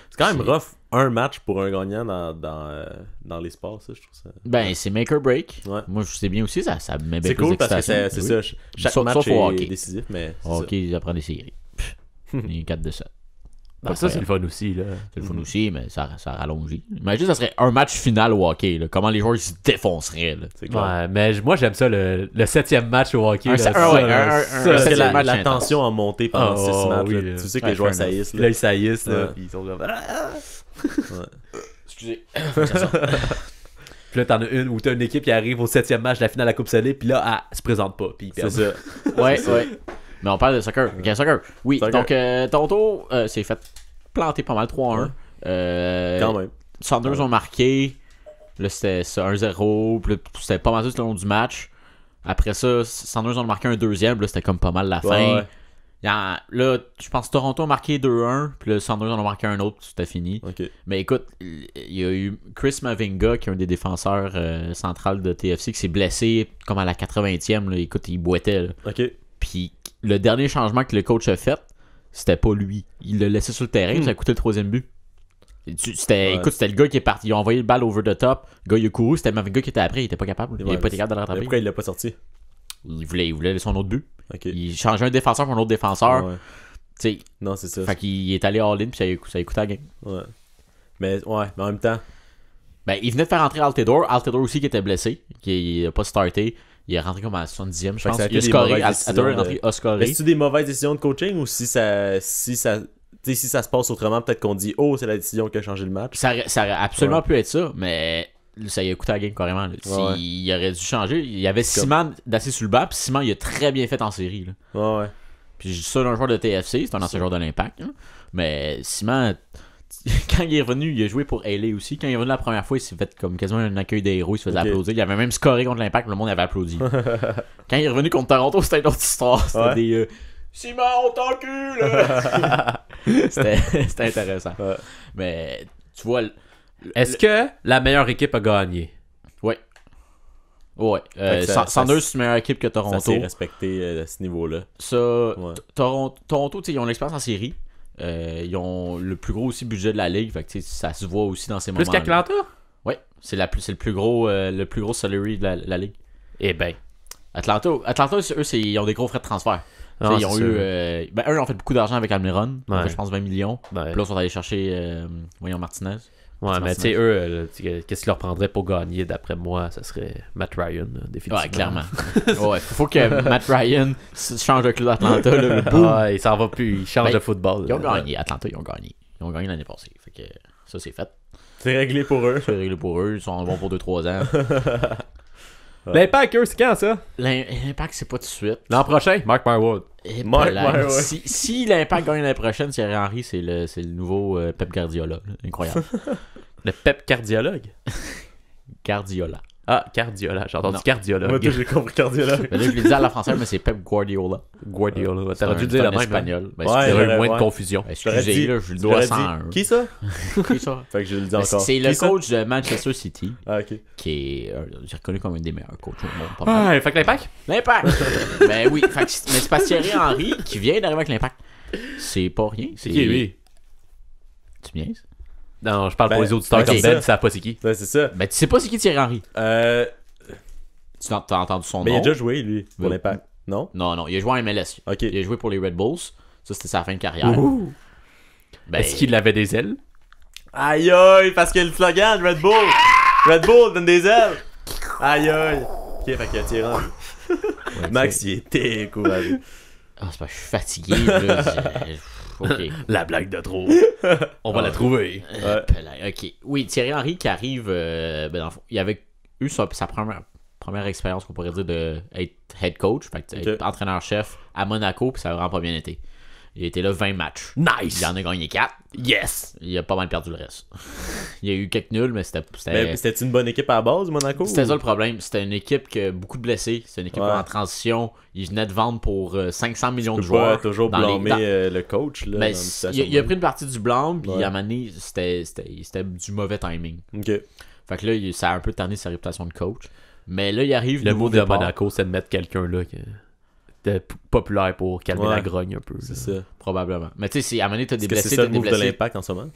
Speaker 7: C'est quand même rough, un match pour un gagnant dans les sports, ça, je trouve ça.
Speaker 5: Ben, c'est make or break.
Speaker 7: Ouais.
Speaker 5: Moi, je sais bien aussi, ça met bien
Speaker 7: c'est
Speaker 5: plus
Speaker 7: cool parce que
Speaker 5: d'excitation.
Speaker 7: c'est ça. Chaque match est décisif, mais.
Speaker 5: Ok, ils apprennent des séries. Les 4 de 7.
Speaker 3: Ben, ça, c'est le fun aussi. Là.
Speaker 5: C'est le fun aussi, mais ça rallonge. Imagine, ça serait un match final au hockey. Là. Comment les joueurs se défonceraient. Là.
Speaker 7: C'est clair.
Speaker 3: Ouais, mais moi, j'aime ça, le 7e match au hockey.
Speaker 5: Parce que
Speaker 7: la tension a monté pendant 6 matchs.
Speaker 3: Oui,
Speaker 7: tu sais que les joueurs saillissent.
Speaker 3: Là, ils saillissent.
Speaker 7: Ouais.
Speaker 3: Puis ils sont comme.
Speaker 5: Excusez.
Speaker 3: Puis là, t'en as une où t'as une équipe qui arrive au 7e match de la finale de la Coupe Stanley, puis là, elle se présente pas. Puis
Speaker 7: c'est ça.
Speaker 5: Ouais. Mais on parle de soccer. Ok, soccer. Oui, soccer. Donc Toronto s'est fait planter pas mal 3-1.
Speaker 7: Quand même.
Speaker 5: Sanders ont marqué. Là, c'était ça, 1-0. Puis là, c'était pas mal tout le long du match. Après ça, Sanders ont marqué un deuxième. Là, c'était comme pas mal la fin.
Speaker 7: Ouais.
Speaker 5: Là, je pense que Toronto a marqué 2-1. Puis là, Sanders en a marqué un autre. Puis c'était fini.
Speaker 7: Okay.
Speaker 5: Mais écoute, il y a eu Chris Mavinga, qui est un des défenseurs centrales de TFC, qui s'est blessé comme à la 80e. Là. Écoute, il boitait. Là.
Speaker 7: OK.
Speaker 5: Puis le dernier changement que le coach a fait, c'était pas lui. Il l'a laissé sur le terrain, ça a coûté le 3e but. Écoute, c'était le gars qui est parti. Ils ont envoyé le balle over the top. Le gars, il a couru. C'était Mavinga qui était après. Il était pas capable. Il avait pas été capable de le rattraper.
Speaker 7: Pourquoi il l'a pas sorti?
Speaker 5: Il voulait son autre but.
Speaker 7: Okay.
Speaker 5: Il changeait un défenseur pour un autre défenseur.
Speaker 7: Ouais.
Speaker 5: T'sais,
Speaker 7: non, c'est ça.
Speaker 5: Fait qu'il est allé all-in puis ça a écouté la game.
Speaker 7: Ouais. Mais en même temps.
Speaker 5: Ben, il venait de faire rentrer Altidore. Altidore aussi qui était blessé. Qui a pas starté. Il est rentré comme à la 70e, je pense. Il a scoré. Altidore est rentré, a scoré.
Speaker 7: Mais c'est-tu des mauvaises décisions de coaching ou si ça se passe autrement, peut-être qu'on dit oh, c'est la décision qui a changé le match?
Speaker 5: Ça aurait absolument pu être ça, mais ça y a coûté la game carrément. Il aurait dû changer. Il y avait Simon d'assez sur le banc, puis Simon il a très bien fait en série. Là.
Speaker 7: Ouais.
Speaker 5: Puis je dis ça d'un joueur de TFC, c'est un ancien joueur de l'Impact. Hein. Mais Simon, quand il est revenu, il a joué pour LA aussi. Quand il est revenu la première fois, il s'est fait comme quasiment un accueil des héros, il se faisait applaudir. Il avait même scoré contre l'Impact, le monde avait applaudi. Quand il est revenu contre Toronto, c'était une autre histoire. C'était des Simon, on t'encule! C'était intéressant. Ouais. Mais tu vois.
Speaker 3: Est-ce que la meilleure équipe a gagné?
Speaker 5: Ouais. Ouais. Sanders, c'est une meilleure équipe que Toronto.
Speaker 7: Ça s'est respecté à ce niveau-là.
Speaker 5: Toronto, ils ont l'expérience en série. Ils ont le plus gros aussi budget de la ligue. Fait que, ça se voit aussi dans ces moments.
Speaker 3: Plus qu'Atlanta?
Speaker 5: Ouais. C'est le plus gros salary de la ligue.
Speaker 3: Eh ben.
Speaker 5: Atlanta, eux, ils ont des gros frais de transfert.
Speaker 3: Non,
Speaker 5: ils ont eu. eux, ils ont fait beaucoup d'argent avec Almiron.
Speaker 3: Ouais.
Speaker 5: Je pense 20 millions.
Speaker 3: Ouais.
Speaker 5: Puis là, ils sont allés chercher Martinez.
Speaker 3: Ouais, mais tu sais, eux, qu'est-ce qu'ils leur prendraient pour gagner, d'après moi, ça serait Matt Ryan, définitivement.
Speaker 5: Ouais, clairement. Ouais, faut que Matt Ryan change de club d'Atlanta.
Speaker 3: Il s'en va plus, il change de football.
Speaker 5: Ils ont gagné, Atlanta, ils ont gagné. Ils ont gagné l'année passée. Fait que ça, c'est fait.
Speaker 7: C'est réglé pour eux.
Speaker 5: C'est réglé pour eux, ils sont bons pour 2-3 ans.
Speaker 3: L'Impact, eux, c'est quand ça?
Speaker 5: L'Impact, c'est pas tout de suite.
Speaker 3: L'an prochain, Mark Marwood.
Speaker 5: Si l'Impact gagne l'année prochaine, Thierry Henry, c'est le nouveau Pep Guardiola. Incroyable.
Speaker 3: Le Pep cardiologue?
Speaker 5: Guardiola.
Speaker 3: Ah, Guardiola. J'ai entendu cardiologue.
Speaker 7: Moi, j'ai compris cardiologue.
Speaker 5: Mais là, je l'ai dit à la française, mais c'est Pep Guardiola.
Speaker 3: Guardiola. T'aurais dû dire le même.
Speaker 5: Espagnol.
Speaker 3: Il y aurait eu moins de confusion.
Speaker 5: Excusez, là, je le dois 101.
Speaker 7: Qui ça?
Speaker 5: Qui ça?
Speaker 7: Fait que je le dis encore.
Speaker 5: C'est le coach de Manchester City.
Speaker 7: Ah, ok.
Speaker 5: Qui est reconnu comme un des meilleurs coachs au monde.
Speaker 3: Ouais, fait que l'Impact?
Speaker 5: L'Impact! Ben oui, mais c'est pas Thierry Henry qui vient d'arriver avec l'Impact. C'est pas rien.
Speaker 3: C'est qui, lui?
Speaker 5: Tu me niaises?
Speaker 3: Non, je parle pour les auditeurs comme Ben, tu sais pas c'est qui.
Speaker 7: Ouais, c'est ça.
Speaker 5: Ben tu sais pas c'est qui Thierry Henry? Tu as entendu son nom?
Speaker 7: Mais il a déjà joué, lui, pour l'Impact. Non?
Speaker 5: Non, il a joué en MLS.
Speaker 7: Ok.
Speaker 5: Il a joué pour les Red Bulls. Ça, c'était sa fin de carrière.
Speaker 3: Ben, est-ce qu'il avait des ailes?
Speaker 7: Aïe aïe, parce que le slogan Red Bull. Red Bull donne des ailes. Aïe aïe. Ok, fait qu'il a tiré en... Max, il était courageux.
Speaker 5: Ah, c'est pas que je suis fatigué. Là, okay.
Speaker 3: La blague de trop. On va la trouver.
Speaker 5: Ok. Oui, Thierry Henry qui arrive. Dans le fond, il avait eu sa première expérience, qu'on pourrait dire, d'être head coach, fait être entraîneur-chef à Monaco, puis ça a vraiment pas bien été. Il était là 20 matchs.
Speaker 3: Nice!
Speaker 5: Il en a gagné 4.
Speaker 3: Yes!
Speaker 5: Il a pas mal perdu le reste. Il y a eu quelques nuls, mais c'était
Speaker 7: une bonne équipe à la base, Monaco?
Speaker 5: C'était ça le problème. C'était une équipe qui a beaucoup de blessés. C'était une équipe en transition. Ils venaient de vendre pour 500 millions de joueurs.
Speaker 7: Pas toujours blâmer le coach. Là,
Speaker 5: mais il a pris une partie du blanc, puis à un moment donné, c'était du mauvais timing.
Speaker 7: OK.
Speaker 5: Fait que là, ça a un peu terni sa réputation de coach. Mais là, il arrive.
Speaker 3: Le mot de Monaco, c'est de mettre quelqu'un là qui était populaire pour calmer la grogne un peu.
Speaker 7: C'est ça.
Speaker 5: Probablement. Mais tu sais, à un moment donné, t'as des blessés.
Speaker 7: C'est ça le move de l'Impact en ce moment?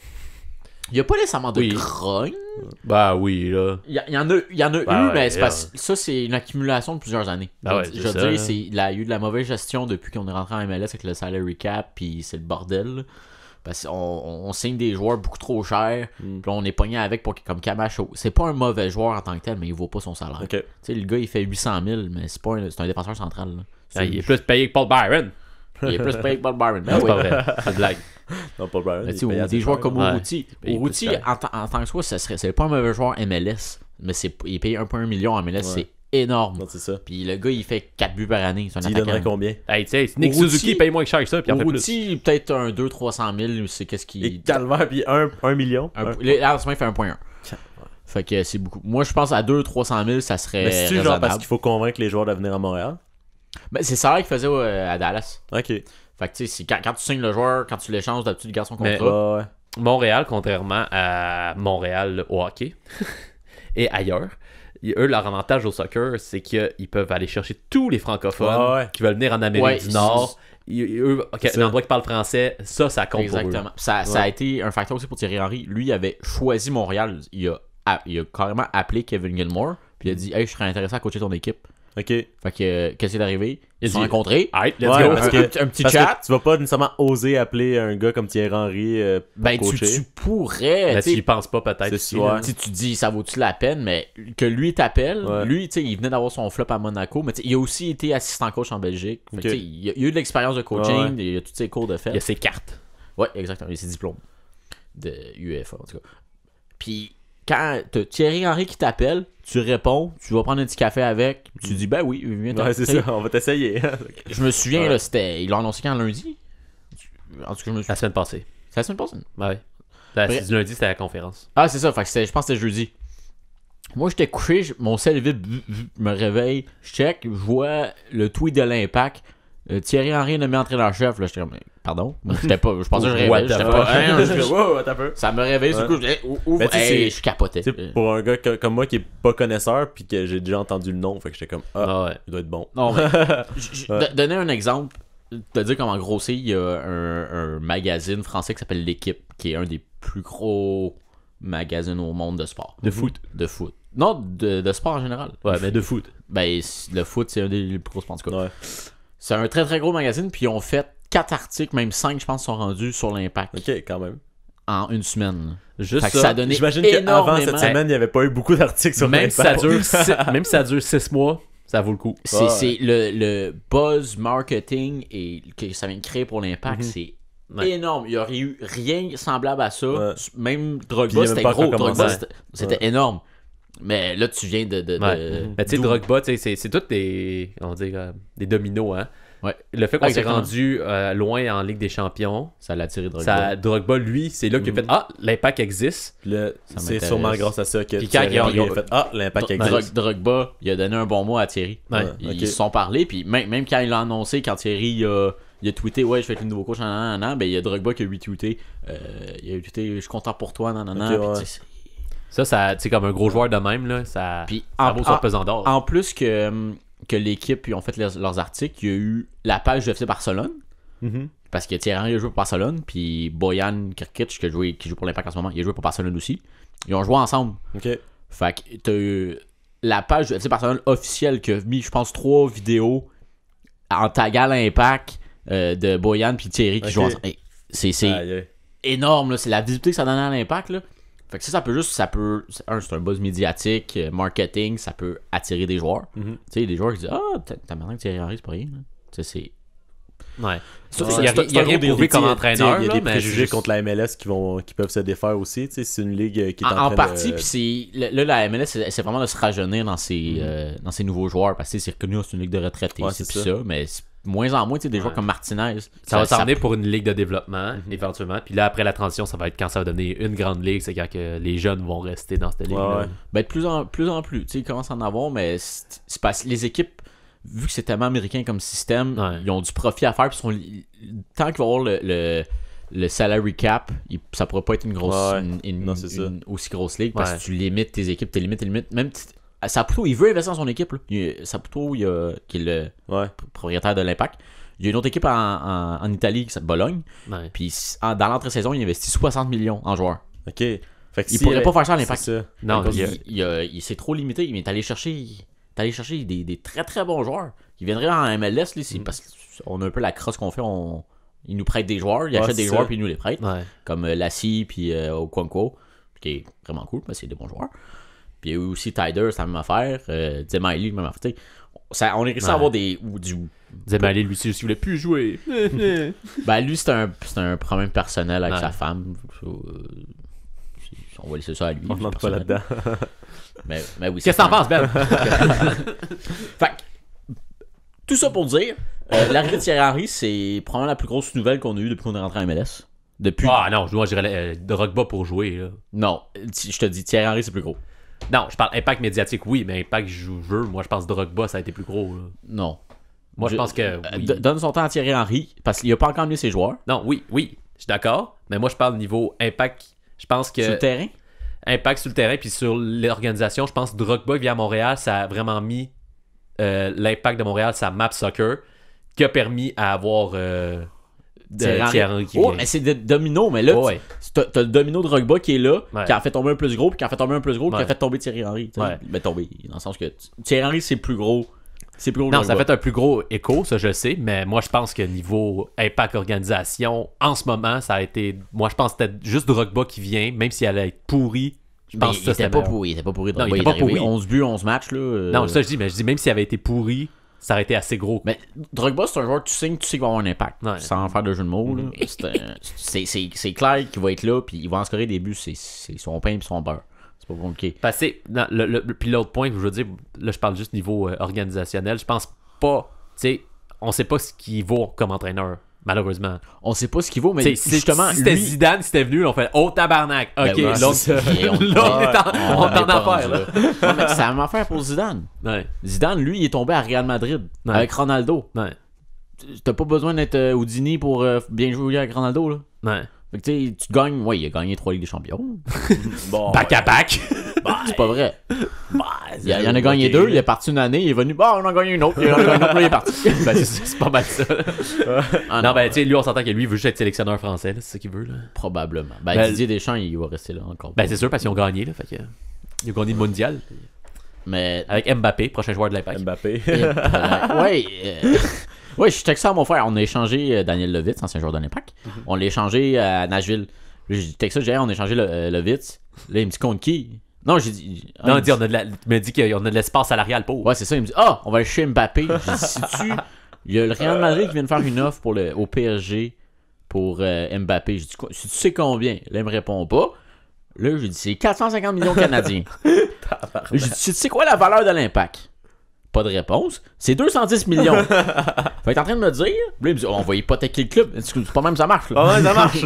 Speaker 5: Il n'y a pas nécessairement de grogne.
Speaker 3: Bah oui, là.
Speaker 5: Il y en a eu, mais c'est ça, c'est une accumulation de plusieurs années. Je veux dire, il y a eu de la mauvaise gestion depuis qu'on est rentré en MLS avec le salary cap, puis c'est le bordel. Là. Parce qu'on signe des joueurs beaucoup trop chers, puis on est pogné avec comme Camacho. C'est pas un mauvais joueur en tant que tel, mais il vaut pas son salaire.
Speaker 7: Okay.
Speaker 5: Tu sais, le gars, il fait 800 000, mais c'est un défenseur central. Là.
Speaker 3: Il est plus payé que Paul Byron.
Speaker 5: Il est plus payé que Paul Byron.
Speaker 3: C'est pas vrai, c'est une blague.
Speaker 7: Non, Paul Byron.
Speaker 5: Ou des joueurs comme Urruti. Urruti, en tant que soi, c'est pas un mauvais joueur MLS, mais il paye 1,1 million en MLS, c'est énorme.
Speaker 7: Non, c'est ça.
Speaker 5: Puis le gars, il fait 4 buts par année. C'est un attaquant.
Speaker 7: Il donnerait combien?
Speaker 3: Hey, tu sais, Nick Suzuki paye moins cher que ça, puis en fait plus.
Speaker 5: Urruti, peut-être un 200-300 000, c'est qu'est-ce qu'il...
Speaker 7: Et Calvaire, puis 1 million.
Speaker 5: Là, en ce moment, il fait 1,1. Fait que c'est beaucoup. Moi, je pense à 200-300 000, ça serait
Speaker 7: c'est genre parce qu'il faut convaincre les joueurs de venir à Montréal?
Speaker 5: Ben, c'est ça qu'il faisait à Dallas.
Speaker 7: OK.
Speaker 5: Fait que tu sais, quand tu signes le joueur, quand tu l'échanges, d'habitude, il garde son contrat.
Speaker 3: Montréal, contrairement à Montréal au hockey et ailleurs, eux, leur avantage au soccer, c'est qu'ils peuvent aller chercher tous les francophones qui veulent venir en Amérique du Nord. Eux, un endroit qui parle français, ça compte pour eux.
Speaker 5: Exactement. Ça a été un facteur aussi pour Thierry Henry. Lui, il avait choisi Montréal. Il a carrément appelé Kevin Gilmore, puis il a dit « Hey, je serais intéressé à coacher ton équipe. »
Speaker 7: OK.
Speaker 5: Fait que, qu'est-ce qui est arrivé? Ils se sont rencontrés.
Speaker 3: Let's go.
Speaker 5: Un petit chat.
Speaker 7: Tu vas pas nécessairement oser appeler un gars comme Thierry Henry pour coacher.
Speaker 5: Tu pourrais.
Speaker 3: Mais tu y penses pas peut-être.
Speaker 5: Tu dis, ça vaut-tu la peine? Mais que lui t'appelle, lui, il venait d'avoir son flop à Monaco, mais il a aussi été assistant coach en Belgique. Okay. Il a eu de l'expérience de coaching, il a tous ses cours de fait.
Speaker 3: Il a ses cartes.
Speaker 5: Ouais, exactement. Il a ses diplômes de UEFA, en tout cas. Puis, quand t'as Thierry Henry qui t'appelle, tu réponds, tu vas prendre un petit café avec, tu dis ben oui, viens
Speaker 7: c'est ça, on va t'essayer.
Speaker 5: Je me souviens, là, ils l'ont annoncé quand lundi? En tout cas,
Speaker 3: la semaine passée.
Speaker 5: C'est la semaine passée?
Speaker 3: Ouais. Du lundi, c'était la conférence.
Speaker 5: Ah, c'est ça, fait que je pense que c'était jeudi. Moi, j'étais couché, mon sel vide me réveille, je check, je vois le tweet de l'Impact. Thierry Henry nommé entraîneur-chef. Là, j'étais comme, pardon? Je pensais que je rêvais. Ça me réveille, du coup, je capotais.
Speaker 7: Pour un gars comme moi qui est pas connaisseur, puis que j'ai déjà entendu le nom, fait que j'étais comme, il doit être bon.
Speaker 5: Non, mais, donner un exemple, te dire comment grossir, il y a un magazine français qui s'appelle L'Équipe, qui est un des plus gros magazines au monde de sport.
Speaker 3: De foot.
Speaker 5: Non, de sport en général.
Speaker 3: Ouais, mais de foot.
Speaker 5: Ben, le foot, c'est un des plus gros sports, en tout cas. Ouais. C'est un très très gros magazine, puis ils ont fait 4 articles, même 5 je pense sont rendus sur l'Impact.
Speaker 7: Ok, quand même.
Speaker 5: En une semaine.
Speaker 3: Juste
Speaker 5: ça a donné.
Speaker 7: J'imagine qu'avant cette semaine, il n'y avait pas eu beaucoup d'articles sur l'Impact.
Speaker 3: Même si ça dure 6 mois, ça vaut le coup.
Speaker 5: C'est le buzz marketing que ça vient de créer pour l'Impact, c'est énorme. Il n'y aurait eu rien semblable à ça. Ouais. Même Drogba, c'était gros. Drogba, c'était énorme. Mais là, tu viens de
Speaker 3: mais tu sais, Drogba, c'est tous des dominos, hein.
Speaker 5: Ouais.
Speaker 3: Le fait qu'on s'est rendu loin en Ligue des Champions,
Speaker 5: ça l'a attiré Drogba.
Speaker 3: Drogba, lui, c'est là qu'il a fait l'Impact existe.
Speaker 7: C'est sûrement grâce à ça que
Speaker 3: Thierry
Speaker 7: a fait l'Impact existe.
Speaker 5: Drogba, il a donné un bon mot à Thierry.
Speaker 3: Ouais.
Speaker 5: Ils se sont parlé, puis même quand il l'a annoncé, quand Thierry il a tweeté je vais être le nouveau coach, ben il y a Drogba qui a retweeté. Il a tweeté je suis content pour toi,
Speaker 3: Ça, c'est comme un gros joueur de même, là. Ça vaut son pesant d'or.
Speaker 5: En plus que l'équipe, ils ont fait leurs articles, il y a eu la page du FC Barcelone. Parce que Thierry Henry a joué pour Barcelone, puis Bojan Krkic, qui joue pour l'Impact en ce moment, il a joué pour Barcelone aussi. Ils ont joué ensemble. Fait que t'as eu la page du FC Barcelone officielle qui a mis, je pense, 3 vidéos en taguant l'Impact de Bojan puis Thierry qui jouent ensemble. Hey, c'est énorme, là. C'est la visibilité que ça donne à l'Impact, là. Fait que c'est un buzz médiatique, marketing, ça peut attirer des joueurs. Tu sais, des joueurs qui disent t'as maintenant que Thierry Henry, c'est pas rien. Tu sais, c'est.
Speaker 3: Ouais. Il y a rien prouvé comme entraîneur.
Speaker 7: Il y a des préjugés contre la MLS qui peuvent se défaire aussi. Tu sais, c'est une ligue qui est
Speaker 5: en partie, puis la MLS, c'est vraiment de se rajeunir dans ses nouveaux joueurs parce que c'est reconnu, c'est une ligue de retraités. C'est ça, mais moins en moins, tu sais, des joueurs comme Martinez.
Speaker 3: Ça va s'en venir pour une ligue de développement, éventuellement. Puis là, après la transition, ça va être quand ça va donner une grande ligue, c'est quand que les jeunes vont rester dans cette ligue-là.
Speaker 5: Ben, de plus en plus. Tu sais, ils commencent à en avoir, mais c'est parce que les équipes, vu que c'est tellement américain comme système, ils ont du profit à faire. Puis tant qu'il va y avoir le salary cap, ça pourrait pas être une grosse, une aussi grosse ligue parce que tu limites tes équipes, tu limites. Même Saputo, il veut investir dans son équipe. Là. Saputo, qui est le propriétaire de l'Impact. Il y a une autre équipe en Italie, c'est Bologne. Puis dans l'entre-saison, il investit 60 millions en joueurs.
Speaker 7: OK. Fait que
Speaker 5: il pourrait pas faire ça à l'Impact.
Speaker 3: Non,
Speaker 5: il s'est trop limité. Il est allé chercher des très très bons joueurs. Qui viendraient en MLS, là, c'est parce qu'on a un peu la crosse qu'on fait. Il nous prête des joueurs, il achète des joueurs puis il nous les prête. Comme Lassie puis Okonkwo, qui est vraiment cool, mais c'est des bons joueurs. Puis il y a eu aussi Tyder, c'est la même affaire. Zemiley, même affaire. On est réussi à avoir du.
Speaker 3: Zemiley, lui aussi, il voulait plus jouer.
Speaker 5: Ben, lui, c'est un problème personnel avec sa femme. On va laisser ça à lui.
Speaker 7: On ne rentre pas là-dedans.
Speaker 5: mais oui.
Speaker 3: Qu'est-ce que t'en penses, Ben?
Speaker 5: Fait tout ça pour dire, l'arrivée de Thierry Henry, c'est probablement la plus grosse nouvelle qu'on a eue depuis qu'on est rentré en MLS.
Speaker 3: Ah non, moi, je dirais Drogba pour jouer. Là.
Speaker 5: Non, je te dis, Thierry Henry, c'est plus gros.
Speaker 3: Non, je parle impact médiatique, oui, mais impact jeu, moi, je pense Drogba, ça a été plus gros. Là.
Speaker 5: Non.
Speaker 3: Moi, je pense que. Oui.
Speaker 5: Donne son temps à Thierry Henry, parce qu'il n'a pas encore amené ses joueurs.
Speaker 3: Non, oui, je suis d'accord, mais moi, je parle niveau impact. Je pense que.
Speaker 5: Sur le terrain?
Speaker 3: Impact sur le terrain, puis sur l'organisation, je pense que Drogba via Montréal, ça a vraiment mis l'impact de Montréal, sa map soccer, qui a permis à avoir Thierry Henry qui
Speaker 5: mais c'est des dominos, mais là, t'as le domino de Drogba qui est là, qui a fait tomber un plus gros, puis qui a fait tomber un plus gros, qui a fait tomber Thierry Henry. Ben, tomber, dans le sens que Thierry Henry, c'est plus gros. C'est plus gros.
Speaker 3: Non, ça fait un plus gros écho, ça je sais, mais moi je pense que niveau impact organisation, en ce moment, ça a été. Moi je pense que c'était juste Drogba qui vient, même si elle allait être pourrie. Je pense que
Speaker 5: il était pas pourri. Drogba,
Speaker 3: non, il était pas pourri.
Speaker 5: 11 buts, 11 matchs. Là,
Speaker 3: Non, ça je dis, mais je dis même s'il avait été pourri, ça aurait été assez gros.
Speaker 5: Mais Drogba, c'est un joueur, tu sais qu'il va avoir un impact. Sans faire de jeu de mots. Là. C'est clair qu'il va être là, puis il va en scorer des buts. C'est son pain et son beurre. C'est pas compliqué.
Speaker 3: Puis l'autre point que je veux dire, là je parle juste niveau organisationnel, je pense pas, tu sais, on sait pas ce qu'il vaut comme entraîneur, malheureusement.
Speaker 5: On sait pas ce qu'il vaut, mais justement.
Speaker 3: Si c'était Zidane, si c'était venu, on fait oh tabarnak. Ok, là on est en affaire. Là.
Speaker 5: Mais c'est la même affaire pour Zidane. Zidane, lui, il est tombé à Real Madrid avec Ronaldo. T'as pas besoin d'être Houdini pour bien jouer avec Ronaldo. Là. Fait que tu gagnes, il a gagné 3 Ligues des Champions.
Speaker 3: Back à back.
Speaker 5: C'est pas vrai. Il en a gagné 2, il est parti une année, il est venu, on en a gagné une autre, il est parti.
Speaker 3: C'est pas mal ça. Non, ben, tu sais, lui, on s'entend que lui, il veut juste être sélectionneur français, c'est ça qu'il veut. Là.
Speaker 5: Probablement. Didier Deschamps, il va rester là encore.
Speaker 3: C'est sûr, parce qu'ils ont gagné, là. Fait que, ils ont gagné le mondial.
Speaker 5: Mais.
Speaker 3: Avec Mbappé, prochain joueur de l'Impact.
Speaker 7: Mbappé.
Speaker 5: Oui, je suis texté à mon frère. On a échangé Daniel Lovitz, ancien joueur de l'Impact. On l'a échangé à Nashville. J'ai texté ça, on a échangé Lovitz. Là, il me dit contre qui? Non, j'ai dit.
Speaker 3: Non, il me dit qu'on a de l'espace salarial pour.
Speaker 5: Ouais, c'est ça. Il me dit on va aller chez Mbappé. J'ai dit, sais-tu, il y a le Real Madrid qui vient de faire une offre au PSG pour Mbappé. J'ai dit, tu sais combien? Là, il me répond pas. Là, j'ai dit, c'est 450 millions canadiens. J'ai dit, tu sais quoi la valeur de l'Impact? Pas de réponse. C'est 210 millions. Fait être en train de me dire, là, il me dit, on va hypothéquer le club. C'est pas même ça marche. Là.
Speaker 7: Ouais, ça marche.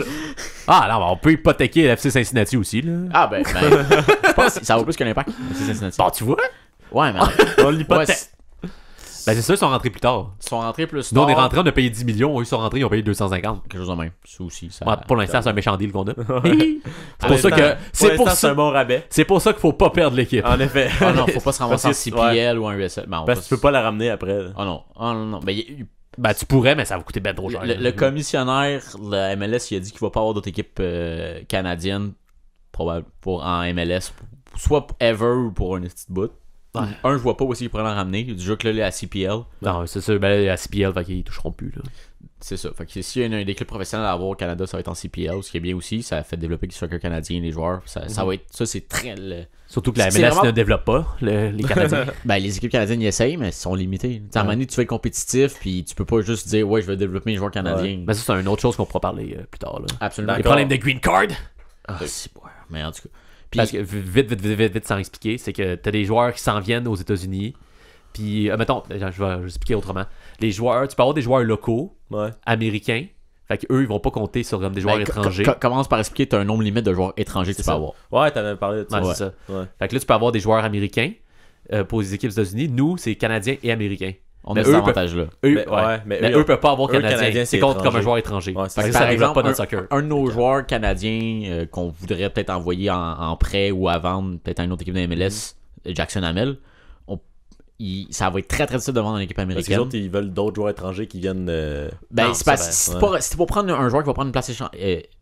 Speaker 3: Non, on peut hypothéquer l'FC Cincinnati aussi. Là.
Speaker 5: Je pense que ça vaut plus que l'Impact. FC Cincinnati.
Speaker 3: Bon, tu vois?
Speaker 5: Ouais, mais
Speaker 3: on l'hypothèque. C'est ça, ils sont rentrés plus tard.
Speaker 5: Ils sont rentrés plus tard.
Speaker 3: Nous, on est rentrés, on a payé 10 millions. Eux, ils sont rentrés, ils ont payé 250.
Speaker 5: Quelque chose de même. Ça aussi. Ça,
Speaker 3: pour l'instant, c'est un méchant deal qu'on a. C'est pour ça que.
Speaker 7: C'est un bon rabais.
Speaker 3: C'est pour ça qu'il faut pas perdre l'équipe.
Speaker 7: En effet.
Speaker 5: Non, faut pas se ramasser en CPL ou en USL.
Speaker 7: Parce que tu peux pas la ramener après.
Speaker 5: Non.
Speaker 3: Tu pourrais, mais ça va coûter bien trop cher.
Speaker 5: Le commissionnaire, la MLS, il a dit qu'il va pas avoir d'autres équipes canadiennes pour en MLS. Soit ever ou pour un petit bout. Je vois pas où est-ce qu'ils pourraient l'en ramener. Il y a déjà que là, à CPL.
Speaker 3: Non, c'est ça. À CPL, fait qu'ils toucheront plus. Là.
Speaker 5: C'est ça. Fait que s'il y a des clubs professionnels à avoir au Canada, ça va être en CPL. Ce qui est bien aussi, ça fait développer le soccer canadien, les joueurs. Ça va être. Ça, c'est très.
Speaker 3: Surtout que la MLS ne développe pas les Canadiens.
Speaker 5: Les équipes canadiennes y essayent, mais elles sont limitées. À un moment donné, tu veux être compétitif, puis tu peux pas juste dire, je vais développer mes joueurs canadiens.
Speaker 3: Mais ça, c'est une autre chose qu'on pourra parler plus tard. Là.
Speaker 5: Absolument.
Speaker 3: Les problèmes de green card.
Speaker 5: C'est bon. Mais en tout cas.
Speaker 3: Parce que vite sans expliquer, c'est que t'as des joueurs qui s'en viennent aux États-Unis, Puis, mettons, je vais expliquer autrement. Les joueurs, tu peux avoir des joueurs locaux, américains. Fait qu'eux, ils vont pas compter sur des joueurs étrangers.
Speaker 5: Commence par expliquer que tu as un nombre limite de joueurs étrangers que tu peux avoir.
Speaker 7: Ouais, t'en avais parlé de ça.
Speaker 3: C'est ça. Fait que là, tu peux avoir des joueurs américains pour les équipes des États-Unis. Nous, c'est Canadiens et Américains.
Speaker 5: On a cet avantage-là.
Speaker 3: Mais eux peuvent pas avoir Canadiens. C'est compte comme un joueur étranger.
Speaker 5: Par exemple, pas dans le soccer. Un de nos joueurs canadiens qu'on voudrait peut-être envoyer en prêt ou à vendre, peut-être à une autre équipe de MLS, Jackson Hamel, ça va être très très difficile de vendre dans l'équipe américaine.
Speaker 7: Les autres, ils veulent d'autres joueurs étrangers qui viennent.
Speaker 5: C'est pour prendre un joueur qui va prendre une place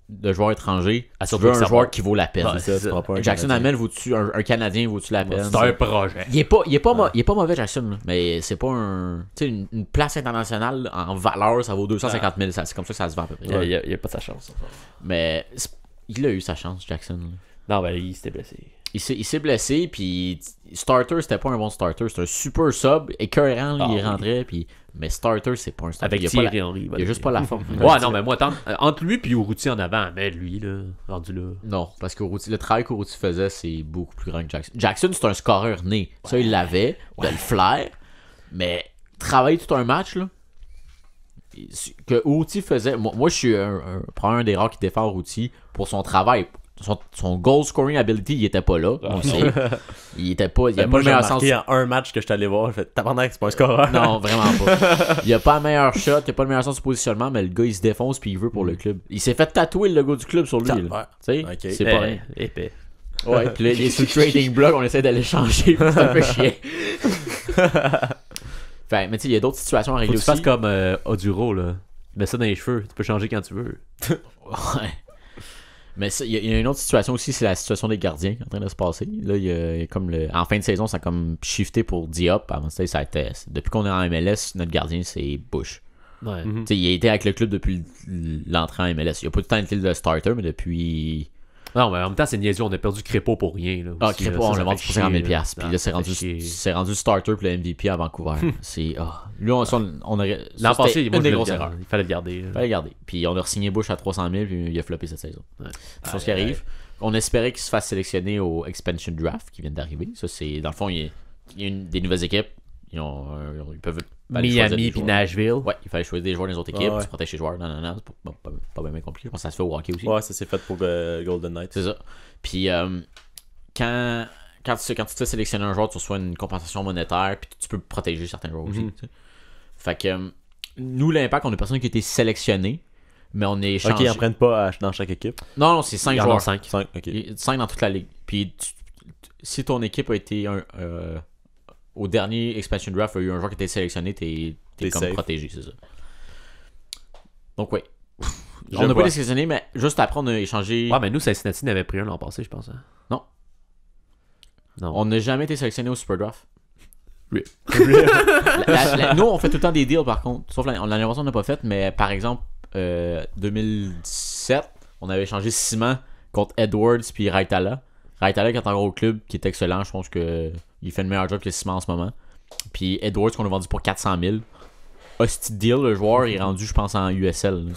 Speaker 5: de joueur étranger, tu veux un joueur qui vaut la peine. Jackson Hamel, un Canadien, vaut-tu la peine?
Speaker 3: C'est un projet.
Speaker 5: Il est pas mauvais, Jackson, là, mais c'est pas une place internationale en valeur, ça vaut 250 000. C'est comme ça que ça se vend à peu près.
Speaker 3: Il a pas sa chance.
Speaker 5: Mais il a eu sa chance, Jackson.
Speaker 3: Non, ben il s'était blessé.
Speaker 5: Il s'est blessé, puis starter, c'était pas un bon starter. C'était un super sub, écœurant, il rentrait, puis... Mais starter, c'est pas un starter.
Speaker 3: Avec Thierry Henry.
Speaker 5: Il y a juste pas la forme.
Speaker 3: Ouais, non, mais moi, entre lui et Urruti en avant, mais lui, là, rendu là.
Speaker 5: Non, parce que le travail qu'Urruti faisait, c'est beaucoup plus grand que Jackson. Jackson, c'est un scoreur né. Ça, il l'avait, de le flair, mais travailler tout un match, là, que Urruti faisait... Moi, je suis probablement un des rares qui défend Urruti pour son travail. Son goal scoring ability, il était pas là. On sait. Il était pas. Il a pas le meilleur sens.
Speaker 7: En un match que je suis allé voir, je fais tabarnak, c'est pas un scoreur.
Speaker 5: Non, vraiment pas. Il a pas le meilleur shot, il a pas le meilleur sens du positionnement, mais le gars il se défonce puis il veut pour le club. Il s'est fait tatouer le logo du club sur lui. Tu sais, c'est pas rien.
Speaker 3: Épais.
Speaker 5: Ouais, puis là, il est sur le trading block, on essaie d'aller changer, c'est un peu chiant. Enfin, mais tu sais, il y a d'autres situations à régler aussi.
Speaker 3: Tu fasses comme Oduro, là. Mets ça dans les cheveux, tu peux changer quand tu veux.
Speaker 5: Ouais. Mais il y a une autre situation aussi, c'est la situation des gardiens qui est en train de se passer. Là, il y a comme en fin de saison, ça a comme shifté pour Diop. Avant ça a été, depuis qu'on est en MLS, notre gardien, c'est Bush.
Speaker 3: Ouais.
Speaker 5: Il a été avec le club depuis l'entrée en MLS. Il a pas tout le temps été le starter, mais depuis...
Speaker 3: Non, mais en même temps, c'est niaiseux. On a perdu Crépeau pour rien. Là,
Speaker 5: aussi, Crépeau, on l'a vendu pour 50 000$. Puis là, c'est rendu starter pour le MVP à Vancouver. C'est... Lui, on aurait...
Speaker 3: L'an passé,
Speaker 5: une des grosses erreurs.
Speaker 3: Il fallait le garder.
Speaker 5: Il fallait le garder. Puis on a re-signé Bush à 300 000$, puis il a floppé cette saison. C'est chose qui arrive. On espérait qu'il se fasse sélectionner au Expansion Draft qui vient d'arriver. Ça, c'est... Dans le fond, il y a des nouvelles équipes. Ils peuvent...
Speaker 3: Miami puis Nashville.
Speaker 5: Ouais, il fallait choisir des joueurs dans les autres équipes. Tu protèges les joueurs. Non, c'est pas bien compliqué. Je pense que ça se fait au hockey aussi.
Speaker 7: Ouais, ça s'est fait pour Golden Knights.
Speaker 5: C'est ça. Puis quand tu te fais sélectionner un joueur, tu reçois une compensation monétaire, puis tu peux protéger certains joueurs aussi. Fait que nous, l'Impact, on a personne qui a été sélectionné, mais on est échangé.
Speaker 7: Ok, ils en prennent pas dans chaque équipe.
Speaker 5: Non, c'est 5 joueurs.
Speaker 7: 5, ok.
Speaker 5: 5 dans toute la ligue. Puis si ton équipe a été au dernier Expansion Draft, il y a eu un joueur qui a été sélectionné, t'es comme safe. Protégé, c'est ça. Donc, oui. On n'a pas été sélectionné, mais juste après, on a échangé.
Speaker 3: Ouais, mais nous, Cincinnati n'avait pris un l'an passé, je pense. Hein?
Speaker 5: Non. On n'a jamais été sélectionné au Super Draft.
Speaker 3: Oui.
Speaker 5: Nous, on fait tout le temps des deals, par contre. Sauf l'année passée, on n'a pas fait, mais par exemple, 2017, on avait échangé Simon contre Edwards puis Raitala. Raitala qui est un gros club, qui est excellent. Je pense qu'il fait le meilleur job que Simon en ce moment. Puis Edwards qu'on a vendu pour 400 000. Hostie deal, le joueur est rendu, je pense, en USL.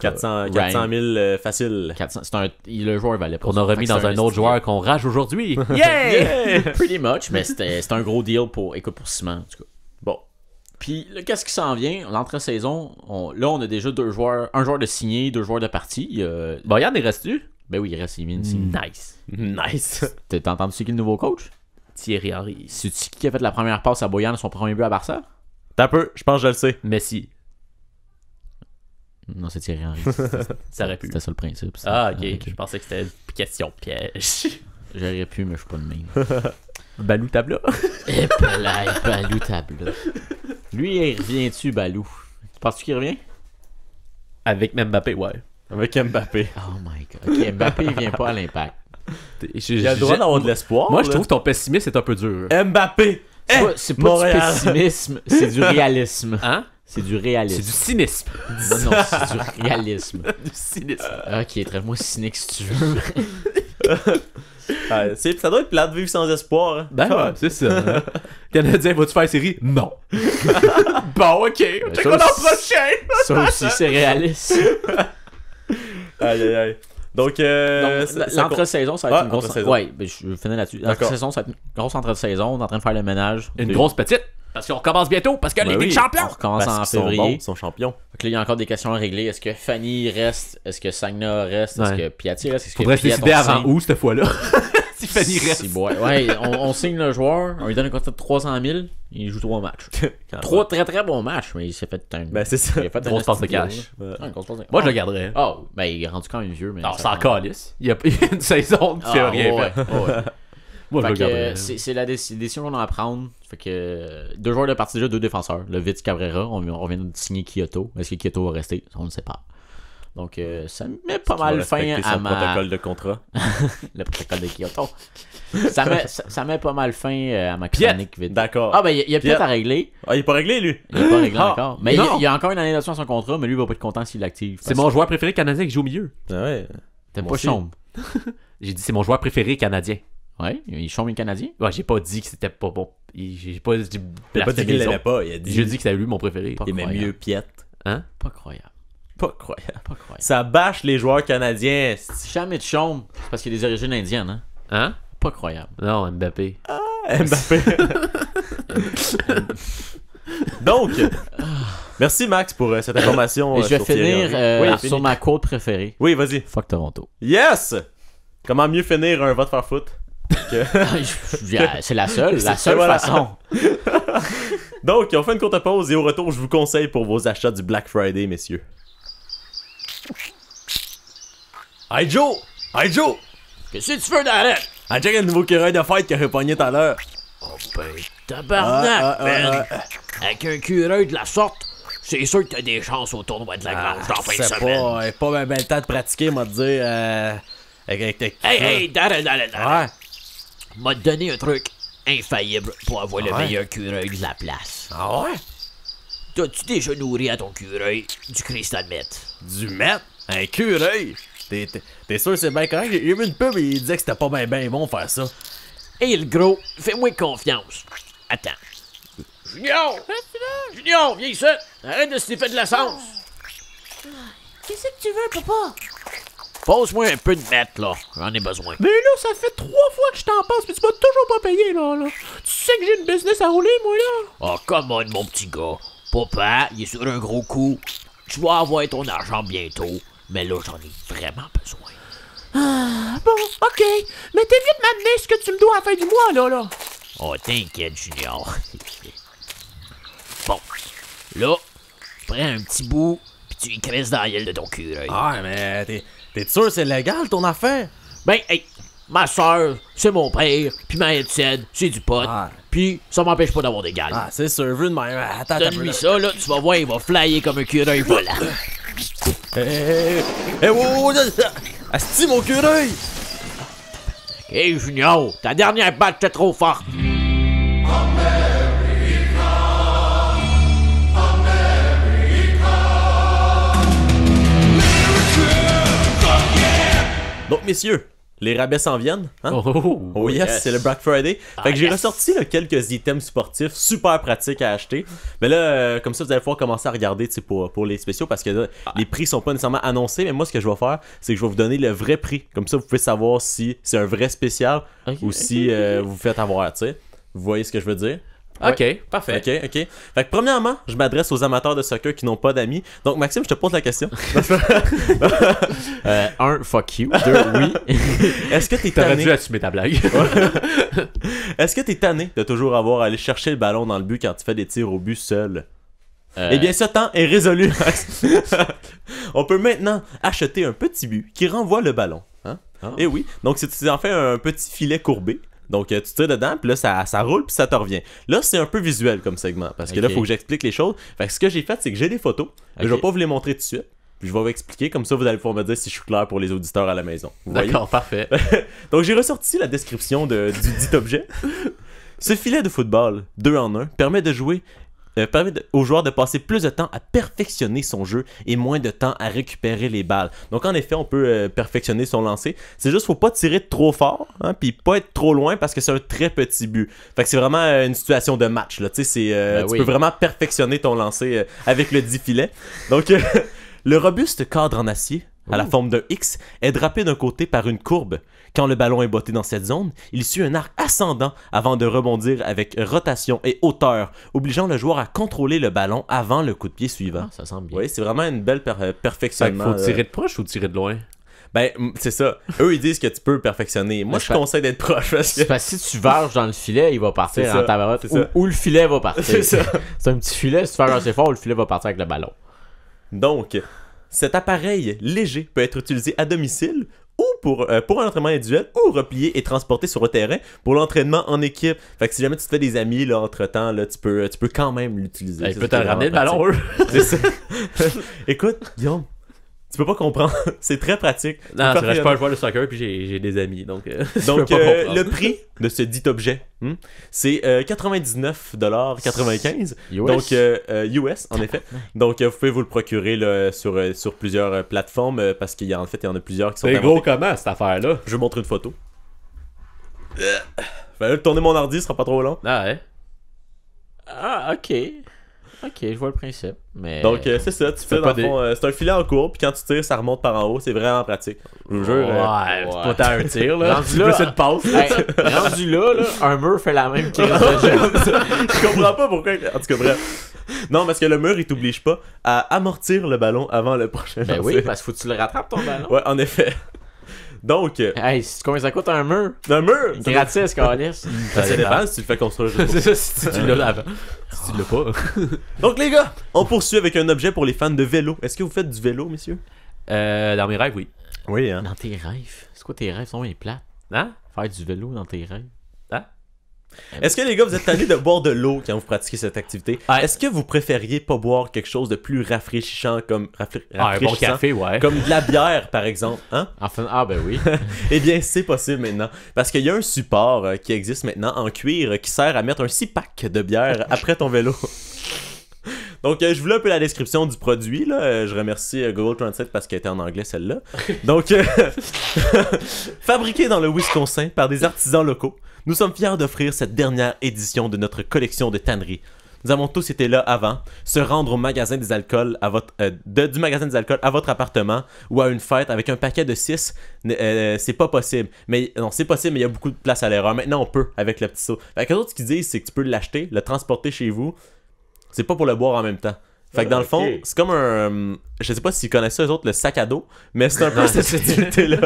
Speaker 7: 400 000 facile.
Speaker 5: 400, le joueur valait pas.
Speaker 3: On a remis dans un autre joueur qu'on rage aujourd'hui.
Speaker 5: Yeah! Pretty much, mais c'était un gros deal pour Simon, en tout cas.
Speaker 7: Bon.
Speaker 5: Puis là, qu'est-ce qui s'en vient? L'entre-saison, là, on a déjà 2 joueurs. Un joueur de signé, 2 joueurs de partie.
Speaker 3: Boyan est resté?
Speaker 5: Ben oui, il reste.
Speaker 3: Nice.
Speaker 5: T'as entendu c'est qui le nouveau coach?
Speaker 3: Thierry Henry.
Speaker 5: C'est-tu qui a fait la première passe à Boyan, son premier but à Barça?
Speaker 7: T'as peu, je pense que je le sais.
Speaker 3: Messi.
Speaker 5: Non, c'est Thierry Henry.
Speaker 3: Ça aurait pu.
Speaker 5: C'était ça le principe.
Speaker 3: Ah, ok. Je pensais que c'était une question piège.
Speaker 5: J'aurais pu, mais je suis pas de même.
Speaker 3: Balou Tabla.
Speaker 5: Balou Tabla. Lui, il revient-tu, Balou? Tu penses qu'il revient?
Speaker 3: Avec Mbappé, ouais.
Speaker 7: Avec Mbappé.
Speaker 5: Oh my god. Ok, Mbappé, il vient pas à l'Impact.
Speaker 7: J'ai le droit d'avoir de l'espoir.
Speaker 3: Moi, je trouve que ton pessimisme est un peu dur.
Speaker 7: Mbappé!
Speaker 5: C'est pas du pessimisme, c'est du réalisme.
Speaker 3: Hein?
Speaker 5: C'est du réalisme.
Speaker 3: C'est du cynisme.
Speaker 5: Non, c'est du réalisme.
Speaker 3: Du cynisme.
Speaker 5: Ok, traite-moi cynique si tu veux.
Speaker 7: Ça doit être plate de vivre sans espoir. Hein?
Speaker 3: Ben ouais, c'est ça. Hein? Canadien, vas-tu faire série? Non. Bon, ok. On l'an prochain.
Speaker 5: Ça aussi, c'est réaliste.
Speaker 7: Aïe. Donc,
Speaker 5: l'entre-saison, ça va être une grosse...
Speaker 7: entre-saison.
Speaker 5: Ouais, ben, je vais finir là-dessus. L'entre-saison, ça va être une grosse entre-saison. On est en train de faire le ménage.
Speaker 3: Une grosse petite. Parce qu'on recommence bientôt, parce que les Ligues champions.
Speaker 5: On recommence
Speaker 7: Parce
Speaker 5: en
Speaker 7: qu'ils sont
Speaker 5: février.
Speaker 7: bons, ils sont champions.
Speaker 5: Donc là, il y a encore des questions à régler. Est-ce que Fanny reste? Est-ce que Sagna reste? Est-ce que Piatti reste? Est-ce que
Speaker 3: Faudrait se
Speaker 5: Piatti,
Speaker 3: décider
Speaker 5: on
Speaker 3: avant
Speaker 5: signe?
Speaker 3: où, cette fois-là? Si Fanny reste.
Speaker 5: Si, ouais, on signe le joueur, on lui donne un contrat de 300 000, il joue 3 matchs. 3 très très bons matchs, mais il s'est fait un.
Speaker 7: Ben, c'est ça.
Speaker 5: Il a fait
Speaker 3: Grosse passe de cash. Moi, je le garderais.
Speaker 5: Oh, ben il est rendu quand même vieux. Mais
Speaker 3: non, c'est encore lisse. Il y a une saison qui fait rien fait. Moi, je le garderais.
Speaker 5: C'est la décision qu'on a à prendre. Fait que 2 joueurs de partie déjà, 2 défenseurs. Le Vitz Cabrera, on vient de signer Kyoto. Est-ce que Kyoto va rester? On ne sait pas. Donc, ça met pas mal fin à ma...
Speaker 7: protocole de contrat.
Speaker 5: Le protocole de Kyoto. ça met pas mal fin à ma chronique vite.
Speaker 7: D'accord.
Speaker 5: Ah, ben, il y a peut-être à régler.
Speaker 7: Ah, il est pas réglé, lui.
Speaker 5: Il est pas réglé encore. Mais il y a encore une année d'option à son contrat, mais lui, il va pas être content s'il l'active.
Speaker 3: C'est mon joueur préféré canadien qui joue au milieu.
Speaker 7: Ah ouais.
Speaker 5: T'aimes pas Chaume?
Speaker 3: J'ai dit c'est mon joueur préféré canadien.
Speaker 5: Ouais, il Chaume est canadien?
Speaker 3: Ouais, j'ai pas dit que c'était pas bon. J'ai pas dit
Speaker 7: qu'il l'aimait pas. Il a dit.
Speaker 3: J'ai dit que c'était lui mon préféré.
Speaker 7: Il aimait mieux Piet.
Speaker 3: Hein?
Speaker 5: Pas croyable.
Speaker 7: Pas croyable. Ça bâche les joueurs canadiens.
Speaker 5: Si jamais de Chaume, c'est parce qu'il a des origines indiennes, hein?
Speaker 3: Hein?
Speaker 5: Pas croyable.
Speaker 3: Non, Mbappé.
Speaker 7: Ah, Mbappé. Donc, merci Max pour cette information.
Speaker 5: Et je vais finir sur ma quote préférée.
Speaker 7: Oui, vas-y.
Speaker 5: Fuck Toronto.
Speaker 7: Yes! Comment mieux finir un vote faire foot?
Speaker 5: C'est la seule façon.
Speaker 7: Donc, on fait une courte pause et au retour, je vous conseille pour vos achats du Black Friday, messieurs. Hey Joe! Hey Joe!
Speaker 10: Qu'est-ce que tu veux d'arrêt?
Speaker 7: Ah, check le nouveau cureuil de fête qu'il a pogné tout à l'heure.
Speaker 10: Oh ben, tabarnak, man! Avec un cureuil de la sorte, c'est sûr que t'as des chances au tournoi de la Grange dans la fin de semaine.
Speaker 7: Pas ben le temps de pratiquer, m'a dit.
Speaker 10: Hey, d'arrêt.
Speaker 7: Ouais.
Speaker 10: M'a donné un truc infaillible pour avoir le meilleur cureuil de la place.
Speaker 7: Ah ouais?
Speaker 10: T'as-tu déjà nourri à ton cureuil du cristal meth?
Speaker 7: Du meth? Un cureuil? T'es sûr que c'est bien correct? J'ai vu une pub et il disait que c'était pas ben bon faire ça.
Speaker 10: Hey, le gros, fais-moi confiance. Attends. Junior! Junior, viens ici! Arrête de sniffer de l'essence!
Speaker 2: Qu'est-ce que tu veux, papa?
Speaker 10: Pose-moi un peu de meth, là. J'en ai besoin.
Speaker 2: Mais là, ça fait 3 fois que je t'en passe, mais tu m'as toujours pas payé, là. Tu sais que j'ai une business à rouler, moi, là.
Speaker 10: Oh, come on, mon petit gars. Papa, il est sur un gros coup. Tu vas avoir ton argent bientôt, mais là, j'en ai vraiment besoin.
Speaker 2: Ah, bon, ok. Mais t'es mieux de m'amener ce que tu me dois à la fin du mois, là.
Speaker 10: Oh, t'inquiète, Junior. Bon, là, prends un petit bout, puis tu y cresses dans la gueule de ton cureuil.
Speaker 7: Ah, mais t'es sûr c'est légal, ton affaire?
Speaker 10: Ben, hey, ma soeur, c'est mon père, puis ma Étienne, c'est du pot, puis ça m'empêche pas d'avoir des gales.
Speaker 7: Ah, c'est sûr, vu de même. Attends,
Speaker 10: donne-lui ça, là, tu vas voir, il va flyer comme un cureuil volant.
Speaker 7: Wow, asti mon cureuil!
Speaker 10: Hey, Junior, ta dernière batte était trop forte.
Speaker 7: Donc, messieurs, les rabais s'en viennent. Hein? Oh yes, c'est le Black Friday. Fait que j'ai ressorti là, quelques items sportifs super pratiques à acheter. Mais là, comme ça, vous allez pouvoir commencer à regarder pour les spéciaux parce que là, les prix sont pas nécessairement annoncés. Mais moi, ce que je vais faire, c'est que je vais vous donner le vrai prix. Comme ça, vous pouvez savoir si c'est un vrai spécial ou si vous vous faites avoir. T'sais. Vous voyez ce que je veux dire?
Speaker 3: Ok, parfait.
Speaker 7: Ok. Fait que premièrement, je m'adresse aux amateurs de soccer qui n'ont pas d'amis. Donc Maxime, je te pose la question.
Speaker 5: 1, fuck you. 2, oui.
Speaker 7: Est-ce que t'es
Speaker 3: T'aurais
Speaker 7: tanné?
Speaker 3: dû assumer ta blague.
Speaker 7: Est-ce que t'es tanné de toujours avoir à aller chercher le ballon dans le but quand tu fais des tirs au but seul? Eh bien, ce temps est résolu. On peut maintenant acheter un petit but qui renvoie le ballon. Hein? Et oui, donc c'est en fait un petit filet courbé. Donc, tu tires dedans, puis là, ça roule, puis ça te revient. Là, c'est un peu visuel comme segment, parce que là, il faut que j'explique les choses. Fait que ce que j'ai fait, c'est que j'ai des photos. Je vais pas vous les montrer tout de suite. Puis je vais vous expliquer, comme ça, vous allez pouvoir me dire si je suis clair pour les auditeurs à la maison.
Speaker 3: D'accord, parfait.
Speaker 7: Donc, j'ai ressorti la description du dit objet. Ce filet de football, 2 en 1, permet aux joueurs de passer plus de temps à perfectionner son jeu et moins de temps à récupérer les balles. Donc en effet, on peut perfectionner son lancer. C'est juste faut pas tirer trop fort, hein, puis pas être trop loin parce que c'est un très petit but. Fait que c'est vraiment une situation de match là. Tu sais, tu peux vraiment perfectionner ton lancer avec le 10 filet. Donc le robuste cadre en acier à la forme d'un X, est drapé d'un côté par une courbe. Quand le ballon est botté dans cette zone, il suit un arc ascendant avant de rebondir avec rotation et hauteur, obligeant le joueur à contrôler le ballon avant le coup de pied suivant.
Speaker 5: Ça semble bien.
Speaker 7: Oui, c'est vraiment une belle perfectionnement.
Speaker 3: Faut tirer de proche ou tirer de loin?
Speaker 7: Ben, c'est ça. Eux, ils disent que tu peux perfectionner. Moi, je conseille d'être proche.
Speaker 5: C'est parce que si tu verges dans le filet, il va partir en tabarouette. Ou le filet va partir.
Speaker 7: C'est ça.
Speaker 5: C'est un petit filet, si tu verges assez fort, le filet va partir avec le ballon.
Speaker 7: Donc, cet appareil léger peut être utilisé à domicile ou pour un entraînement individuel ou replié et transporté sur le terrain pour l'entraînement en équipe. Fait que si jamais tu te fais des amis là, entre-temps, là, tu peux quand même l'utiliser.
Speaker 3: Il peut te ramener le ballon, eux.
Speaker 7: C'est ça. Écoute, Guillaume, tu peux pas comprendre. C'est très pratique.
Speaker 3: Non, c'est vrai, je peux pas jouer le soccer puis j'ai des amis. Donc
Speaker 7: le prix de ce dit objet, c'est 99,95 $. Donc, US, en effet. Donc, vous pouvez vous le procurer là, sur plusieurs plateformes parce qu'il y en a plusieurs qui sont
Speaker 3: C'est gros comment, cette affaire-là?
Speaker 7: Je vais vous montrer une photo. Tourner mon ordi, ce sera pas trop long.
Speaker 3: Ah ouais?
Speaker 5: Ah, ok. Ok, je vois le principe. Mais...
Speaker 7: Donc, c'est ça, tu fais dans le fond, c'est un filet en courbe, puis quand tu tires, ça remonte par en haut, c'est vraiment pratique. Je vous jure.
Speaker 3: Ouais, c'est pas tant un tir, là.
Speaker 5: Rendu là,
Speaker 3: c'est une passe.
Speaker 5: Rendu là, un mur fait la même crise de jeu.
Speaker 7: Je comprends pas pourquoi. En tout cas, bref. Non, parce que le mur, il t'oblige pas à amortir le ballon avant le prochain
Speaker 5: Ben
Speaker 7: lancer.
Speaker 5: oui, parce qu'il faut que tu le rattrapes ton ballon.
Speaker 7: Ouais, en effet. Donc.
Speaker 5: Hey, combien ça coûte un mur?
Speaker 7: Un mur?
Speaker 5: Gratis, Calis.
Speaker 7: Ça dépend si tu le fais construire.
Speaker 3: C'est ça, si tu l'as avant. Si tu l'as pas.
Speaker 7: Donc, les gars, on poursuit avec un objet pour les fans de vélo. Est-ce que vous faites du vélo, messieurs?
Speaker 3: Dans mes rêves, oui.
Speaker 7: Oui, hein.
Speaker 5: Dans tes rêves? C'est quoi tes rêves? Ils sont bien plates.
Speaker 3: Hein?
Speaker 5: Faire du vélo dans tes rêves.
Speaker 7: Est-ce que les gars, vous êtes tannés de boire de l'eau quand vous pratiquez cette activité? Est-ce que vous préfériez pas boire quelque chose de plus rafraîchissant comme
Speaker 3: un bon café, ouais.
Speaker 7: Comme de la bière, par exemple, hein?
Speaker 5: Enfin, ben oui.
Speaker 7: Eh bien, c'est possible maintenant. Parce qu'il y a un support qui existe maintenant en cuir qui sert à mettre un 6-pack de bière après ton vélo. Donc, je voulais un peu la description du produit. Là. Je remercie Google Translate parce qu'elle était en anglais, celle-là. Donc, fabriqué dans le Wisconsin par des artisans locaux, nous sommes fiers d'offrir cette dernière édition de notre collection de tanneries. Nous avons tous été là avant, se rendre au magasin des alcools du magasin des alcools à votre appartement ou à une fête avec un paquet de 6, c'est pas possible. Mais non, c'est possible, mais il y a beaucoup de place à l'erreur. Maintenant, on peut avec le petit saut. Fait que les autres, ce qu'ils disent, c'est que tu peux l'acheter, le transporter chez vous. C'est pas pour le boire en même temps. Fait que dans le fond, c'est comme un... Je sais pas s'ils connaissent ça, eux autres, le sac à dos, mais c'est un peu cette utilité-là.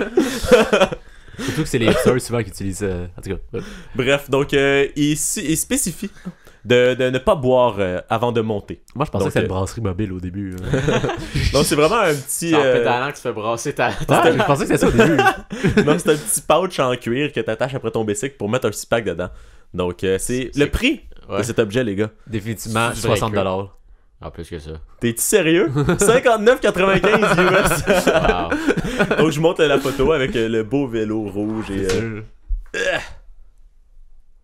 Speaker 3: Surtout que c'est les hipsters souvent qui utilisent... En tout cas.
Speaker 7: Bref, donc il spécifie de ne pas boire avant de monter.
Speaker 3: Moi, je pensais que c'était une brasserie mobile au début.
Speaker 7: Donc, c'est vraiment un petit...
Speaker 5: C'est en pédalant que tu fais brasser ta...
Speaker 3: Je pensais que c'était ça au début.
Speaker 7: Non, c'est un petit pouch en cuir que t'attaches après ton bicycle pour mettre un 6-pack dedans. Donc, c'est le prix de cet objet, les gars.
Speaker 3: Définitivement, $60.
Speaker 5: En plus que ça.
Speaker 7: T'es-tu sérieux? 59,95 US.
Speaker 5: Wow.
Speaker 7: Donc, je montre la photo avec le beau vélo rouge et...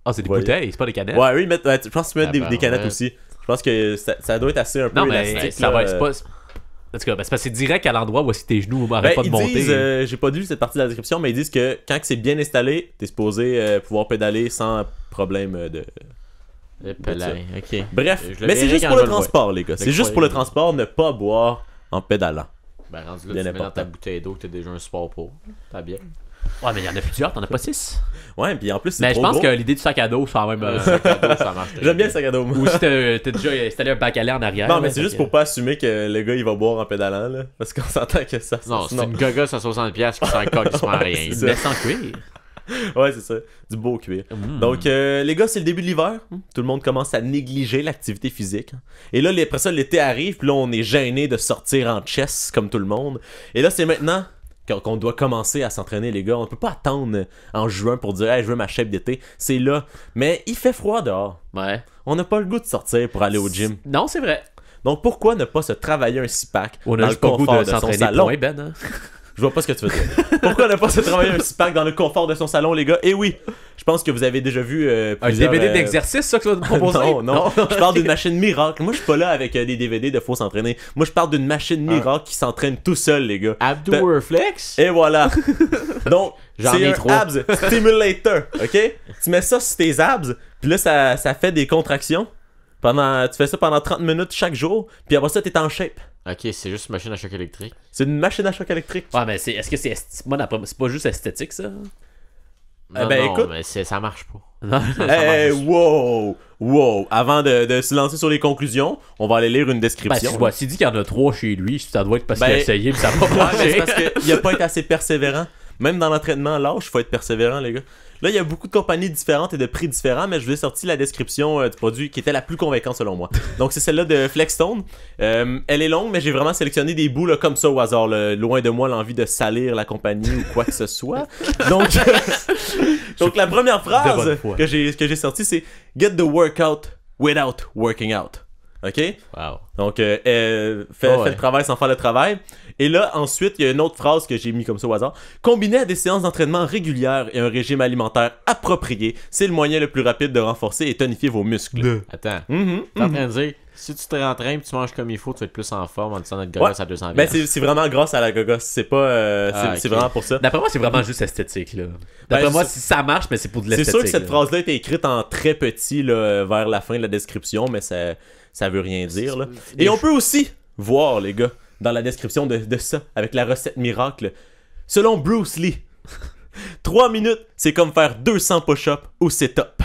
Speaker 3: Ah, c'est des bouteilles, c'est pas des canettes.
Speaker 7: Ouais, oui, je pense que tu mets des canettes aussi. Je pense que ça doit être assez un peu élastique.
Speaker 3: Mais ça va être pas... En tout cas, c'est parce que c'est direct à l'endroit où si tes genoux n'arrêtent pas de monter.
Speaker 7: Disent, j'ai pas lu cette partie de la description, mais ils disent que quand c'est bien installé, t'es supposé pouvoir pédaler sans problème de...
Speaker 5: Okay.
Speaker 7: Bref, mais c'est juste pour le transport, les gars. C'est juste pour le transport, ne pas boire en pédalant.
Speaker 5: Ben, rendu là, tu mets dans ta bouteille d'eau que t'as déjà un support pour. T'as bien.
Speaker 3: Ouais, mais il y en a plusieurs, t'en as pas 6.
Speaker 7: Ouais, puis en plus, c'est
Speaker 3: mais
Speaker 7: trop
Speaker 3: je pense
Speaker 7: gros.
Speaker 3: que l'idée du sac à dos, ça même.
Speaker 5: Sac à dos, ça marche.
Speaker 7: J'aime bien le sac à dos.
Speaker 3: Ou si t'as déjà installé un bac à lait en arrière.
Speaker 7: Non, mais c'est juste pour pas assumer que le gars il va boire en pédalant, là. Parce qu'on s'entend que ça.
Speaker 5: Non, c'est une gogosse à 60$ qui s'en calissement à rien.
Speaker 3: Il met sans cuir.
Speaker 7: Ouais, c'est ça. Du beau cuir. Donc, les gars, c'est le début de l'hiver. Tout le monde commence à négliger l'activité physique. Et là, après ça, l'été arrive. Puis là, on est gêné de sortir en chess comme tout le monde. Et là, c'est maintenant qu'on doit commencer à s'entraîner, les gars. On peut pas attendre en juin pour dire hey, je veux ma shape d'été. C'est là. Mais il fait froid dehors.
Speaker 3: Ouais.
Speaker 7: On n'a pas le goût de sortir pour aller au gym.
Speaker 3: Non, c'est vrai.
Speaker 7: Donc, pourquoi ne pas se travailler un 6-pack
Speaker 3: dans
Speaker 7: le confort de son salon?
Speaker 3: Point, Ben, hein?
Speaker 7: Je vois pas ce que tu veux dire. Pourquoi ne pas se travailler un 6-pack dans le confort de son salon, les gars? Et oui, je pense que vous avez déjà vu
Speaker 3: un DVD d'exercice, ça que tu vas te proposer?
Speaker 7: Non. Je parle d'une machine miracle. Moi, je suis pas là avec des DVD de faut s'entraîner. Moi, je parle d'une machine miracle qui s'entraîne tout seul, les gars.
Speaker 5: Abdo-reflex?
Speaker 7: Et voilà. Donc, c'est un
Speaker 5: 3.
Speaker 7: abs stimulator, ok? Tu mets ça sur tes abs, puis là, ça fait des contractions Tu fais ça pendant 30 minutes chaque jour, puis après ça, t'es en shape.
Speaker 5: Ok, c'est juste une machine à choc électrique.
Speaker 7: C'est une machine à choc électrique.
Speaker 3: Ouais, mais est-ce que moi, c'est pas juste esthétique, ça?
Speaker 5: Non,
Speaker 7: ben,
Speaker 5: non,
Speaker 7: écoute.
Speaker 5: mais ça marche pas.
Speaker 3: Non.
Speaker 7: Hey, wow! Avant de se lancer sur les conclusions, on va aller lire une description.
Speaker 3: Ben, s'il dit qu'il y en a 3 chez lui, ça doit être parce qu'il a essayé puis ça va pas
Speaker 7: Ouais, mais
Speaker 3: marcher.
Speaker 7: c'est parce qu'il a pas été assez persévérant. Même dans l'entraînement lâche, il faut être persévérant, les gars. Là, il y a beaucoup de compagnies différentes et de prix différents, mais je vous ai sorti la description du produit qui était la plus convaincante selon moi. Donc, c'est celle-là de Flexstone. Elle est longue, mais j'ai vraiment sélectionné des bouts là, comme ça au hasard. Là. Loin de moi l'envie de salir la compagnie ou quoi que ce soit. Donc, la première phrase que j'ai sortie, c'est « Get the workout without working out ». OK?
Speaker 5: Wow.
Speaker 7: Donc, fait le travail sans faire le travail. Et là, ensuite, il y a une autre phrase que j'ai mis comme ça au hasard. Combiné à des séances d'entraînement régulières et un régime alimentaire approprié, c'est le moyen le plus rapide de renforcer et tonifier vos muscles.
Speaker 5: Attends, t'es en train de dire, si tu te rentraînes et tu manges comme il faut, tu vas être plus en forme en disant notre gogosse à 200
Speaker 7: Ben, c'est vraiment grâce à la gogosse. C'est pas. C'est vraiment pour ça.
Speaker 3: D'après moi, c'est vraiment juste esthétique, là. D'après moi, si ça marche, mais c'est pour de l'esthétique.
Speaker 7: C'est sûr que cette phrase-là était écrite en très petit là, vers la fin de la description, mais ça veut rien dire. Là. Et on peut aussi voir, les gars, dans la description de ça, avec la recette miracle. Selon Bruce Lee, 3 minutes, c'est comme faire 200 push-ups au sit-up.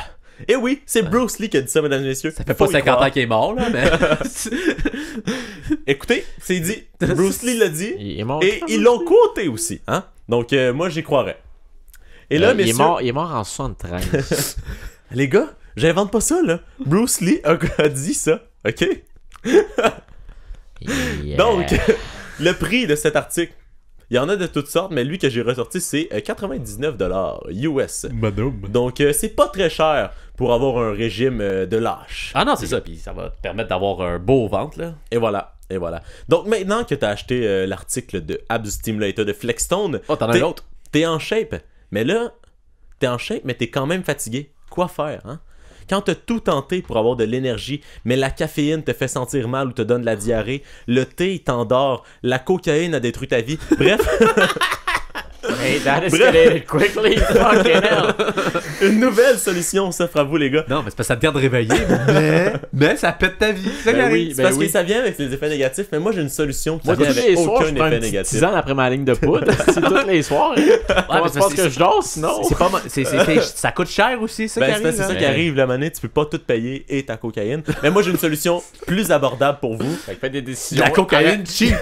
Speaker 7: Et oui, c'est Bruce Lee qui a dit ça, mesdames et messieurs.
Speaker 3: Ça fait pas 50 ans qu'il est mort, là, mais...
Speaker 7: Écoutez, c'est dit. Bruce Lee l'a dit.
Speaker 5: Il est mort.
Speaker 7: Et ils l'ont quoté aussi. Hein? Donc, moi, j'y croirais. Et là, messieurs...
Speaker 5: Il est mort en 73.
Speaker 7: Les gars, j'invente pas ça, là. Bruce Lee a dit ça. OK? Donc, le prix de cet article, il y en a de toutes sortes, mais lui que j'ai ressorti, c'est $99 US. Donc, c'est pas très cher pour avoir un régime de lâche.
Speaker 3: Ah non, c'est ça, puis ça va te permettre d'avoir un beau ventre, là.
Speaker 7: Et voilà. Donc, maintenant que t'as acheté l'article de Abs Stimulator de Flexstone,
Speaker 3: t'en as un autre.
Speaker 7: T'es en shape. Mais là, t'es en shape, mais t'es quand même fatigué. Quoi faire, hein? Quand t'as tout tenté pour avoir de l'énergie, mais la caféine te fait sentir mal ou te donne la diarrhée, le thé t'endort, la cocaïne a détruit ta vie, bref...
Speaker 5: Hey, that escalated quickly, fucking hell.
Speaker 7: Une nouvelle solution s'offre à vous, les gars.
Speaker 3: Non, mais c'est parce que ça te garde réveillé, mais ça pète ta vie. C'est
Speaker 7: parce que ça vient avec les effets négatifs, mais moi j'ai une solution qui vient avec aucun effet négatif.
Speaker 5: 10 ans après ma ligne de poudre, c'est tous les soirs. Comment tu penses que je dors sinon?
Speaker 3: Ça coûte cher aussi, ça qui arrive.
Speaker 7: C'est ça qui arrive, la manette, tu peux pas tout payer et ta cocaïne. Mais moi j'ai une solution plus abordable pour vous.
Speaker 5: Fait que faites des décisions.
Speaker 3: La cocaïne cheap.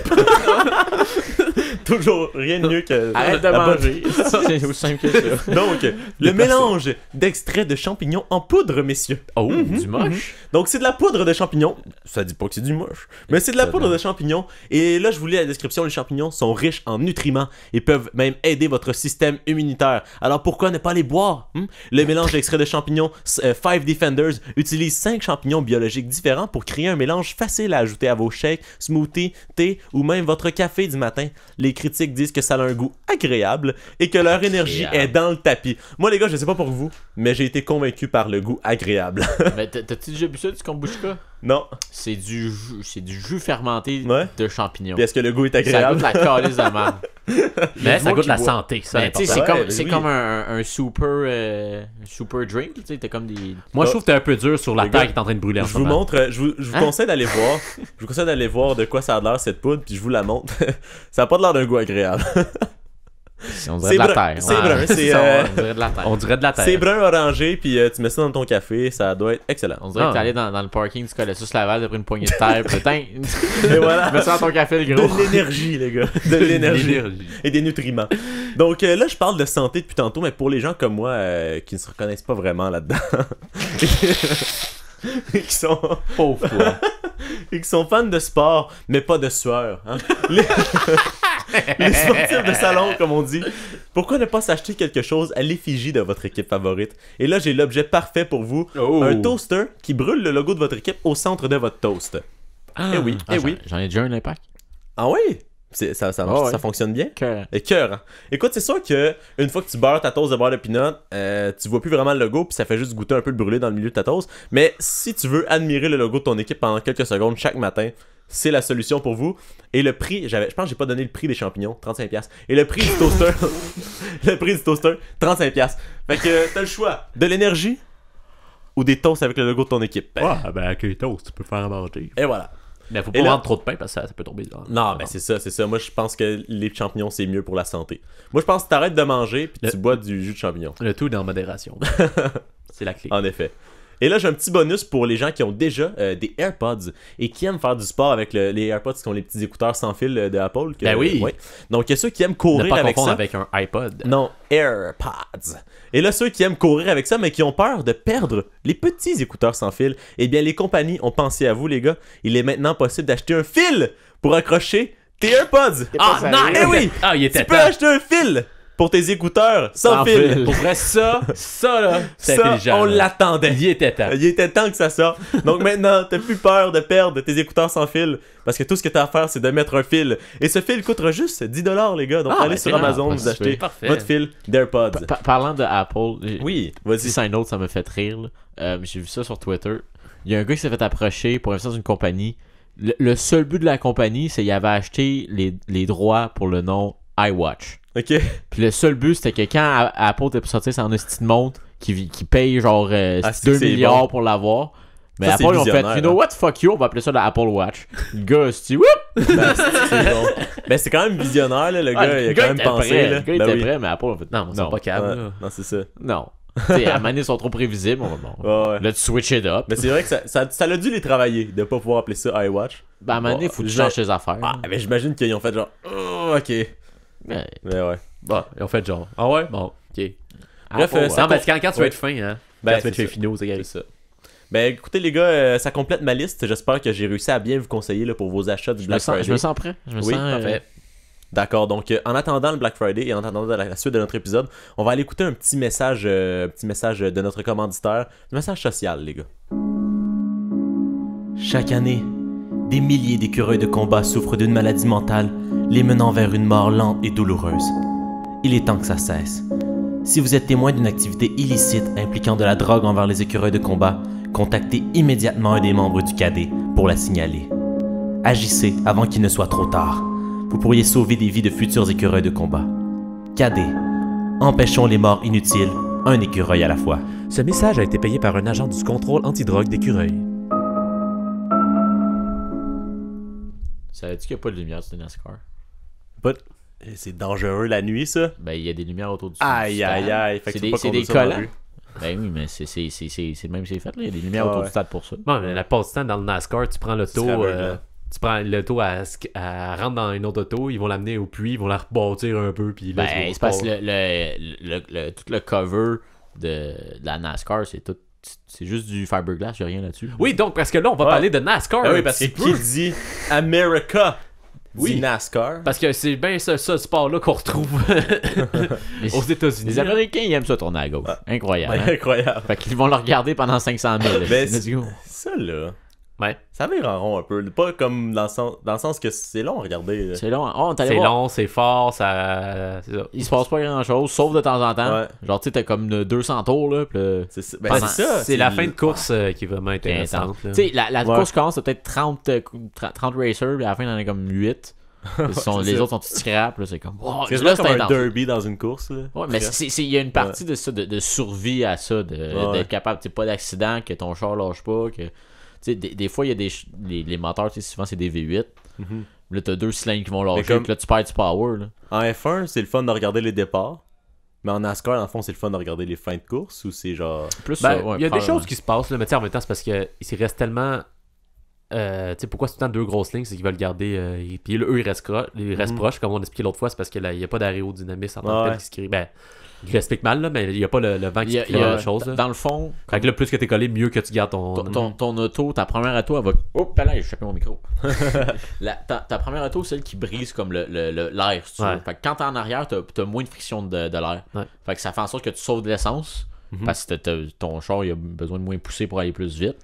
Speaker 7: Toujours rien de mieux que
Speaker 5: arrête de manger. C'est aussi simple que ça.
Speaker 7: Donc, le mélange d'extrait de champignons en poudre, messieurs.
Speaker 5: Oh, du moche.
Speaker 7: Donc, c'est de la poudre de champignons. Ça dit pas que c'est du moche, mais c'est de la poudre de champignons. Et là, je vous lis la description. Les champignons sont riches en nutriments et peuvent même aider votre système immunitaire. Alors, pourquoi ne pas les boire? Le mélange d'extrait de champignons 5 Defenders utilise 5 champignons biologiques différents pour créer un mélange facile à ajouter à vos shakes, smoothies, thé ou même votre café du matin. Les critiques disent que ça a un goût agréable et que leur énergie est dans le tapis. Moi, les gars, je sais pas pour vous, mais j'ai été convaincu par le goût agréable.
Speaker 5: Mais t'as-tu déjà bu ça, du kombucha?
Speaker 7: Non.
Speaker 5: C'est du jus fermenté de champignons.
Speaker 7: Puis est-ce que le goût est agréable?
Speaker 5: Ça goûte la calice de merde.
Speaker 3: Mais ça goûte la santé, ça.
Speaker 5: C'est comme un super drink, tu sais, t'as comme des...
Speaker 3: Moi, je trouve que t'es un peu dur sur la terre qui est en train de brûler en ce moment.
Speaker 7: Je vous conseille d'aller voir. Je vous conseille d'aller voir de quoi ça a l'air cette poudre, puis je vous la montre. Ça a pas l'air d'un goût agréable.
Speaker 5: On dirait de la terre.
Speaker 7: C'est brun,
Speaker 5: on dirait de la terre.
Speaker 7: C'est brun orangé, puis tu mets ça dans ton café, ça doit être excellent.
Speaker 5: On dirait que t'es allé dans le parking du Colossus Laval, t'as pris une poignée de terre, putain.
Speaker 7: Et voilà.
Speaker 5: Mets ça dans ton café, le gros.
Speaker 7: De l'énergie, les gars. De l'énergie. Et des nutriments. Donc là, je parle de santé depuis tantôt, mais pour les gens comme moi qui ne se reconnaissent pas vraiment là-dedans. Et qui sont
Speaker 5: pauvres toi.
Speaker 7: Et qui sont fans de sport, mais pas de sueur. Hein? Les sportifs de salon, comme on dit. Pourquoi ne pas s'acheter quelque chose à l'effigie de votre équipe favorite? Et là, j'ai l'objet parfait pour vous. Un toaster qui brûle le logo de votre équipe au centre de votre toast. Oui.
Speaker 5: J'en ai déjà un impact.
Speaker 7: Ah oui? Ça fonctionne bien? Cœur. Écoute, c'est sûr que une fois que tu beurres ta toast de beurre de peanut, tu vois plus vraiment le logo, puis ça fait juste goûter un peu le brûlé dans le milieu de ta toast. Mais si tu veux admirer le logo de ton équipe pendant quelques secondes chaque matin, c'est la solution pour vous. Et le prix, je pense que j'ai pas donné le prix des champignons, 35$. Et le prix du toaster, 35$. Fait que t'as le choix de l'énergie ou des toasts avec le logo de ton équipe.
Speaker 9: Ouais, ben avec les toasts, tu peux faire à manger.
Speaker 7: Et voilà.
Speaker 3: Mais faut pas vendre trop de pain parce que ça peut tomber dedans.
Speaker 7: Non, ben c'est ça. Moi, je pense que les champignons, c'est mieux pour la santé. Moi, je pense que t'arrêtes de manger puis tu bois du jus de champignon.
Speaker 3: Le tout dans modération. C'est la clé.
Speaker 7: En effet. Et là, j'ai un petit bonus pour les gens qui ont déjà des AirPods et qui aiment faire du sport avec les AirPods qui sont les petits écouteurs sans fil de Apple.
Speaker 3: Ben oui.
Speaker 7: Ouais. Donc, il y a ceux qui aiment courir avec ça.
Speaker 3: Avec un iPod.
Speaker 7: Non, AirPods. Et là, ceux qui aiment courir avec ça, mais qui ont peur de perdre les petits écouteurs sans fil, eh bien, les compagnies ont pensé à vous, les gars. Il est maintenant possible d'acheter un fil pour accrocher tes AirPods.
Speaker 3: Ah, non!
Speaker 7: Eh oui!
Speaker 3: Ah, il était
Speaker 7: Tu peux acheter un fil pour tes écouteurs sans fil.
Speaker 3: Pour vrai, ça là, c'est
Speaker 7: Ça,
Speaker 3: intelligent.
Speaker 7: on
Speaker 3: là.
Speaker 7: l'attendait.
Speaker 3: Il était temps.
Speaker 7: Il était temps que ça sorte. Donc maintenant, t'as plus peur de perdre tes écouteurs sans fil. Parce que tout ce que t'as à faire, c'est de mettre un fil. Et ce fil coûtera juste 10$, les gars. Donc allez sur Amazon, vous achetez votre fil d'AirPods.
Speaker 5: Parlant de Apple,
Speaker 7: oui, vas-y.
Speaker 5: Si c'est un autre, ça me fait rire. J'ai vu ça sur Twitter. Il y a un gars qui s'est fait approcher pour investir dans une compagnie. Le seul but de la compagnie, c'est qu'il avait acheté les droits pour le nom iWatch.
Speaker 7: Ok.
Speaker 5: Puis le seul but, c'était que quand Apple était pour sortir, c'est en petite montre qui paye genre 2 milliards pour l'avoir. Mais ça, Apple, ils ont fait, you know what, fuck you, on va appeler ça le Apple Watch. Le gars, c'est whoop!
Speaker 7: Ben, c'est quand même visionnaire, là, le gars, il a quand même pensé.
Speaker 5: Le gars était prêt, mais Apple, en fait,
Speaker 3: non, c'est pas câble.
Speaker 7: Non, c'est ça.
Speaker 5: Non. T'sais, à Mané, ils sont trop prévisibles. Là, tu switch it up.
Speaker 7: Mais c'est vrai que ça a dû les travailler de pas pouvoir appeler ça iWatch.
Speaker 5: Ben, à Mané, faut que tu changes tes affaires.
Speaker 7: Ah, mais j'imagine qu'ils ont fait genre, oh, ok. Mais ouais.
Speaker 3: Bon, ils ont fait genre, ah ouais, bon, ok.
Speaker 7: Bref,
Speaker 3: non, parce que quand tu vas être fin, hein.
Speaker 7: Ben,
Speaker 3: quand tu vas être fin finaux, c'est
Speaker 7: ça. Ben écoutez les gars, ça complète ma liste. J'espère que j'ai réussi à bien vous conseiller là, pour vos achats du Black Friday.
Speaker 5: Je me sens prêt.
Speaker 7: Oui, parfait. D'accord, donc en attendant le Black Friday et en attendant la suite de notre épisode, on va aller écouter un petit message de notre commanditaire, un message social, les gars. Chaque année, des milliers d'écureuils de combat souffrent d'une maladie mentale, les menant vers une mort lente et douloureuse. Il est temps que ça cesse. Si vous êtes témoin d'une activité illicite impliquant de la drogue envers les écureuils de combat, contactez immédiatement un des membres du cadet pour la signaler. Agissez avant qu'il ne soit trop tard. Vous pourriez sauver des vies de futurs écureuils de combat. Cadet, empêchons les morts inutiles, un écureuil à la fois.
Speaker 9: Ce message a été payé par un agent du contrôle antidrogue d'Écureuil.
Speaker 5: Savais-tu qu'il n'y a pas de lumière sur NASCAR?
Speaker 7: C'est dangereux la nuit, ça?
Speaker 5: Ben, il y a des lumières autour du
Speaker 7: Aïe, aïe, aïe.
Speaker 5: C'est des collants. Ben oui, mais c'est même c'est fait, là. Il y a des lumières autour du stade pour ça.
Speaker 3: Bon, mais la passe temps dans le NASCAR, tu prends l'auto. Tu prends l'auto à rentre dans une autre auto, ils vont l'amener au puits, ils vont la rebâtir un peu. Puis là,
Speaker 5: ben, c'est parce que tout le cover de la NASCAR, c'est juste du fiberglass, j'ai rien là-dessus.
Speaker 3: Oui, donc, parce que là, on va parler de NASCAR.
Speaker 7: Ben oui, parce que qui dit America dit NASCAR.
Speaker 3: Parce que c'est bien ce sport-là qu'on retrouve aux États-Unis.
Speaker 5: Les Américains, ils aiment ça tourner à gauche. Incroyable.
Speaker 7: Ouais, incroyable.
Speaker 5: Fait qu'ils vont le regarder pendant 500 000.
Speaker 7: Ben, ça, là...
Speaker 3: Ouais.
Speaker 7: Ça vire en rond un peu. Pas comme dans le sens que c'est long à regarder.
Speaker 5: C'est long. Oh,
Speaker 3: c'est long, c'est fort, ça... c'est ça.
Speaker 5: Il se passe pas grand chose, sauf de temps en temps. Ouais. Genre, tu sais, t'as comme 200 tours. Là,
Speaker 7: c'est ça.
Speaker 3: C'est la fin de course qui est vraiment intéressante.
Speaker 5: Tu sais, la course commence, c'est peut-être 30 racers, puis à la fin, il y en a comme 8. Les autres sont tous scrap, là, c'est comme.
Speaker 7: Wow, c'est là, comme un derby dans une course. Là.
Speaker 5: Ouais, mais il y a une partie de ça, de survie à ça, d'être capable, pas d'accident, que ton char lâche pas, que. Des fois, il y a les moteurs, souvent c'est des V8. Là, t'as 2 cylindres qui vont lâcher, puis là, tu perds du power. Là.
Speaker 7: En F1, c'est le fun de regarder les départs. Mais en NASCAR, dans le fond, c'est le fun de regarder les fins de course ou c'est genre.
Speaker 3: Plus il y a des choses qui se passent, là, mais en même temps, c'est parce qu'il reste tellement. Pourquoi c'est tout le temps 2 grosses lignes, c'est qu'ils veulent garder. Et puis eux, ils restent proches, comme on expliquait l'autre fois, c'est parce qu'il n'y a pas d'aérodynamisme en tant que tel qui se crée. Ben, je l'explique mal, là, mais il n'y a pas le vent qui crée la chose.
Speaker 5: Dans le fond.
Speaker 3: Fait que là, plus que t'es collé, mieux que tu gardes
Speaker 5: ton auto, ta première auto, elle va. Oh, là, j'ai chopé mon micro. ta première auto, c'est celle qui brise comme l'air, si tu veux. Fait que quand t'es en arrière, t'as moins de friction de l'air. Ouais. Fait que ça fait en sorte que tu sauves de l'essence. Parce que ton char, il a besoin de moins pousser pour aller plus vite.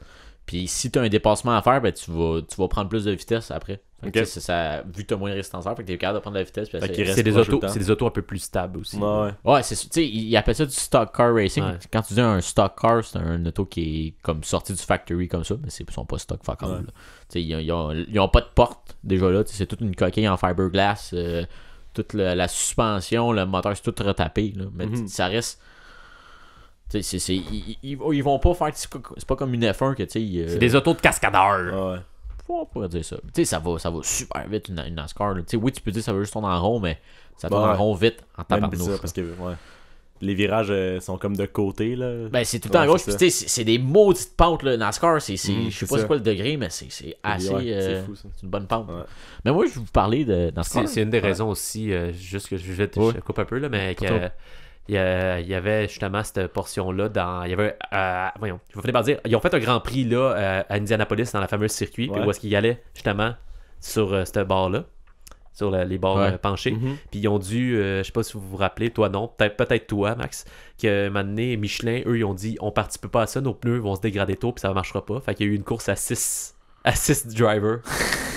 Speaker 5: Puis si tu as un dépassement à faire, ben tu vas prendre plus de vitesse après. Okay. Ça, vu que tu as moins de résistance à faire, tu es capable de prendre de la vitesse.
Speaker 3: C'est des autos un peu plus stables aussi.
Speaker 5: Ouais, ils appellent ça du stock car racing. Ouais. Quand tu dis un stock car, c'est un auto qui est comme sorti du factory comme ça, mais ils sont pas stock fuck all. Ils ont pas de porte déjà là. C'est toute une coquille en fiberglass. Toute la suspension, le moteur, c'est tout retapé. Là. Mais ça reste. Ils vont pas faire. C'est pas comme une F1 que tu sais.
Speaker 3: C'est des autos de cascadeurs.
Speaker 7: Ouais.
Speaker 5: On pourrait dire ça. Tu sais, ça va super vite une NASCAR. Tu sais, oui, tu peux dire que ça va juste tourner en rond, mais ça tourne en rond vite en tabarnouche.
Speaker 7: Parce que les virages sont comme de côté. Là.
Speaker 5: Ben, c'est tout le temps à gauche. Puis, c'est des maudites pentes. Là. NASCAR, je sais pas c'est quoi le degré, mais c'est assez.
Speaker 7: C'est fou, ça.
Speaker 5: C'est une bonne pente. Ouais. Mais moi, je vais vous parler de NASCAR.
Speaker 3: C'est une des raisons aussi, juste que je coupe un peu, là, mais il y avait justement cette portion-là dans. Il y avait. Voyons, je vais finir par dire. Ils ont fait un Grand Prix là, à Indianapolis dans la fameuse circuit, où est-ce qu'ils allaient justement sur cette barre-là. Sur les bords penchés. Puis ils ont dû, je sais pas si vous vous rappelez, toi non, peut-être toi, Max, qu'à un moment donné, Michelin, eux, ils ont dit on participe pas à ça, nos pneus vont se dégrader tôt, puis ça marchera pas. Fait qu'il y a eu une course à 6 drivers.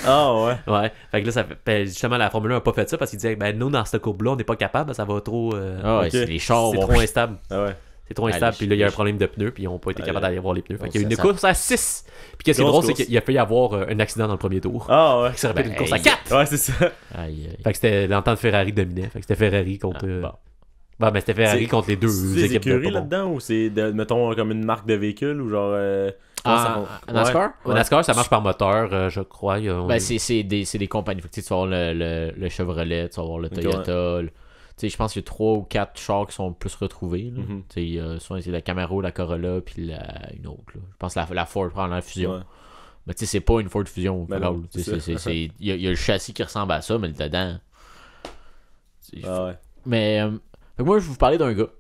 Speaker 7: Ah ouais.
Speaker 3: Ouais. Fait que là, justement, la Formule 1 a pas fait ça parce qu'ils disaient nous, dans cette courbe-là, on n'est pas capable, ça va trop.
Speaker 5: Les chars
Speaker 3: c'est trop instable.
Speaker 7: Ah ouais.
Speaker 3: C'est trop instable, puis là, il y a un problème de pneus, puis ils n'ont pas été capables d'aller voir les pneus. Fait qu'il y a eu une course à 6. Puis qu'est-ce qui est drôle, c'est qu'il a failli y avoir un accident dans le premier tour.
Speaker 7: Ah ouais.
Speaker 3: Ça aurait pu être une course à 4.
Speaker 7: Ouais, c'est ça.
Speaker 3: Fait que c'était l'entente Ferrari dominait. Fait que c'était Ferrari contre. Bon, mais c'était Ferrari contre les deux équipes de
Speaker 7: écuries là-dedans, ou c'est, mettons, comme une marque de véhicule, ou genre.
Speaker 5: NASCAR?
Speaker 3: NASCAR, ça marche par moteur, je crois.
Speaker 5: Ben, c'est des compagnies. Fait que, tu vas avoir le Chevrolet, tu vas avoir le Toyota. Je pense qu'il y a 3 ou 4 chars qui sont plus retrouvés. Soit c'est la Camaro, la Corolla, puis une autre. Là. Je pense que la Ford prend la Fusion. Ouais. Mais c'est pas une Ford Fusion. Il y a le châssis qui ressemble à ça, mais dedans. Mais moi, je vais vous parler d'un gars.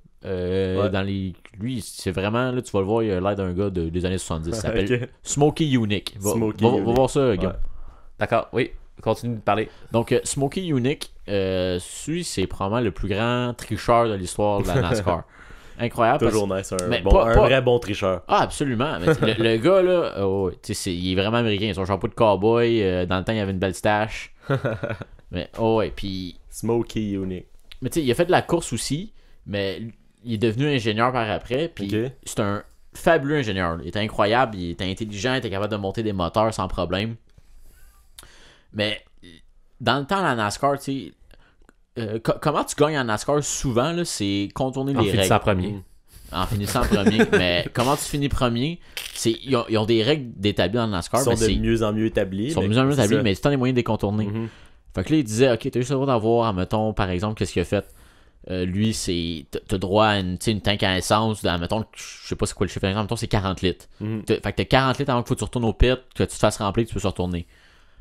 Speaker 5: Lui, c'est vraiment, là, tu vas le voir, il a l'air d'un gars des années 70. Il s'appelle Smokey Yunick. Va voir ça, Guillaume.
Speaker 3: D'accord, oui. Continue de parler.
Speaker 5: Donc, Smokey Yunick, c'est probablement le plus grand tricheur de l'histoire de la NASCAR. Incroyable.
Speaker 7: Toujours nice, un vrai bon tricheur.
Speaker 5: Ah, absolument. Mais le gars, là, il est vraiment américain. Il a son chapeau de cowboy. Dans le temps, il avait une belle stache. Mais, puis.
Speaker 7: Smokey Yunick.
Speaker 5: Mais, tu sais, il a fait de la course aussi, mais il est devenu ingénieur par après. Puis, c'est un fabuleux ingénieur. Il était incroyable, il était intelligent, il était capable de monter des moteurs sans problème. Mais dans le temps, la NASCAR, tu sais, comment tu gagnes en NASCAR souvent, là, c'est contourner les règles. En finissant premier. Mais comment tu finis premier, ils ont des règles d'établir dans la NASCAR.
Speaker 7: Ils sont de mieux en mieux établis.
Speaker 5: Ils sont de mieux en mieux établis, mais c'est tant des moyens de les contourner. Fait que là, il disait, ok, t'as juste le droit d'avoir, mettons, par exemple, qu'est-ce qu'il a fait. Lui, t'as droit à une tank à essence, mettons, je sais pas c'est quoi le chiffre, mettons, c'est 40 litres. Fait que t'as 40 litres avant qu'il faut que tu retournes au pit, que tu te fasses remplir, que tu peux se retourner.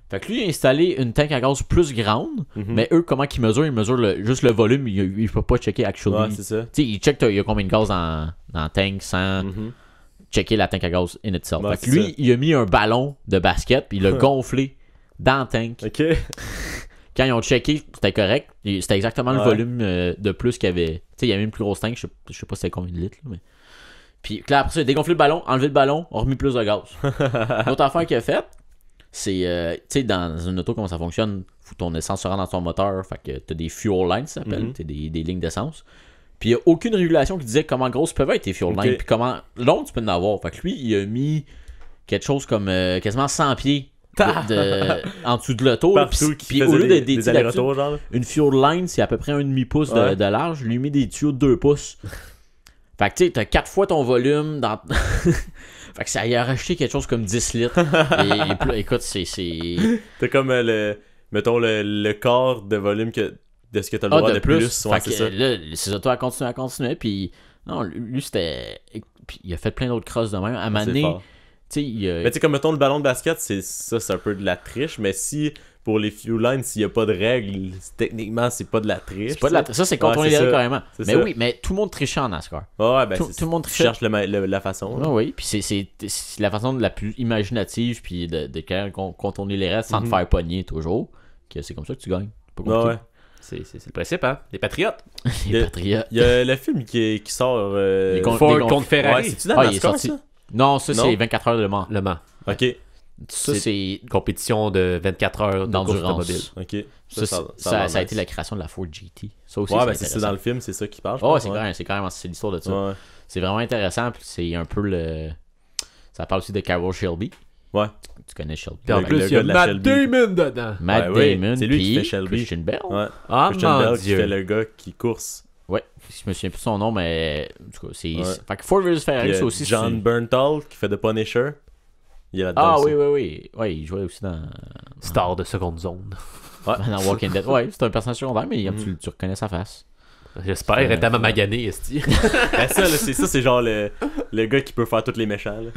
Speaker 5: Fait que lui, il a installé une tank à gaz plus grande, mais eux, comment qu'ils mesurent? Ils mesurent juste le volume, il peut pas checker actually.
Speaker 7: Ouais, c'est ça.
Speaker 5: T'sais, il check il y a combien de gaz dans la tank sans checker la tank à gaz in itself.
Speaker 7: Ouais,
Speaker 5: fait que lui, il a mis un ballon de basket, puis il l'a gonflé dans la tank.
Speaker 7: Ok.
Speaker 5: Quand ils ont checké, c'était correct. C'était exactement le volume de plus qu'il y avait. Tu sais, il y avait une plus grosse tank, je sais pas c'était combien de litres, là, mais. Puis là, après ça, il a dégonflé le ballon, enlevé le ballon, on a remis plus de gaz. L'autre affaire qu'il a faite, c'est, tu sais, dans une auto, comment ça fonctionne, faut ton essence se rendre dans ton moteur, fait que t'as des fuel lines, ça s'appelle, t'as des lignes d'essence. Puis il n'y a aucune régulation qui disait comment grosses peuvent être tes fuel lines, puis comment long tu peux en avoir. Fait que lui, il a mis quelque chose comme quasiment 100 pieds en dessous de l'auto. Puis au lieu des allers-retours, genre. Une fuel line, c'est à peu près 1,5 pouce de large. Je lui ai mis des tuyaux de 2 pouces. Fait que tu sais, t'as 4 fois ton volume dans. Fait que ça y a racheté quelque chose comme 10 litres. Et écoute, c'est.
Speaker 7: T'as comme mettons le quart de volume de ce que t'as le droit de plus.
Speaker 5: Ouais, fait que là, ces autos a continué. Puis non, lui c'était. Puis il a fait plein d'autres crosses de même. À un moment donné. Mais
Speaker 7: tu sais, comme mettons le ballon de basket, c'est un peu de la triche, mais si pour les fuel lines, s'il n'y a pas de règles, techniquement, c'est pas de la triche.
Speaker 5: C'est pas de la triche. Ça, c'est contourner les règles carrément. Mais oui, mais tout le monde trichait en NASCAR.
Speaker 7: Ouais, ben
Speaker 5: tout le monde trichait.
Speaker 7: Tu cherches la façon.
Speaker 5: Oui, puis c'est la façon la plus imaginative, puis de contourner les restes sans te faire pogner toujours. Que c'est comme ça que tu gagnes.
Speaker 7: Ouais.
Speaker 3: C'est le principe, hein? Les patriotes.
Speaker 5: Les patriotes.
Speaker 7: Il y a le film qui sort.
Speaker 3: contre Ferrari.
Speaker 7: Ouais, c'est-tu dans NASCAR, ça?
Speaker 5: Non, ça c'est 24 heures de Le Mans.
Speaker 7: Ok.
Speaker 5: Ça c'est
Speaker 3: compétition de 24 heures
Speaker 5: d'endurance.
Speaker 7: Ok.
Speaker 5: Ça a été la création de la Ford GT. Ça aussi,
Speaker 7: c'est dans le film, c'est ça qui parle.
Speaker 5: C'est carrément l'histoire de ça. Ouais. C'est vraiment intéressant. Puis c'est un peu le. Ça parle aussi de Carroll Shelby.
Speaker 7: Ouais.
Speaker 5: Tu connais Shelby.
Speaker 3: En plus, il y a Matt Damon dedans.
Speaker 5: Matt Damon.
Speaker 7: C'est lui qui fait Shelby.
Speaker 5: Christian Bell.
Speaker 7: Ouais. Christian Bell qui fait le gars qui course
Speaker 5: Ouais, je me souviens plus de son nom, mais en tout cas, c'est. Fait que Ford vs Ferrari, c'est aussi.
Speaker 7: John Bernthal qui fait The Punisher. Il est là-dedans.
Speaker 5: Ah
Speaker 7: aussi.
Speaker 5: oui. Ouais, il jouait aussi dans.
Speaker 3: Star de seconde zone.
Speaker 5: Ouais. Dans Walking Dead. Ouais, c'est un personnage secondaire, mais tu reconnais sa face.
Speaker 3: J'espère, il est tellement magané, esti.
Speaker 7: Ben ça, c'est genre le gars qui peut faire tous les méchants. Là.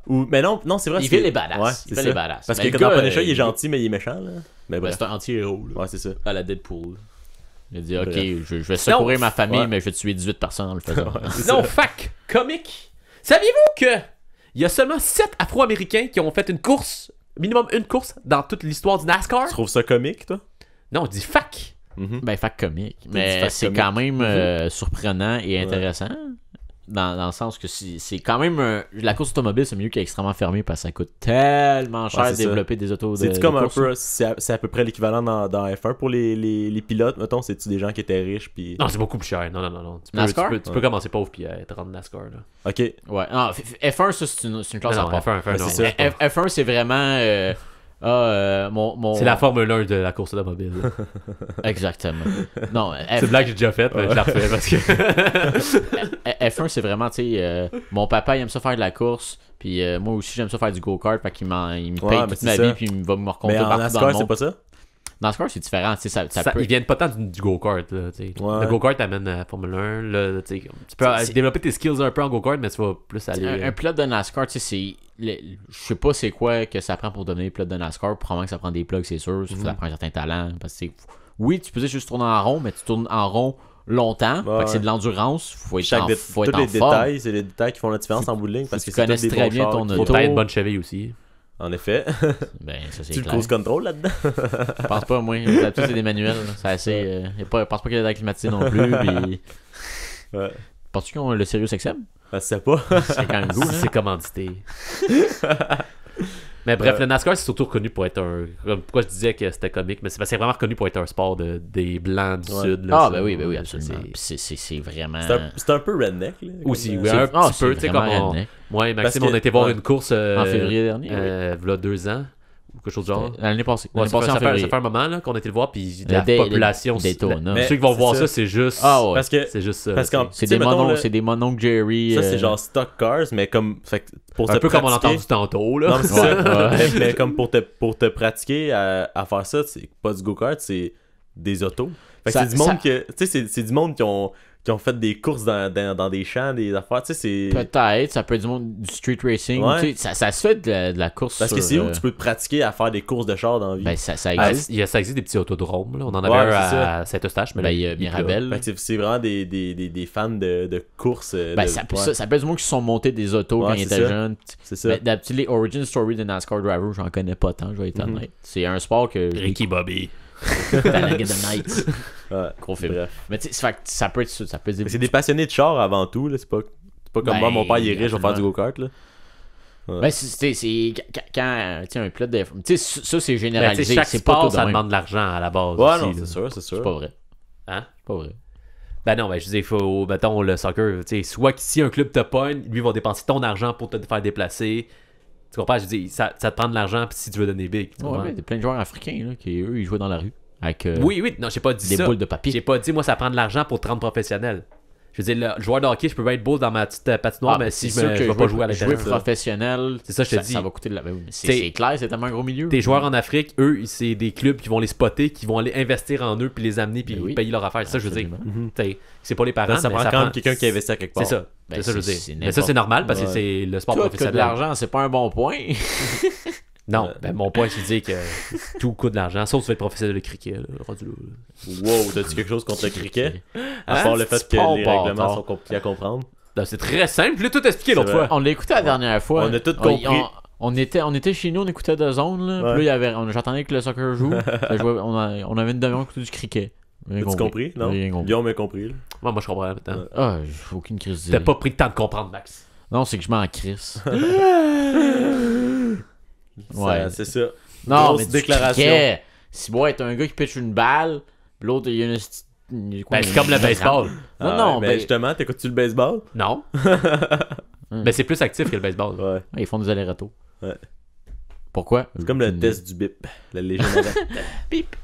Speaker 7: Mais non, c'est vrai.
Speaker 5: Il fait les badass.
Speaker 7: Ouais,
Speaker 5: il fait les badass.
Speaker 7: Parce
Speaker 5: mais
Speaker 7: que dans Punisher, il est gentil, mais il est méchant. Là. Mais
Speaker 5: ouais, c'est un anti-héros.
Speaker 7: Ouais, c'est ça.
Speaker 5: À la Deadpool. Il a dit, ok, je vais secourir ma famille, mais je vais tuer 18 personnes en le faisant.
Speaker 3: Non, fac, comique. Saviez-vous que il y a seulement 7 Afro-Américains qui ont fait une course, minimum une course, dans toute l'histoire du NASCAR?
Speaker 7: Tu trouves ça comique, toi?
Speaker 3: Non, on dit fac.
Speaker 5: Ben, fac comique. Mais c'est quand même surprenant et intéressant. Dans le sens que c'est quand même la course automobile, c'est mieux qu'extrêmement fermé parce que ça coûte tellement cher de développer des autos de
Speaker 7: comme
Speaker 5: de
Speaker 7: un
Speaker 5: course.
Speaker 7: peu, c'est à peu près l'équivalent dans F1 pour les pilotes, mettons. C'est-tu des gens qui étaient riches puis...
Speaker 3: Non, c'est beaucoup plus cher. Non. Tu peux commencer pauvre puis être rendre NASCAR. Là.
Speaker 7: Ok.
Speaker 5: Ouais. Non, F1, ça, c'est une classe à part.
Speaker 3: F1,
Speaker 5: c'est vraiment...
Speaker 3: C'est la Formule 1 de la course automobile.
Speaker 5: Exactement. Non,
Speaker 3: c'est une blague que j'ai déjà faite, mais je la refais parce que
Speaker 5: F1 c'est vraiment, tu sais, mon papa il aime ça faire de la course, puis moi aussi j'aime ça faire du go-kart, fait qu'il me paye toute ma vie, puis il va me reconduire partout dans le monde.
Speaker 7: Mais en NASCAR, c'est pas ça?
Speaker 5: Dans NASCAR, c'est différent, tu sais, ça peut...
Speaker 3: Ils viennent pas tant du go-kart, là, tu sais. Le go-kart t'amène à la Formule 1, là, tu sais. Tu peux développer tes skills un peu en go-kart, mais tu vas plus aller...
Speaker 5: Un pilote de NASCAR, tu sais, c'est... Je sais pas c'est quoi que ça prend pour devenir pilote de NASCAR. Probablement que ça prend des plugs, c'est sûr. Ça prend un certain talent. Parce que oui, tu peux juste tourner en rond, mais tu tournes en rond longtemps. Fait que c'est de l'endurance. Faut être en forme.
Speaker 7: Tous les détails, c'est les détails qui font la différence en bout de ligne. Parce que
Speaker 5: tu connais très bien ton auto.
Speaker 3: Faut être une bonne cheville aussi.
Speaker 7: En effet.
Speaker 5: Ben, ça c'est
Speaker 7: tu
Speaker 5: clair.
Speaker 7: le cruise control là-dedans?
Speaker 5: Je pense pas, moi. Tous c'est des manuels. C'est assez. Je pense pas qu'il y ait d'acclimatisé non plus. Puis...
Speaker 7: Ouais.
Speaker 5: Penses-tu qu'ils ont le Sirius XM?
Speaker 7: Je sais pas.
Speaker 5: C'est quand même goût.
Speaker 3: C'est commandité. Mais bref, le NASCAR c'est surtout reconnu pour être un... Pourquoi je disais que c'était comique, mais c'est parce que c'est vraiment reconnu pour être un sport des Blancs du Sud. Là,
Speaker 5: ben oui, absolument. C'est vraiment...
Speaker 7: C'est un peu redneck. Là,
Speaker 3: aussi, oui, un petit peu. Tu sais, comme moi et Maxime, on a été voir une course...
Speaker 5: en février dernier.
Speaker 3: Il y a 2 ans. Ou quelque chose de genre.
Speaker 5: L'année passée.
Speaker 3: Ouais, ça fait un moment là, qu'on a été le voir, puis la population. Ceux qui vont voir ça, c'est juste.
Speaker 5: Ah ouais.
Speaker 3: C'est juste ça.
Speaker 7: Parce que
Speaker 5: c'est des mononcles Jerry.
Speaker 7: Ça, c'est genre stock cars, mais comme.
Speaker 3: Pour un peu comme on a entendu tantôt, là.
Speaker 7: Non, mais c'est ça. Mais comme pour te pratiquer à faire ça, c'est pas du go-kart, c'est des autos. Fait que c'est du monde que. Tu sais, c'est du monde qui ont fait des courses dans des champs, des affaires, tu sais, c'est...
Speaker 5: Peut-être, ça peut être du street racing, tu sais, ça se fait de la course.
Speaker 7: Parce que c'est où tu peux te pratiquer à faire des courses de char dans la vie.
Speaker 5: Ben, ça existe.
Speaker 3: Ça existe des petits autodromes, là. On en avait un à Saint-Eustache, mais
Speaker 5: là, il y a Mirabel.
Speaker 7: Fait que c'est vraiment des fans de courses.
Speaker 5: Ben, ça peut être du monde qui se sont montés des autos quand ils étaient jeunes.
Speaker 7: C'est ça.
Speaker 5: D'habitude, les origin story de NASCAR driver, j'en connais pas tant, je vais être honnête. C'est un sport que...
Speaker 3: Ricky Bobby.
Speaker 5: Talladega Nights.
Speaker 7: Ouais,
Speaker 5: gros film. Mais tu sais, ça peut être ça.
Speaker 7: C'est des passionnés de char avant tout, là. C'est pas comme moi, mon père il est riche, je vais faire du go-kart, là.
Speaker 5: Ouais. Ben, c'est quand tu sais, un pilote de. Tu sais, ça c'est généralisé.
Speaker 3: Chaque
Speaker 5: c'est
Speaker 3: sport,
Speaker 5: pas
Speaker 3: ça demande de l'argent à la base.
Speaker 7: Ouais,
Speaker 3: aussi,
Speaker 7: non, c'est sûr.
Speaker 5: C'est pas vrai.
Speaker 3: Hein?
Speaker 5: C'est pas vrai.
Speaker 3: Ben non, ben je dis, il faut, mettons, le soccer, tu sais, soit que si un club te pogne, lui va dépenser ton argent pour te faire déplacer. Tu comprends? Je dis, ça te prend de l'argent si tu veux donner big.
Speaker 5: Ouais, il y a plein de joueurs africains là, qui, eux, ils jouaient dans la rue. Avec,
Speaker 3: oui, non, j'ai pas dit
Speaker 5: des
Speaker 3: ça.
Speaker 5: Des boules de papier.
Speaker 3: J'ai pas dit, moi, ça prend de l'argent pour te rendre professionnel. Je veux dire, le joueur de hockey, je peux pas être beau dans ma petite patinoire, mais si je vais pas jouer à l'extérieur.
Speaker 5: Jouer professionnel,
Speaker 3: c'est ça, je te dis.
Speaker 5: Ça va coûter de la. C'est clair, c'est tellement un gros milieu.
Speaker 3: Tes joueurs en Afrique, eux, c'est des clubs qui vont les spotter, qui vont aller investir en eux, puis les amener, puis payer leur affaire. C'est ça, je veux dire. C'est pas les parents.
Speaker 7: Ça prend quand même quelqu'un qui investit à quelque part.
Speaker 3: C'est ça. C'est ça, je veux dire. Mais ça, c'est normal parce que c'est le sport professionnel.
Speaker 5: De l'argent, c'est pas un bon point.
Speaker 3: Non, ben mon point c'est de dire que tout coûte de l'argent, sauf si tu veux être professionnel de cricket. Là,
Speaker 7: wow, t'as-tu quelque chose contre le cricket? À part le fait que les règlements sont compliqués à comprendre.
Speaker 3: Ben, c'est très simple, je l'ai tout expliqué l'autre fois.
Speaker 5: On l'a écouté la dernière fois.
Speaker 7: On a tout compris.
Speaker 5: On était chez nous, on écoutait The Zone. Là. Puis là, j'entendais que le soccer joue. On avait une demi-heure écouté du cricket.
Speaker 7: T'as-tu compris? Non? Guillaume a compris. Là.
Speaker 3: Moi, je comprends maintenant.
Speaker 5: Ah, j'ai aucune crise
Speaker 3: d'idée. T'as pas pris le temps de comprendre, Max.
Speaker 5: Non, c'est que je m'en crisse.
Speaker 7: Ouais, c'est ça.
Speaker 5: Non,
Speaker 7: grosse
Speaker 5: mais
Speaker 7: déclaration.
Speaker 5: Si moi être un gars qui pitch une balle, l'autre il y a une.
Speaker 3: C'est comme le baseball.
Speaker 5: Non,
Speaker 7: mais justement, t'écoutes-tu le baseball?
Speaker 3: Non. Mais c'est plus actif que le baseball.
Speaker 7: Ouais.
Speaker 5: Ils font des allers-retours.
Speaker 7: Ouais.
Speaker 5: Pourquoi?
Speaker 7: C'est comme le test du bip. La légende.
Speaker 5: Bip.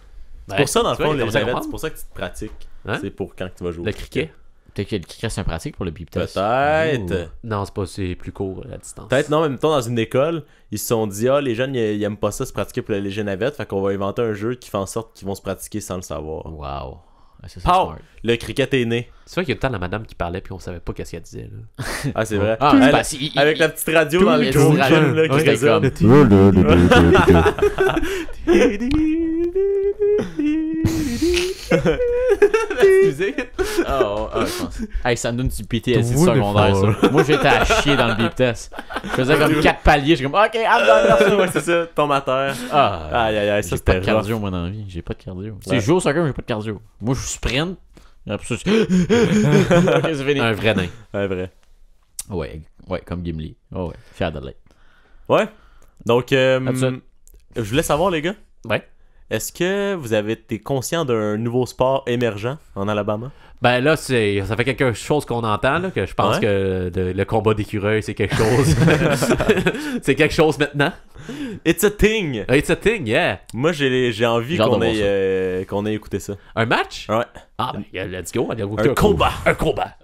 Speaker 7: C'est pour ça, dans le fond, les navettes, c'est pour ça que tu te pratiques.
Speaker 3: Hein?
Speaker 7: C'est pour quand tu vas jouer.
Speaker 3: Le cricket.
Speaker 5: Peut-être que le cricket, c'est un pratique pour le beep test.
Speaker 7: Peut-être.
Speaker 3: Non, c'est plus court à distance.
Speaker 7: Peut-être, non, en même temps, dans une école, ils se sont dit, les jeunes, ils aiment pas ça se pratiquer pour la léger navette, fait qu'on va inventer un jeu qui fait en sorte qu'ils vont se pratiquer sans le savoir.
Speaker 5: Wow.
Speaker 7: C'est smart. Le cricket est né.
Speaker 3: C'est vrai qu'il y a tant la madame qui parlait puis on savait pas qu'est-ce qu'elle disait là.
Speaker 7: Ah c'est vrai.
Speaker 3: Avec
Speaker 7: la petite radio dans le gros là qui faisait comme.
Speaker 5: Je pense. Hey, ça me donne du PTSD secondaire ça. Moi j'étais à chier dans le beep test. Je faisais comme 4 paliers, j'étais comme OK,
Speaker 7: ouais, c'est ça, tombe à terre. Aïe, ça c'était
Speaker 5: pas de cardio moi dans la vie, j'ai pas de cardio. Si je joue au soccer, j'ai pas de cardio. Moi je sprint. Après ça, okay, c'est fini.
Speaker 3: Un vrai nain.
Speaker 7: Un vrai.
Speaker 5: Ouais, comme Gimli. Oh ouais, fier de l'être.
Speaker 7: Ouais. Donc, je voulais savoir, les gars.
Speaker 3: Ouais.
Speaker 7: Est-ce que vous avez été conscient d'un nouveau sport émergent en Alabama?
Speaker 3: Ben là, ça fait quelque chose qu'on entend, là, que je pense que le combat d'écureuil, c'est quelque chose. C'est quelque chose maintenant.
Speaker 7: It's a thing!
Speaker 3: It's a thing, yeah!
Speaker 7: Moi, j'ai envie qu'on ait écouté ça.
Speaker 3: Un match?
Speaker 7: Ouais.
Speaker 3: Ah, ben, let's go.
Speaker 7: Un combat!
Speaker 3: Un combat!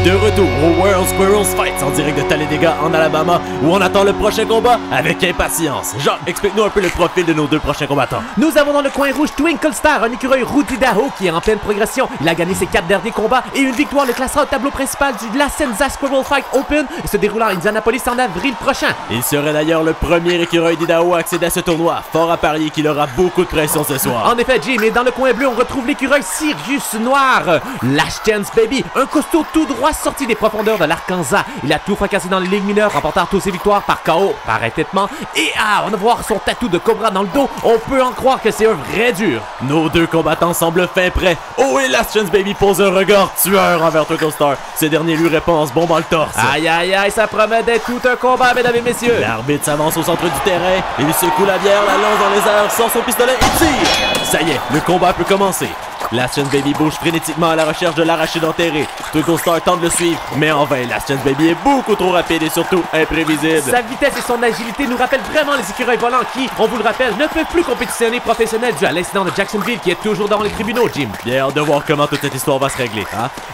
Speaker 4: De retour au World Squirrels Fights en direct de Talladega en Alabama où on attend le prochain combat avec impatience. Jacques, explique-nous un peu le profil de nos 2 prochains combattants.
Speaker 2: Nous avons dans le coin rouge Twinkle Star, un écureuil roux d'Idaho qui est en pleine progression. Il a gagné ses 4 derniers combats et une victoire le classera au tableau principal du La Senza Squirrel Fight Open se déroulant à Indianapolis en avril prochain.
Speaker 4: Il serait d'ailleurs le premier écureuil d'Idaho à accéder à ce tournoi. Fort à parier qu'il aura beaucoup de pression ce soir.
Speaker 2: En effet, Jim, et dans le coin bleu, on retrouve l'écureuil Sirius Noir, Last Chance Baby, un costaud tout droit sorti des profondeurs de l'Arkansas. Il a tout fracassé dans les ligues mineures, remportant toutes ses victoires par KO, par étêtement. Et on va voir son tatou de cobra dans le dos. On peut en croire que c'est un vrai dur.
Speaker 4: Nos 2 combattants semblent fin prêts. Oh, et Last Chance Baby pose un regard tueur envers Twinkle Star. Ce dernier lui répond en se bombant le torse.
Speaker 2: Aïe, aïe, aïe, ça promet d'être tout un combat, mesdames et messieurs.
Speaker 4: L'arbitre s'avance au centre du terrain. Il secoue la bière, la lance dans les airs, sort son pistolet et tire. Ça y est, le combat peut commencer. Last Chance Baby bouge frénétiquement à la recherche de l'arraché d'enterrer. Twinkle Star tente de le suivre, mais en vain. Last Chance Baby est beaucoup trop rapide et surtout imprévisible.
Speaker 2: Sa vitesse et son agilité nous rappellent vraiment les écureuils volants qui, on vous le rappelle, ne peuvent plus compétitionner professionnels dû à l'incident de Jacksonville qui est toujours dans les tribunaux, Jim.
Speaker 4: Bien hâte de voir comment toute cette histoire va se régler.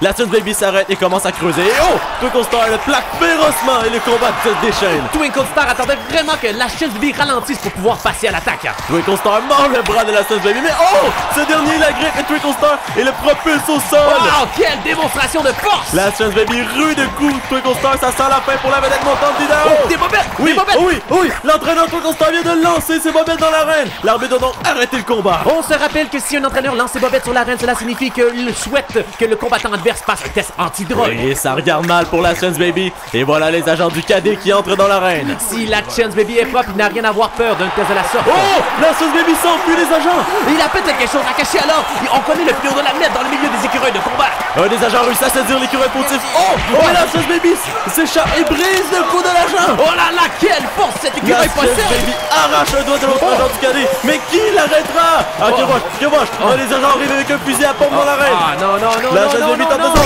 Speaker 4: Last Chance Baby s'arrête et commence à creuser. Et oh! Twinkle Star le plaque férocement et le combat se déchaîne.
Speaker 2: Twinkle Star attendait vraiment que Last Chance Baby ralentisse pour pouvoir passer à l'attaque.
Speaker 4: Twinkle Star mord le bras de Last Chance Baby, mais oh! Ce dernier la grippe et Twinkle Star et le propulse au sol.
Speaker 2: Wow, quelle démonstration de force!
Speaker 4: Last Chance Baby rue de coups. Twinkle Star, ça sent la fin pour la vedette montante d'Idaho.
Speaker 2: Oh, des bobettes!
Speaker 4: Oui,
Speaker 2: des bobettes!
Speaker 4: oui. L'entraîneur Twinkle Star vient de lancer ses bobettes dans l'arène. L'arbitre doit donc arrêter le combat.
Speaker 2: On se rappelle que si un entraîneur lance ses bobettes sur l'arène, cela signifie qu'il souhaite que le combattant adverse passe un test anti-drogue.
Speaker 4: Et ça regarde mal pour Last Chance Baby. Et voilà les agents du cadet qui entrent dans l'arène.
Speaker 2: Si Last Chance Baby est propre, il n'a rien à avoir peur d'un test de la sorte.
Speaker 4: Oh! Last Chance Baby s'enfuit les agents.
Speaker 2: Il a peut-être quelque chose à cacher alors. On connaît le fléau de la mettre dans le milieu des écureuils de combat.
Speaker 4: Un des agents réussit à saisir l'écureuil fautif. Oh! Mais Last Chance Baby s'échappe et brise le cou de l'agent.
Speaker 2: Oh là là, quelle force cet écureuil possède!
Speaker 4: Last Chance Baby arrache un doigt de l'autre agent du cadet. Mais qui l'arrêtera? Que moche. Les agents arrivent avec un fusil à pompe dans l'arène.
Speaker 2: Non.
Speaker 4: Last Chance Baby tente de s'en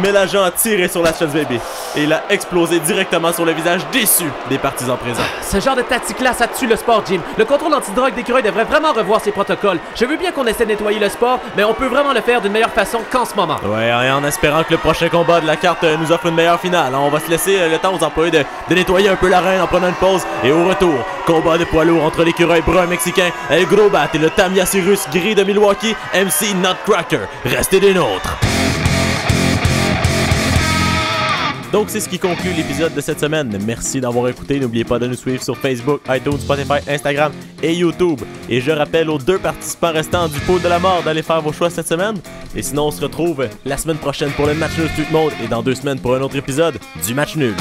Speaker 4: mais l'agent a tiré sur Last Chance Baby et il a explosé directement sur le visage déçu des partisans présents.
Speaker 2: Ce genre de tactique-là, ça tue le sport, Jim. Le contrôle antidrogue d'écureuil devrait vraiment revoir ses protocoles. Je veux bien qu'on essaie de nettoyer le sport, mais on peut vraiment le faire d'une meilleure façon qu'en ce moment.
Speaker 4: Ouais, et en espérant que le prochain combat de la carte nous offre une meilleure finale. On va se laisser le temps aux employés de nettoyer un peu l'arène en prenant une pause. Et au retour, combat de poids lourd entre l'écureuil brun mexicain El Grobat et le Tamiacirus gris de Milwaukee, MC Nutcracker. Restez des nôtres. Donc c'est ce qui conclut l'épisode de cette semaine. Merci d'avoir écouté. N'oubliez pas de nous suivre sur Facebook, iTunes, Spotify, Instagram et YouTube. Et je rappelle aux 2 participants restants du pôle de la mort d'aller faire vos choix cette semaine. Et sinon on se retrouve la semaine prochaine pour le match nul Tout le monde et dans 2 semaines pour un autre épisode du match nul.